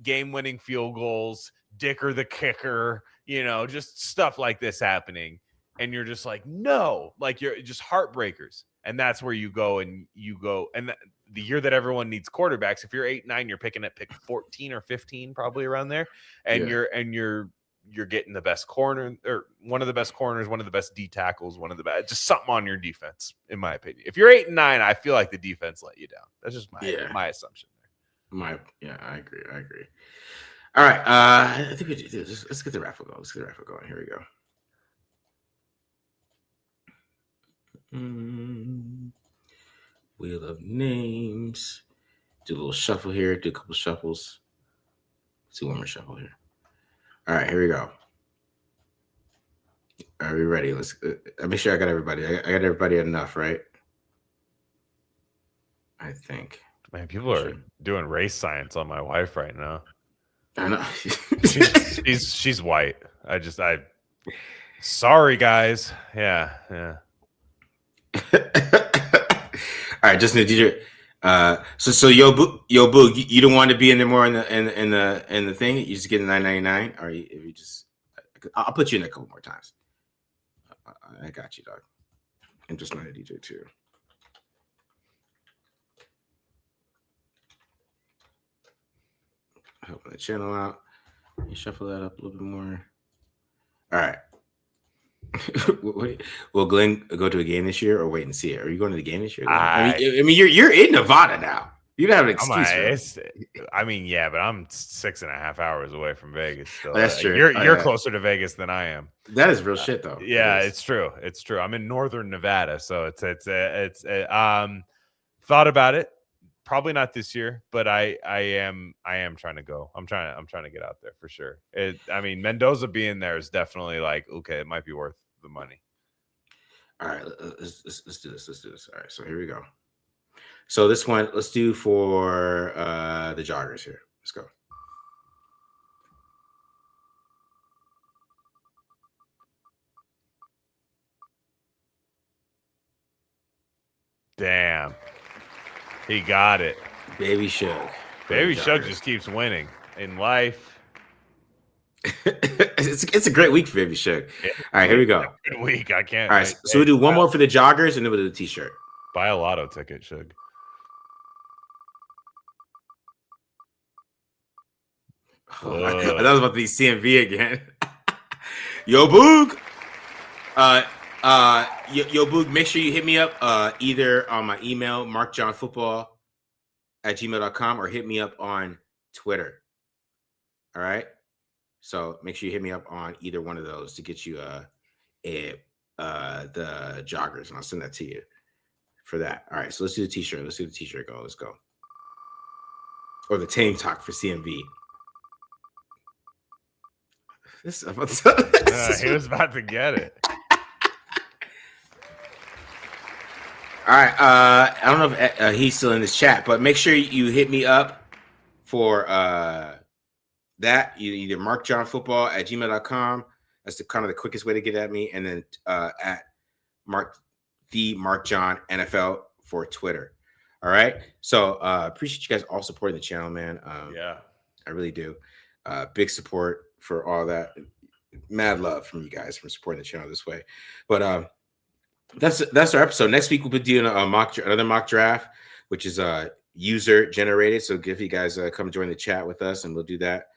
Game-winning field goals, Dicker the kicker, just stuff like this happening. And you're just like, no, like, you're just heartbreakers. And that's where you go. And the year that everyone needs quarterbacks, if you're 8-9, you're picking at pick 14 or 15, probably around there. And you're getting the best corner, or one of the best corners, one of the best D tackles, one of the best, just something on your defense, in my opinion. If you're 8-9, I feel like the defense let you down. That's just my assumption. I agree. All right. I think we do this. Let's get the raffle going. Here we go. Wheel of names. Do a little shuffle here. Do a couple shuffles. Let's do one more shuffle here. All right, here we go. Are we ready? Let's make sure I got everybody. I got everybody enough, right? I think. Man, people are doing race science on my wife right now. I know. she's white. Sorry guys. Yeah. All right, just in the DJ. So yo boo, you don't want to be in there more in the thing. You just get the $9.99, or if you just, I'll put you in a couple more times. I got you, dog. I'm just not a DJ too. Helping the channel out. You shuffle that up a little bit more. All right. Will Glenn go to a game this year or wait and see it? Are you going to the game this year? I mean, you're in Nevada now. You don't have an excuse for it's, I mean, yeah, but I'm 6.5 hours away from Vegas. So that's true. You're closer to Vegas than I am. That is real shit, though. Yeah, it's true. It's true. I'm in northern Nevada, so it's thought about it. Probably not this year, but I am trying to go. I'm trying to get out there for sure. I mean, Mendoza being there is definitely like, okay, it might be worth the money. All right, let's do this. Let's do this. All right, so here we go. So this one, let's do for the joggers here. Let's go. Damn, he got it. Baby Shug. Baby Shug just keeps winning in life. It's a great week for Baby Shug. Yeah, all right, here we go. Good week. I can't. All right, so we'll do one more for the joggers, and then we'll do the T-shirt. Buy a lotto ticket, Shug. Oh, I thought it was about to be CMV again. Yo, Boog. Yo, Boog, make sure you hit me up either on my email, markjohnfootball@gmail.com, or hit me up on Twitter. All right. So make sure you hit me up on either one of those to get you the joggers, and I'll send that to you for that. All right. So let's do the T-shirt. Let's do the T-shirt. Let's go. Or the Tame Talk for CMV. He was about to get it. All right. I don't know if he's still in this chat, but make sure you hit me up for that. Either markjohnfootball@gmail.com. That's kind of the quickest way to get at me. And then at Mark John NFL for Twitter. All right. So appreciate you guys all supporting the channel, man. Yeah, I really do. Big support for all that. Mad love from you guys for supporting the channel this way. But that's our episode. Next week we'll be doing another mock draft, which is user generated. So if you guys come join the chat with us, and we'll do that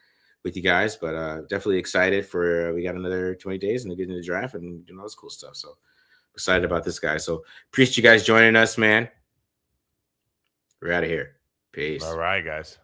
with you guys. But definitely excited for we got another 20 days and to get into the draft and doing all this cool stuff. So excited about this, guy. So appreciate you guys joining us, man. We're out of here. Peace. All right, guys.